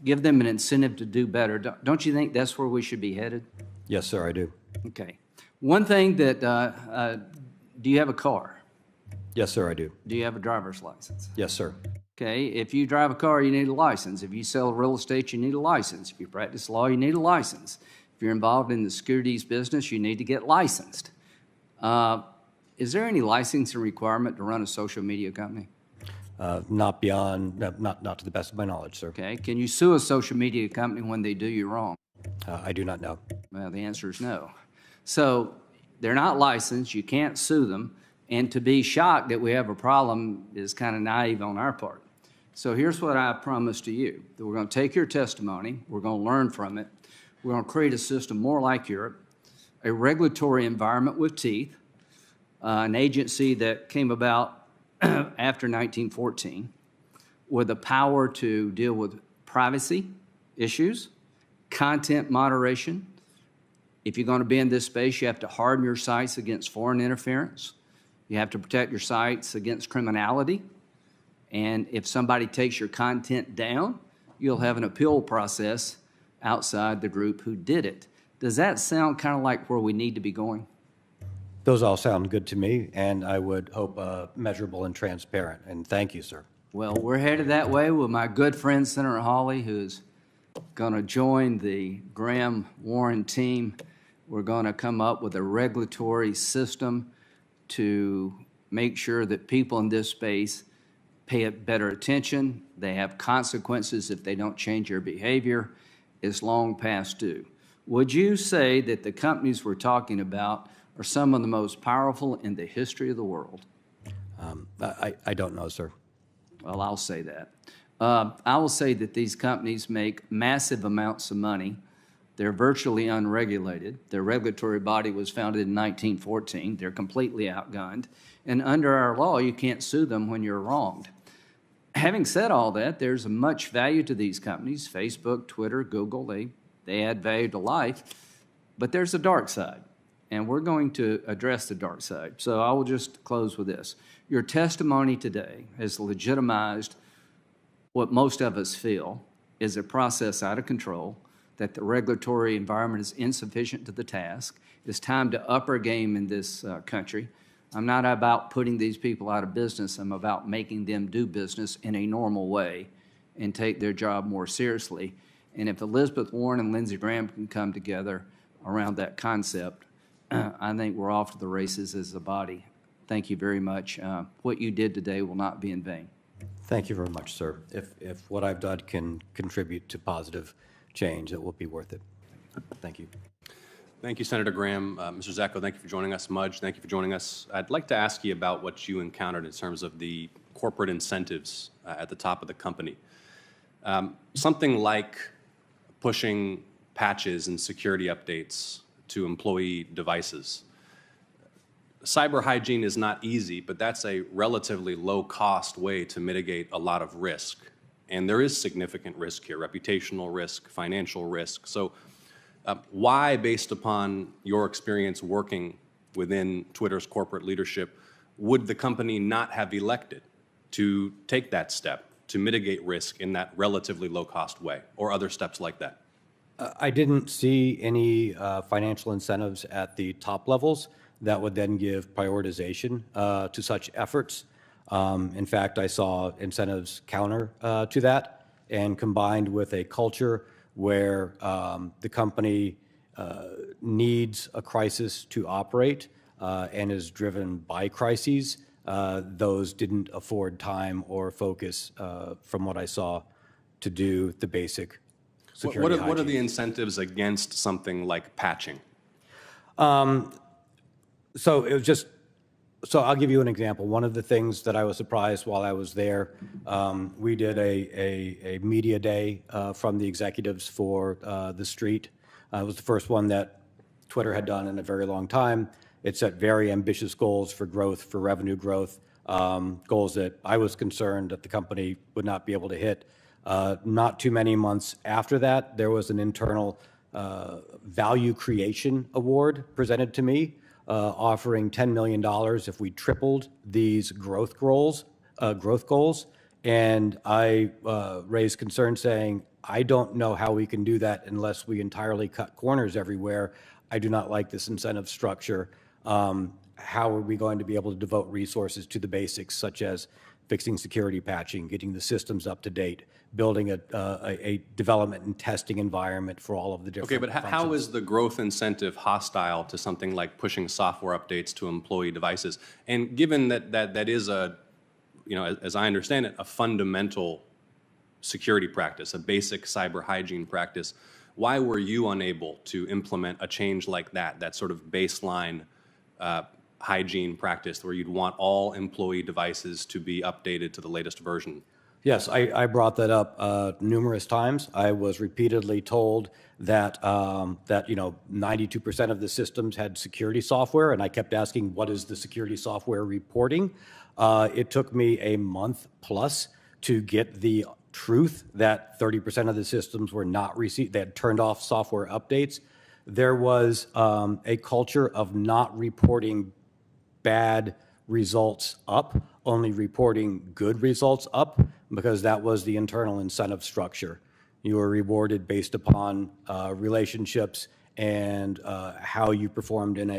give them an incentive to do better. Don't you think that's where we should be headed? Yes, sir, I do. Okay. One thing that, do you have a car? Yes, sir, I do. Do you have a driver's license? Yes, sir. Okay, if you drive a car, you need a license. If you sell real estate, you need a license. If you practice law, you need a license. If you're involved in the securities business, you need to get licensed. Is there any licensing requirement to run a social media company? Not beyond, not to the best of my knowledge, sir. Okay, can you sue a social media company when they do you wrong? I do not know. Well, the answer is no. So they're not licensed, you can't sue them, and to be shocked that we have a problem is kind of naive on our part. So here's what I promise to you, that we're going to take your testimony, we're going to learn from it, we're going to create a system more like Europe, a regulatory environment with teeth, an agency that came about after 1914 with the power to deal with privacy issues, content moderation. If you're going to be in this space, you have to harden your sites against foreign interference. You have to protect your sites against criminality. And if somebody takes your content down, you'll have an appeal process outside the group who did it. Does that sound kind of like where we need to be going? Those all sound good to me, and I would hope measurable and transparent. And thank you, sir. Well, we're headed that way with my good friend Senator Hawley, who's going to join the Graham-Warren team. We're going to come up with a regulatory system to make sure that people in this space pay better attention. They have consequences if they don't change their behavior. It's long past due. Would you say that the companies we're talking about are some of the most powerful in the history of the world? I don't know, sir. Well, I'll say that. I will say that these companies make massive amounts of money. They're virtually unregulated. Their regulatory body was founded in 1914. They're completely outgunned. And under our law, you can't sue them when you're wronged. Having said all that, there's much value to these companies, Facebook, Twitter, Google. They add value to life. But there's a dark side, and we're going to address the dark side. So I will just close with this. Your testimony today has legitimized what most of us feel is a process out of control, that the regulatory environment is insufficient to the task. It's time to up our game in this country. I'm not about putting these people out of business. I'm about making them do business in a normal way and take their job more seriously. And if Elizabeth Warren and Lindsey Graham can come together around that concept, I think we're off to the races as a body. Thank you very much. What you did today will not be in vain. Thank you very much, sir. If what I've done can contribute to positive change, it will be worth it. Thank you. Thank you, Senator Graham. Mr. Zacko, thank you for joining us. Mudge, thank you for joining us. I'd like to ask you about what you encountered in terms of the corporate incentives at the top of the company. Something like pushing patches and security updates to employee devices. Cyber hygiene is not easy, but that's a relatively low-cost way to mitigate a lot of risk. And there is significant risk here, reputational risk, financial risk. So why, based upon your experience working within Twitter's corporate leadership, would the company not have elected to take that step to mitigate risk in that relatively low-cost way, or other steps like that? I didn't see any financial incentives at the top levels that would then give prioritization to such efforts. In fact, I saw incentives counter to that, and combined with a culture where the company needs a crisis to operate and is driven by crises, those didn't afford time or focus, from what I saw, to do the basic security What are the incentives against something like patching? So it was just, so I'll give you an example. One of the things that I was surprised while I was there, we did a media day from the executives for the street. It was the first one that Twitter had done in a very long time. It set very ambitious goals for growth, for revenue growth, goals that I was concerned that the company would not be able to hit. Not too many months after that, there was an internal value creation award presented to me, offering $10 million if we tripled these growth goals. And I raised concern saying, I don't know how we can do that unless we entirely cut corners everywhere. I do not like this incentive structure. How are we going to be able to devote resources to the basics, such as fixing security patching, getting the systems up to date, building a development and testing environment for all of the different Okay, but how functions. is the growth incentive hostile to something like pushing software updates to employee devices? And given that is a, as I understand it, a fundamental security practice, a basic cyber hygiene practice, why were you unable to implement a change like that sort of baseline hygiene practice where you'd want all employee devices to be updated to the latest version? Yes, I brought that up numerous times. I was repeatedly told that 92% of the systems had security software, and I kept asking, what is the security software reporting? It took me a month plus to get the truth that 30% of the systems were not received. They had turned off software updates. There was a culture of not reporting bad results up, only reporting good results up, because that was the internal incentive structure. You were rewarded based upon relationships and how you performed in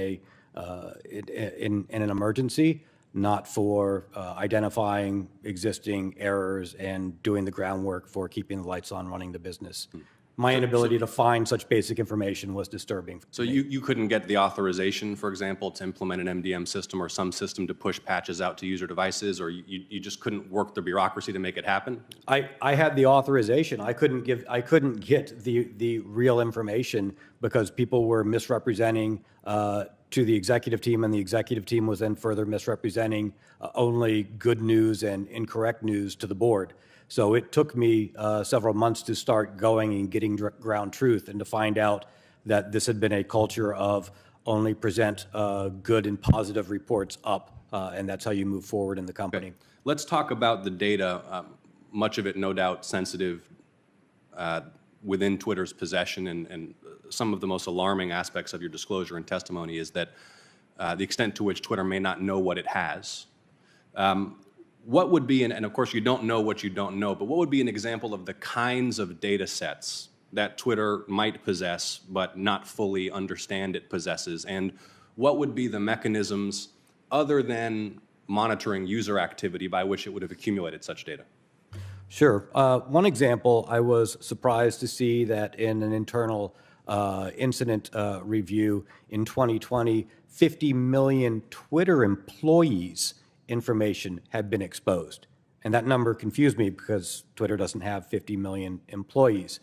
an emergency, not for identifying existing errors and doing the groundwork for keeping the lights on, running the business. My inability to find such basic information was disturbing. So you couldn't get the authorization, for example, to implement an MDM system or some system to push patches out to user devices, or you just couldn't work the bureaucracy to make it happen? I had the authorization. I couldn't get the real information because people were misrepresenting to the executive team, and the executive team was then further misrepresenting only good news and incorrect news to the board. So it took me several months to start going and getting ground truth and to find out that this had been a culture of only present good and positive reports up, and that's how you move forward in the company. Okay. Let's talk about the data, much of it no doubt sensitive within Twitter's possession, and some of the most alarming aspects of your disclosure and testimony is that the extent to which Twitter may not know what it has. What would be, and of course you don't know what you don't know, but what would be an example of the kinds of data sets that Twitter might possess but not fully understand it possesses? And what would be the mechanisms other than monitoring user activity by which it would have accumulated such data? Sure. One example, I was surprised to see that in an internal incident review in 2020, 50 million Twitter employees' information had been exposed. And that number confused me because Twitter doesn't have 50 million employees.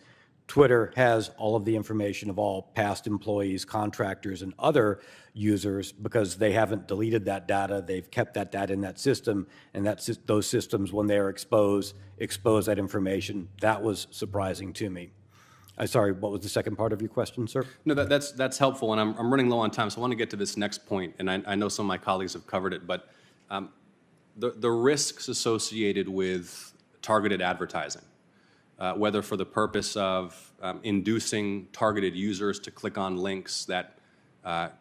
Twitter has all of the information of all past employees, contractors, and other users because they haven't deleted that data. They've kept that data in that system, and those systems, when they are expose that information. That was surprising to me. Sorry, what was the second part of your question, sir? No, that's helpful, and I'm running low on time, so I want to get to this next point, and I know some of my colleagues have covered it, but the risks associated with targeted advertising, whether for the purpose of inducing targeted users to click on links that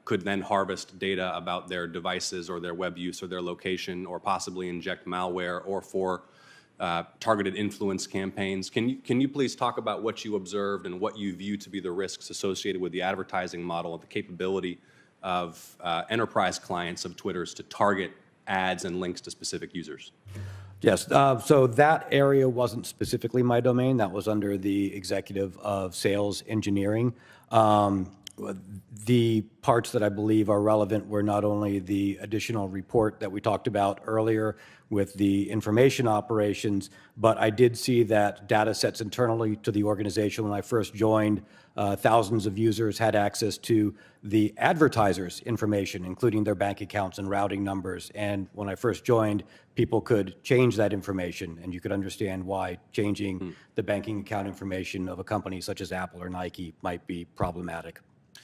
could then harvest data about their devices or their web use or their location, or possibly inject malware, or for targeted influence campaigns. Can you please talk about what you observed and what you view to be the risks associated with the advertising model and the capability of enterprise clients of Twitter's to target ads and links to specific users? Yes, so that area wasn't specifically my domain. That was under the executive of sales engineering. The parts that I believe are relevant were not only the additional report that we talked about earlier with the information operations, but I did see that data sets internally to the organization when I first joined, thousands of users had access to the advertisers' information, including their bank accounts and routing numbers. And when I first joined, people could change that information, and you could understand why changing the banking account information of a company such as Apple or Nike might be problematic.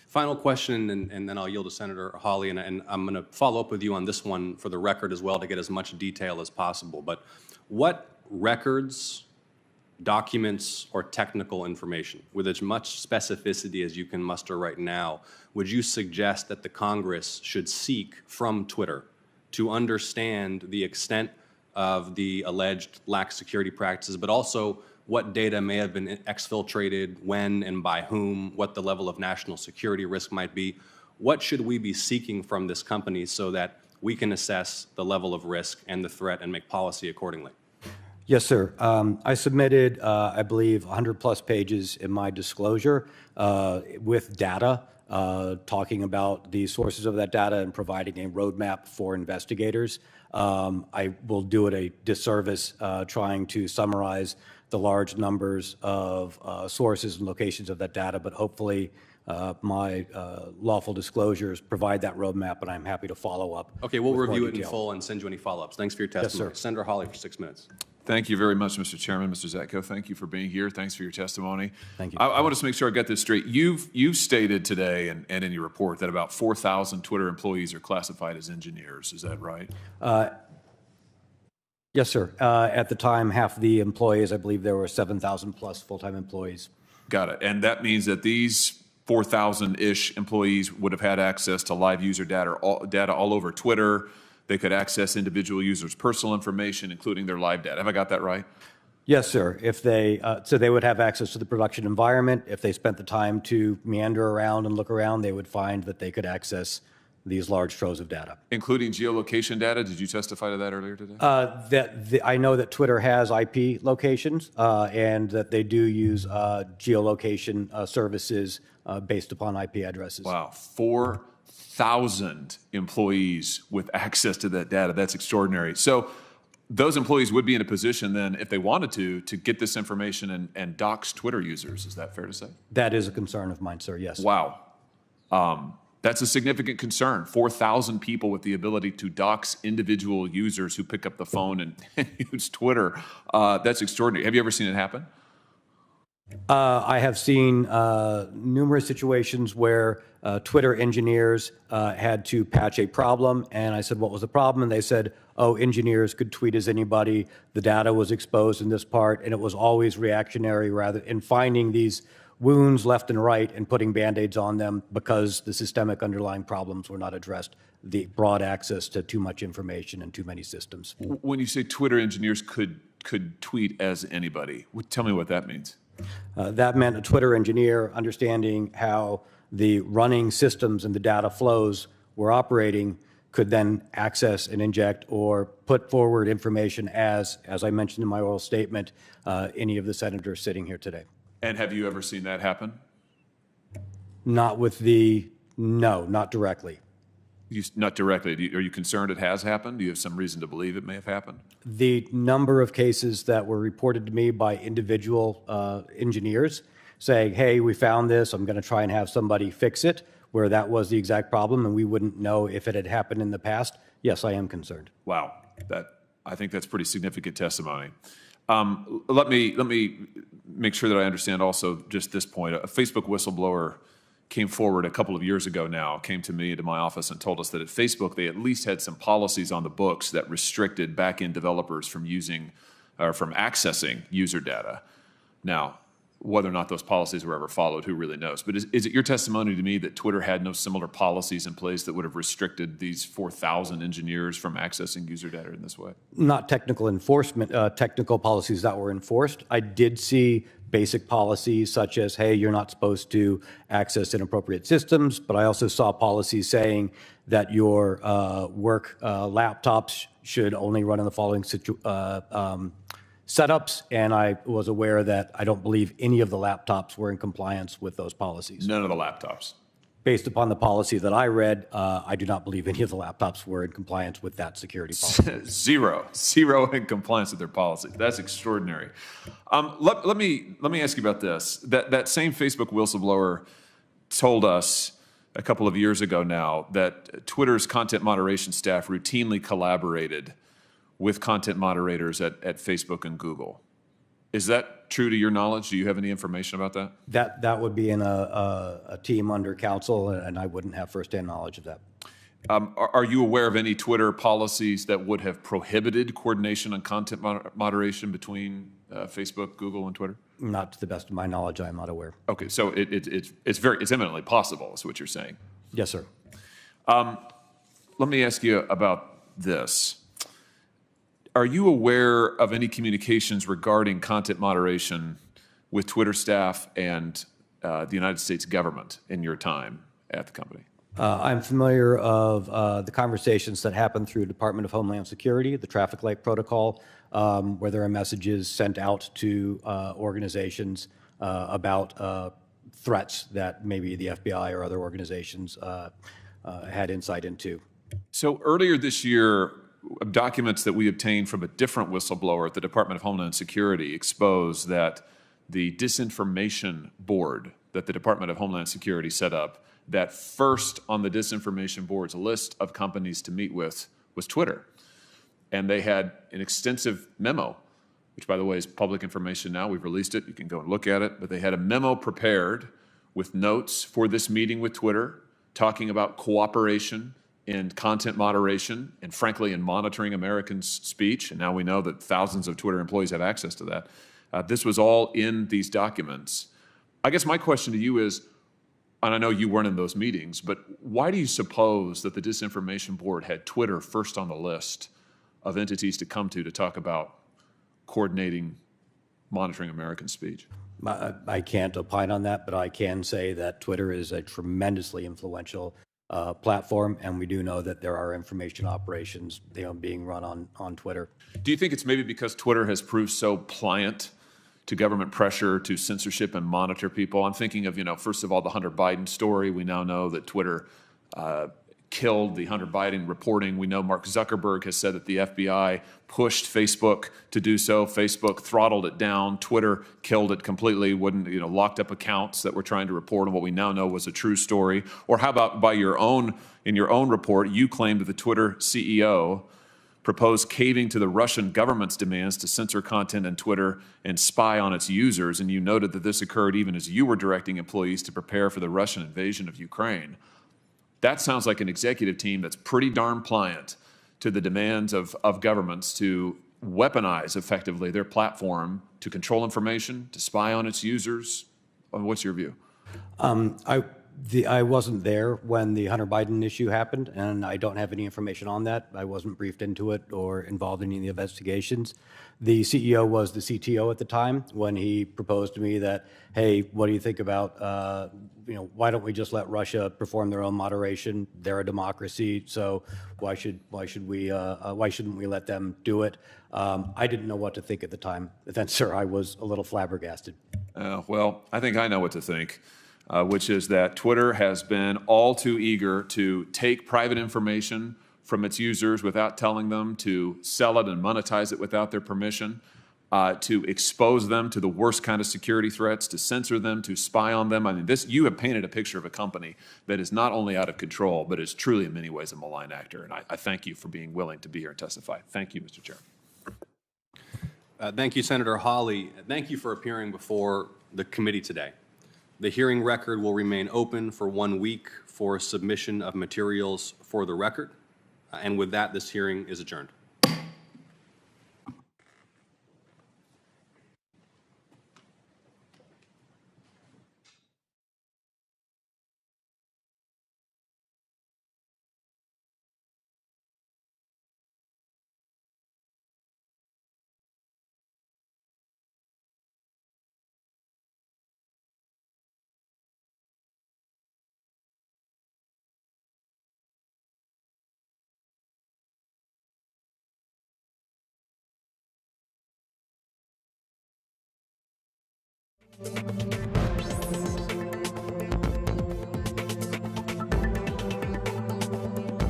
Final question, and then I'll yield to Senator Hawley, and I'm going to follow up with you on this one for the record as well to get as much detail as possible. But what records, documents, or technical information, with as much specificity as you can muster right now, would you suggest that the Congress should seek from Twitter to understand the extent of the alleged lax security practices, but also what data may have been exfiltrated, when and by whom, what the level of national security risk might be? What should we be seeking from this company so that we can assess the level of risk and the threat and make policy accordingly? Yes, sir. I submitted, I believe, 100-plus pages in my disclosure with data, talking about the sources of that data and providing a roadmap for investigators. I will do it a disservice trying to summarize the large numbers of sources and locations of that data, but hopefully my lawful disclosures provide that roadmap, and I'm happy to follow up. Okay, we'll review it in full and send you any follow-ups. Thanks for your testimony. Yes, sir. Senator Hawley for 6 minutes. Thank you very much, Mr. Chairman. Mr. Zatko, thank you for being here. Thanks for your testimony. Thank you. I want to make sure I got this straight. You've stated today and in your report that about 4,000 Twitter employees are classified as engineers. Is that right? Yes, sir. At the time, half the employees, I believe there were 7,000 plus full-time employees. Got it. And that means that these 4,000-ish employees would have had access to live user data all over Twitter. They could access individual users' personal information, including their live data. Have I got that right? Yes, sir. If they, so they would have access to the production environment. If they spent the time to meander around and look around, they would find that they could access these large troves of data. Including geolocation data? Did you testify to that earlier today? I know that Twitter has IP locations and that they do use geolocation services based upon IP addresses. Wow, 4,000 employees with access to that data. That's extraordinary. So those employees would be in a position then, if they wanted to get this information and dox Twitter users. Is that fair to say? That is a concern of mine, sir, yes. Wow. That's a significant concern. 4,000 people with the ability to dox individual users who pick up the phone and use Twitter. That's extraordinary. Have you ever seen it happen? I have seen numerous situations where Twitter engineers had to patch a problem, and I said, what was the problem? And they said, oh, engineers could tweet as anybody. The data was exposed in this part, and it was always reactionary rather in finding these wounds left and right and putting Band-Aids on them because the systemic underlying problems were not addressed, the broad access to too much information and too many systems. When you say Twitter engineers could tweet as anybody, tell me what that means. That meant a Twitter engineer understanding how the running systems and the data flows were operating could then access and inject or put forward information as I mentioned in my oral statement, any of the senators sitting here today. And have you ever seen that happen? No, not directly. Not directly. Are you concerned it has happened? Do you have some reason to believe it may have happened? The number of cases that were reported to me by individual engineers saying, hey, we found this, I'm going to try and have somebody fix it, where that was the exact problem and we wouldn't know if it had happened in the past, yes, I am concerned. Wow. I think that's pretty significant testimony. Let me make sure that I understand also just this point. A Facebook whistleblower came forward a couple of years ago now, came to me, to my office, and told us that at Facebook, they at least had some policies on the books that restricted back-end developers from using or from accessing user data. Now, whether or not those policies were ever followed, who really knows? But is it your testimony to me that Twitter had no similar policies in place that would have restricted these 4,000 engineers from accessing user data in this way? Not technical enforcement, technical policies that were enforced. I did see basic policies such as, hey, you're not supposed to access inappropriate systems, but I also saw policies saying that your work laptops should only run in the following setups, and I was aware that I don't believe any of the laptops were in compliance with those policies. None of the laptops? Based upon the policy that I read, I do not believe any of the laptops were in compliance with that security policy. Zero in compliance with their policy. That's extraordinary. Let me ask you about this. That same Facebook whistleblower told us a couple of years ago now that Twitter's content moderation staff routinely collaborated with content moderators at Facebook and Google. Is that true to your knowledge? Do you have any information about that? That would be in a team under counsel, and I wouldn't have firsthand knowledge of that. Are you aware of any Twitter policies that would have prohibited coordination on content moderation between Facebook, Google, and Twitter? Not to the best of my knowledge, I am not aware. Okay, so it's eminently possible, is what you're saying. Yes, sir. Let me ask you about this. Are you aware of any communications regarding content moderation with Twitter staff and the United States government in your time at the company? I'm familiar of the conversations that happen through Department of Homeland Security, the traffic light protocol, where there are messages sent out to organizations about threats that maybe the FBI or other organizations had insight into. So earlier this year, documents that we obtained from a different whistleblower at the Department of Homeland Security exposed that the disinformation board that the Department of Homeland Security set up, that first on the disinformation board's list of companies to meet with was Twitter. And they had an extensive memo which, by the way, is public information now. We've released it. You can go and look at it. But they had a memo prepared with notes for this meeting with Twitter, talking about cooperation in content moderation and, frankly, in monitoring Americans' speech. And now we know that thousands of Twitter employees have access to that. This was all in these documents. I guess my question to you is, and I know you weren't in those meetings, but why do you suppose that the Disinformation Board had Twitter first on the list of entities to come to talk about coordinating monitoring American speech? I can't opine on that, but I can say that Twitter is a tremendously influential platform, and we do know that there are information operations being run on Twitter. Do you think it's maybe because Twitter has proved so pliant to government pressure, to censorship and monitor people? I'm thinking of, first of all, the Hunter Biden story. We now know that Twitter killed the Hunter Biden reporting. We know Mark Zuckerberg has said that the FBI pushed Facebook to do so. Facebook throttled it down. Twitter killed it completely, locked up accounts that were trying to report on what we now know was a true story. Or how about in your own report, you claimed that the Twitter CEO proposed caving to the Russian government's demands to censor content on Twitter and spy on its users, and you noted that this occurred even as you were directing employees to prepare for the Russian invasion of Ukraine. That sounds like an executive team that's pretty darn pliant to the demands of governments to weaponize effectively their platform to control information, to spy on its users. What's your view? I wasn't there when the Hunter Biden issue happened, and I don't have any information on that. I wasn't briefed into it or involved in any of the investigations. The CEO was the CTO at the time when he proposed to me that, hey, what do you think about, why don't we just let Russia perform their own moderation? They're a democracy, so why shouldn't we let them do it? I didn't know what to think at the time. Then, sir, I was a little flabbergasted. Well, I think I know what to think. Which is that Twitter has been all too eager to take private information from its users without telling them, to sell it and monetize it without their permission, to expose them to the worst kind of security threats, to censor them, to spy on them. I mean, you have painted a picture of a company that is not only out of control, but is truly in many ways a malign actor. And I thank you for being willing to be here and testify. Thank you, Mr. Chairman. Thank you, Senator Hawley. Thank you for appearing before the committee today. The hearing record will remain open for 1 week for submission of materials for the record. And with that, this hearing is adjourned.